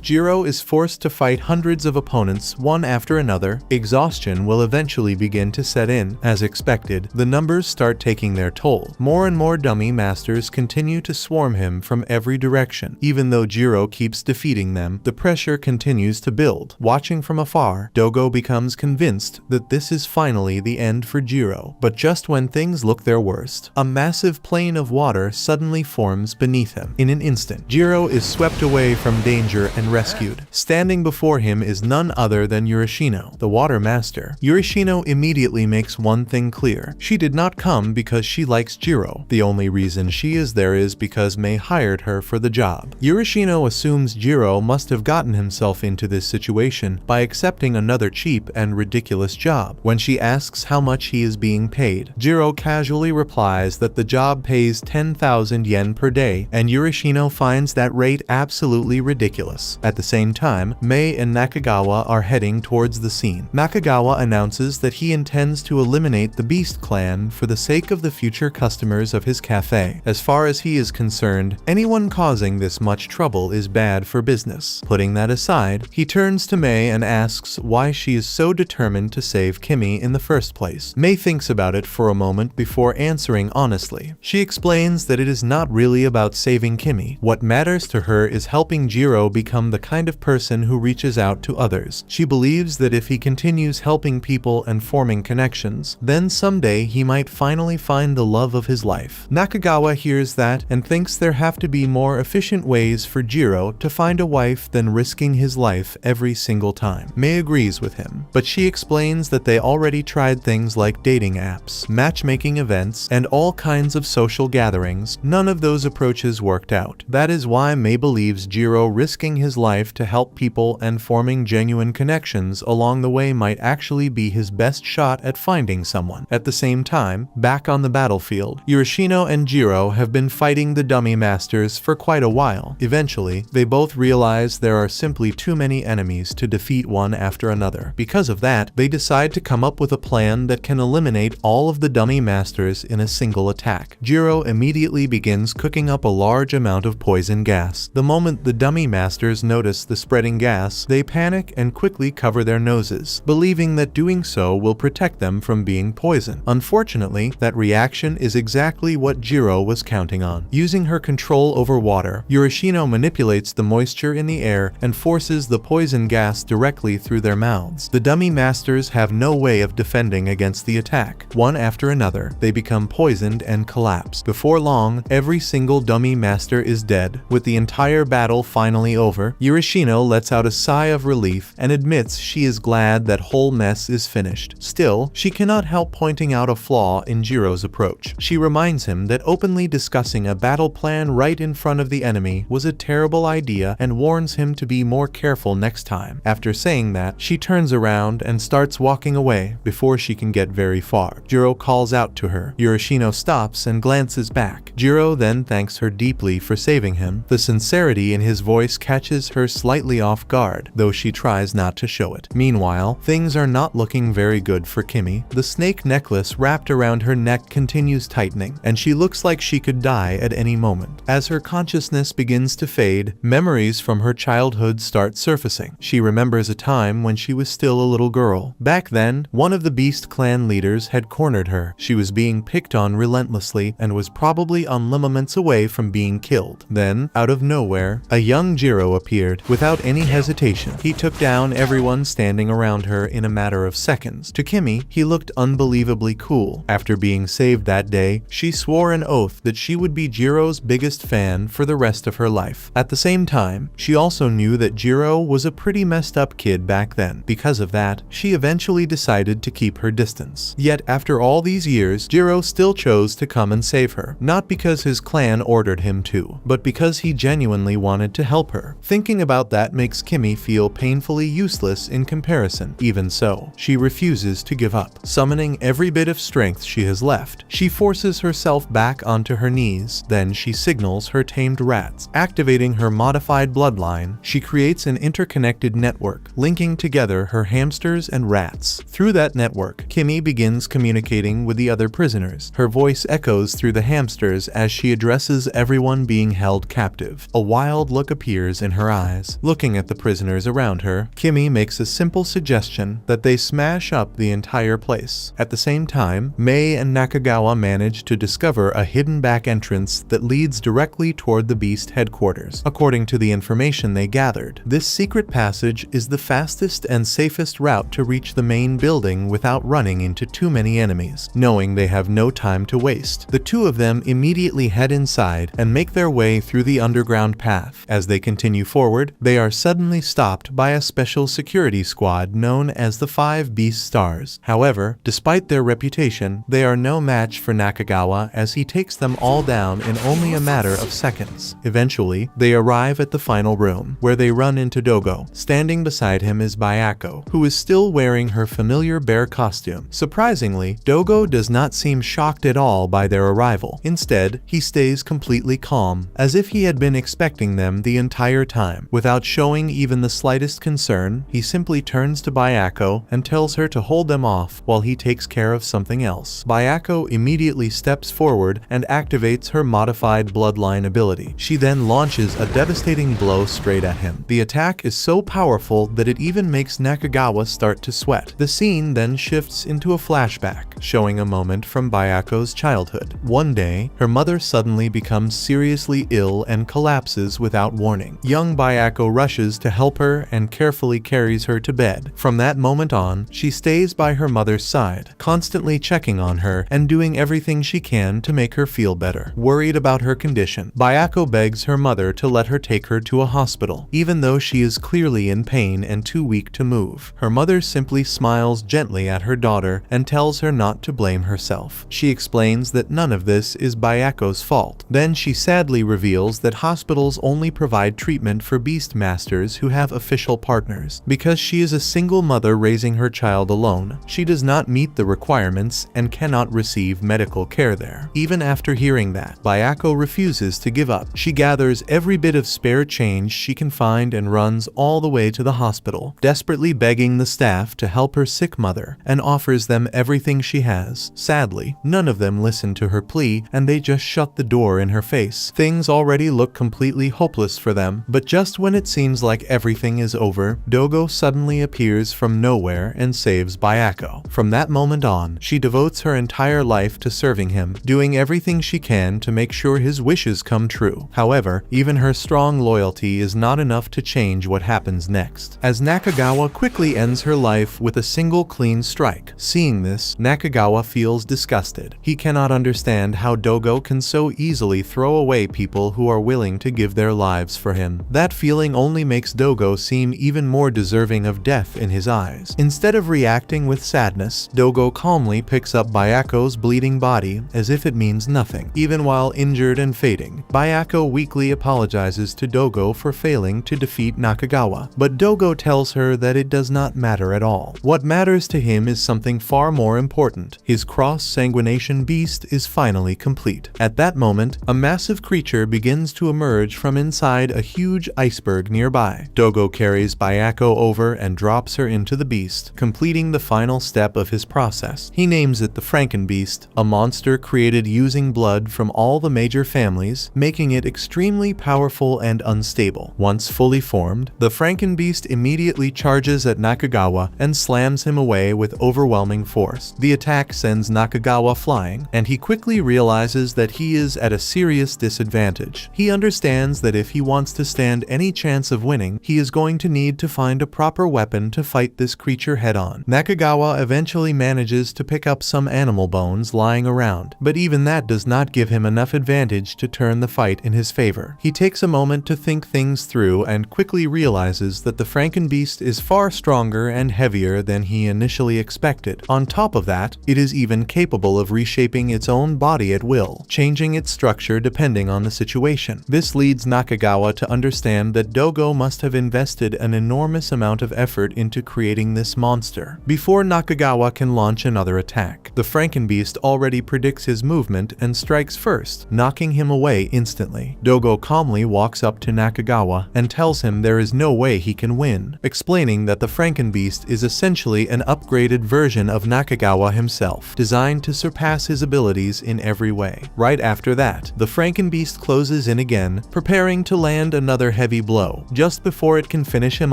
Gero is forced to fight hundreds of opponents one after another, exhaustion will eventually begin to set in. As expected, the numbers start taking their toll. More and more dummy masters continue to swarm him from every direction. Even though Gero keeps defeating them, the pressure continues to build. Watching from afar, Dogo becomes convinced that this is finally the end for Gero. But just when things look their worst, a massive plain of water suddenly forms beneath him. In an instant, Gero is swept away from danger and rescued. Standing before him is none other than Urashino, the water master. Urashino immediately makes one thing clear. She did not come because she likes Gero. The only reason she is there is because May hired her for the job. Urashino assumes Gero must have gotten himself into this situation by accepting another cheap and ridiculous job. When she asks how much he is being paid, Gero casually replies that the job pays 10,000 yen per day, and Urashino finds that rate absolutely ridiculous. At the same time, May and Nakagawa are heading towards the scene. Nakagawa announces that he intends to eliminate the Beast Clan for the sake of the future customers of his cafe. As far as he is concerned, anyone causing this much trouble is bad for business. Putting that aside, he turns to May and asks why she is so determined to save Kimi in the first place. May thinks about it for a moment before answering honestly. She explains that it is not really about saving Kimi. What matters to her is helping Gero become the kind of person who reaches out to others. She believes that if he continues helping people and forming connections, then someday he might finally find the love of his life. Nakagawa hears that and thinks there have to be more efficient ways for Gero to find a wife than risking his life every single time. May agrees with him, but she explains that they already tried things like dating apps, matchmaking events, and all kinds of social gatherings. None of those approaches worked out. That is why May believes Gero risking his life to help people and forming genuine connections along the way might actually be his best shot at finding someone. At the same time, back on the battlefield, Urashino and Gero have been fighting the dummy masters for quite a while. Eventually, they both realize there are simply too many enemies to defeat one after another. Because of that, they decide to come up with a plan that can eliminate all of the dummy masters in a single attack. Gero immediately begins cooking up a large amount of poison gas. The moment the dummy masters notice the spreading gas, they panic and quickly cover their noses, believing that doing so will protect them from being poisoned. Unfortunately, that reaction is exactly what Gero was counting on. Using her control over water, Urashino manipulates the moisture in the air and forces the poison gas directly through their mouths. The dummy masters have no way of defending against the attack. One after another, they become poisoned and collapse. Before long, every single dummy master is dead. With the entire battle finally over, Urashino lets out a sigh of relief and admits she is glad that whole mess is finished. Still, she cannot help pointing out a flaw in Gero's approach. She reminds him that openly discussing a battle plan right in front of the enemy was a terrible idea and warns him to be more careful next time. After saying that, she turns around and starts walking away before she can get very far. Gero calls out to her. Urashino stops and glances back. Gero then thanks her deeply for saving him. The sincerity in his voice catches her slightly off guard, though she tries not to show it. Meanwhile, things are not looking very good for Kimi. The snake necklace wrapped around her neck continues tightening, and she looks like she could die at any moment. As her consciousness begins to fade, memories from her childhood start surfacing. She remembers a time when she was still a little girl. Back then, one of the Beast Clan leaders had cornered her. She was being picked on relentlessly and was probably on lineaments away from being killed. Then, out of nowhere, a young Gero appeared. Without any hesitation, he took down everyone standing around her in a matter of seconds. To Kimi, he looked unbelievably cool. After being saved that day, she swore an oath that she would be Gero's biggest fan for the rest of her life. At the same time, she also knew that Gero Gero was a pretty messed up kid back then. Because of that, she eventually decided to keep her distance. Yet after all these years, Gero still chose to come and save her, not because his clan ordered him to, but because he genuinely wanted to help her. Thinking about that makes Kimmy feel painfully useless in comparison. Even so, she refuses to give up. Summoning every bit of strength she has left, she forces herself back onto her knees. Then she signals her tamed rats. Activating her modified bloodline, she creates an interconnected network, linking together her hamsters and rats. Through that network, Kimmy begins communicating with the other prisoners. Her voice echoes through the hamsters as she addresses everyone being held captive. A wild look appears in her eyes. Looking at the prisoners around her, Kimmy makes a simple suggestion that they smash up the entire place. At the same time, Mei and Nakagawa manage to discover a hidden back entrance that leads directly toward the Beast headquarters. According to the information they gathered, this secret passage is the fastest and safest route to reach the main building without running into too many enemies. Knowing they have no time to waste, the two of them immediately head inside and make their way through the underground path. As they continue forward, they are suddenly stopped by a special security squad known as the 5 Beast Stars. However, despite their reputation, they are no match for Nakagawa as he takes them all down in only a matter of seconds. Eventually, they arrive at the final room, where they run into Dogo. Standing beside him is Bayako, who is still wearing her familiar bear costume. Surprisingly, Dogo does not seem shocked at all by their arrival. Instead, he stays completely calm, as if he had been expecting them the entire time. Without showing even the slightest concern, he simply turns to Bayako and tells her to hold them off while he takes care of something else. Bayako immediately steps forward and activates her modified bloodline ability. She then launches a devastating blow straight at him. The attack is so powerful that it even makes Nakagawa start to sweat. The scene then shifts into a flashback, showing a moment from Bayako's childhood. One day, her mother suddenly becomes seriously ill and collapses without warning. Young Bayako rushes to help her and carefully carries her to bed. From that moment on, she stays by her mother's side, constantly checking on her and doing everything she can to make her feel better. Worried about her condition, Bayako begs her mother to let her take her to a hospital, even though she is clearly in pain and too weak to move. Her mother simply smiles gently at her daughter and tells her not to blame herself. She explains that none of this is Bayako's fault. Then she sadly reveals that hospitals only provide treatment for beast masters who have official partners. Because she is a single mother raising her child alone, she does not meet the requirements and cannot receive medical care there. Even after hearing that, Bayako refuses to give up. She gathers every bit of spare change she can find and runs all the way to the hospital, desperately begging the staff to help her sick mother, and offers them everything she has. Sadly, none of them listen to her plea, and they just shut the door in her face. Things already look completely hopeless for them, but just when it seems like everything is over, Dogo suddenly appears from nowhere and saves Bayako. From that moment on, she devotes her entire life to serving him, doing everything she can to make sure his wishes come true. However, even her strong loyalty is not enough to change what happens next, as Nakagawa quickly ends her life with a single clean strike. Seeing this, Nakagawa feels disgusted. He cannot understand how Dogo can so easily throw away people who are willing to give their lives for him. That feeling only makes Dogo seem even more deserving of death in his eyes. Instead of reacting with sadness, Dogo calmly picks up Bayako's bleeding body as if it means nothing. Even while injured and fading, Bayako weakly apologizes to Dogo for failing to defeat Nakagawa, but Dogo tells her that it does not matter at all. What matters to him is something far more important. His cross-sanguination beast is finally complete. At that moment, a massive creature begins to emerge from inside a huge iceberg nearby. Dogo carries Bayako over and drops her into the beast, completing the final step of his process. He names it the Frankenbeast, a monster created using blood from all the major families, making it extremely powerful and unstable. Once fully formed, the Frankenbeast immediately charges at Nakagawa and slams him away with overwhelming force. The attack sends Nakagawa flying, and he quickly realizes that he is at a serious disadvantage. He understands that if he wants to stand any chance of winning, he is going to need to find a proper weapon to fight this creature head-on. Nakagawa eventually manages to pick up some animal bones lying around, but even that does not give him enough advantage to turn the fight in his favor. He takes a moment to think things through and quickly quickly realizes that the Frankenbeast is far stronger and heavier than he initially expected. On top of that, it is even capable of reshaping its own body at will, changing its structure depending on the situation. This leads Nakagawa to understand that Dogo must have invested an enormous amount of effort into creating this monster. Before Nakagawa can launch another attack, the Frankenbeast already predicts his movement and strikes first, knocking him away instantly. Dogo calmly walks up to Nakagawa and tells him there is no way he can win, explaining that the Frankenbeast is essentially an upgraded version of Nakagawa himself, designed to surpass his abilities in every way. Right after that, the Frankenbeast closes in again, preparing to land another heavy blow. Just before it can finish him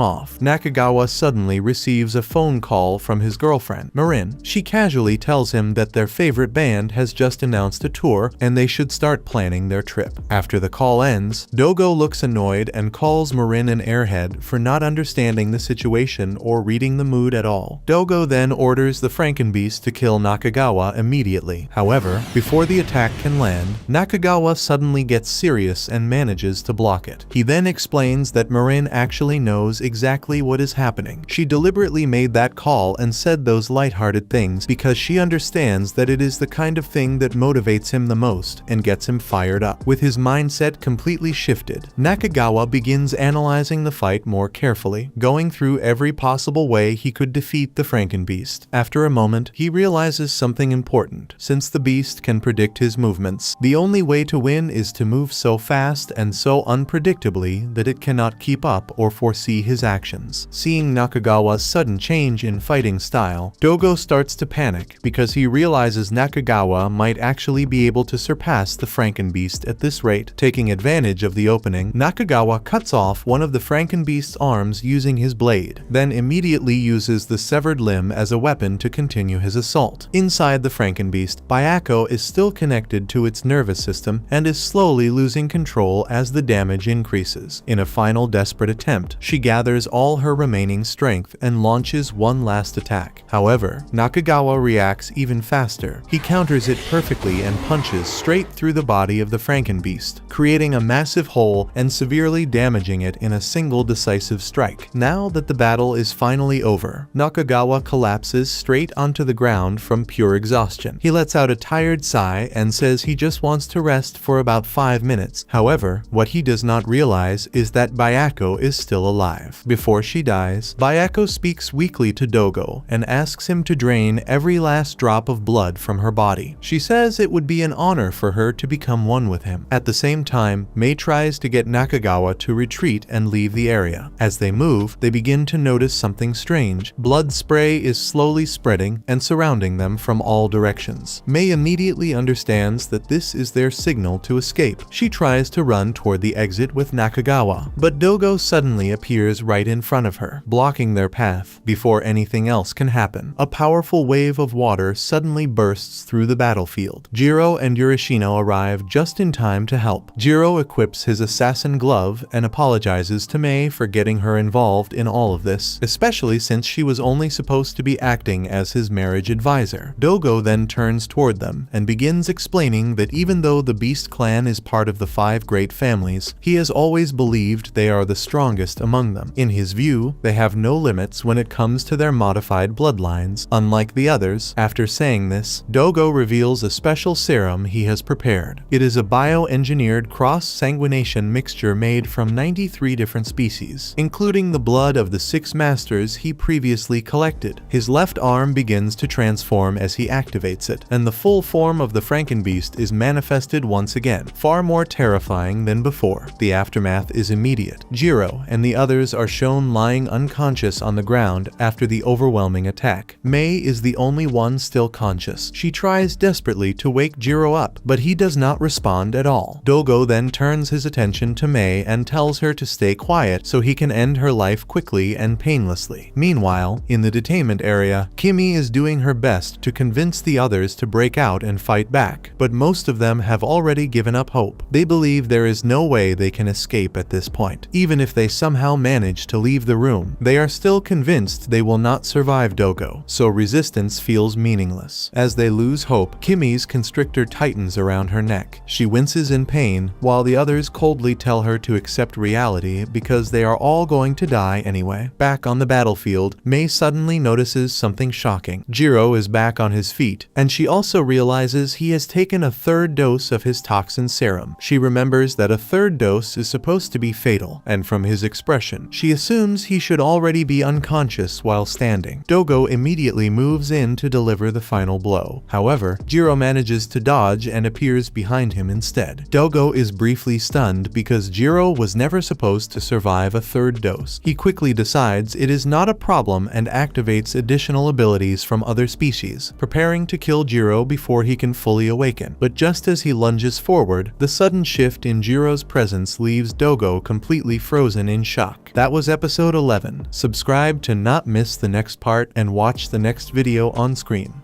off, Nakagawa suddenly receives a phone call from his girlfriend, Marin. She casually tells him that their favorite band has just announced a tour and they should start planning their trip. After the call ends, Dogo looks annoyed and calls Marin an airhead for not understanding the situation or reading the mood at all. Dogo then orders the Frankenbeast to kill Nakagawa immediately. However, before the attack can land, Nakagawa suddenly gets serious and manages to block it. He then explains that Marin actually knows exactly what is happening. She deliberately made that call and said those lighthearted things because she understands that it is the kind of thing that motivates him the most and gets him fired up. With his mindset completely shifted, Nakagawa begins analyzing the fight more carefully, going through every possible way he could defeat the Frankenbeast. After a moment, he realizes something important. Since the beast can predict his movements, the only way to win is to move so fast and so unpredictably that it cannot keep up or foresee his actions. Seeing Nakagawa's sudden change in fighting style, Dogo starts to panic because he realizes Nakagawa might actually be able to surpass the Frankenbeast at this rate. Taking advantage of the opening, Nakagawa cuts off one of the Frankenbeast's arms using his blade, then immediately uses the severed limb as a weapon to continue his assault. Inside the Frankenbeast, Bayako is still connected to its nervous system and is slowly losing control as the damage increases. In a final desperate attempt, she gathers all her remaining strength and launches one last attack. However, Nakagawa reacts even faster. He counters it perfectly and punches straight through the body of the Frankenbeast, creating a massive hole and severely damaging it in a single decisive strike. Now that the battle is finally over, Nakagawa collapses straight onto the ground from pure exhaustion. He lets out a tired sigh and says he just wants to rest for about 5 minutes. However, what he does not realize is that Bayako is still alive. Before she dies, Bayako speaks weakly to Dogo and asks him to drain every last drop of blood from her body. She says it would be an honor for her to become one with him. At the same time, Mei tries to get Nakagawa to retreat and leave the area. As they move, they begin to notice something strange. Blood spray is slowly spreading and surrounding them from all directions. Mei immediately understands that this is their signal to escape. She tries to run toward the exit with Nakagawa, but Dogo suddenly appears right in front of her, blocking their path. Before anything else can happen, a powerful wave of water suddenly bursts through the battlefield. Gero and Urashino arrive just in time to help. Gero equips his assassin glove and apologizes to Mei for getting her involved in all of this, especially since she was only supposed to be acting as his marriage advisor. Dogo then turns toward them and begins explaining that even though the Beast clan is part of the 5 great families, he has always believed they are the strongest among them. In his view, they have no limits when it comes to their modified bloodlines, unlike the others. After saying this, Dogo reveals a special serum he has prepared. It is a bioengineered cross-sanguination mixture made from 93 different species, including the blood of the 6 masters he previously collected. His left arm begins to transform as he activates it, and the full form of the Frankenbeast is manifested once again, far more terrifying than before. The aftermath is immediate. Gero and the others are shown lying unconscious on the ground after the overwhelming attack. Mei is the only one still conscious. She tries desperately to wake Gero up, but he does not respond at all. Dogo then turns his attention to Mei and tells her to stay quiet so he can end her life quickly and painlessly. Meanwhile, in the detainment area, Kimi is doing her best to convince the others to break out and fight back, but most of them have already given up hope. They believe there is no way they can escape at this point. Even if they somehow manage to leave the room, they are still convinced they will not survive Dogo, so resistance feels meaningless. As they lose hope, Kimi's constrictor tightens around her neck. She winces in pain, while the others coldly tell her to accept reality because they are all going to die anyway. Back on the battlefield, Mei suddenly notices something shocking. Gero is back on his feet, and she also realizes he has taken a third dose of his toxin serum. She remembers that a third dose is supposed to be fatal, and from his expression, she assumes he should already be unconscious while standing. Dogo immediately moves in to deliver the final blow. However, Gero manages to dodge and appears behind him instead. Dogo is briefly stunned because Gero was never supposed to survive a third dose. He quickly decides it is not a problem and activates additional abilities from other species, preparing to kill Gero before he can fully awaken. But just as he lunges forward, the sudden shift in Gero's presence leaves Dogo completely frozen in shock. That was episode 11. Subscribe to not miss the next part and watch the next video on screen.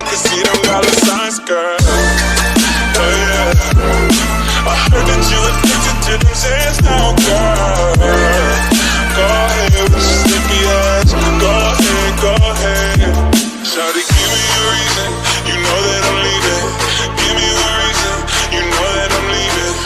I heard that you addicted to them sands now, girl. Go ahead with your slippy ass. Go ahead. Shawty, give me a reason. You know that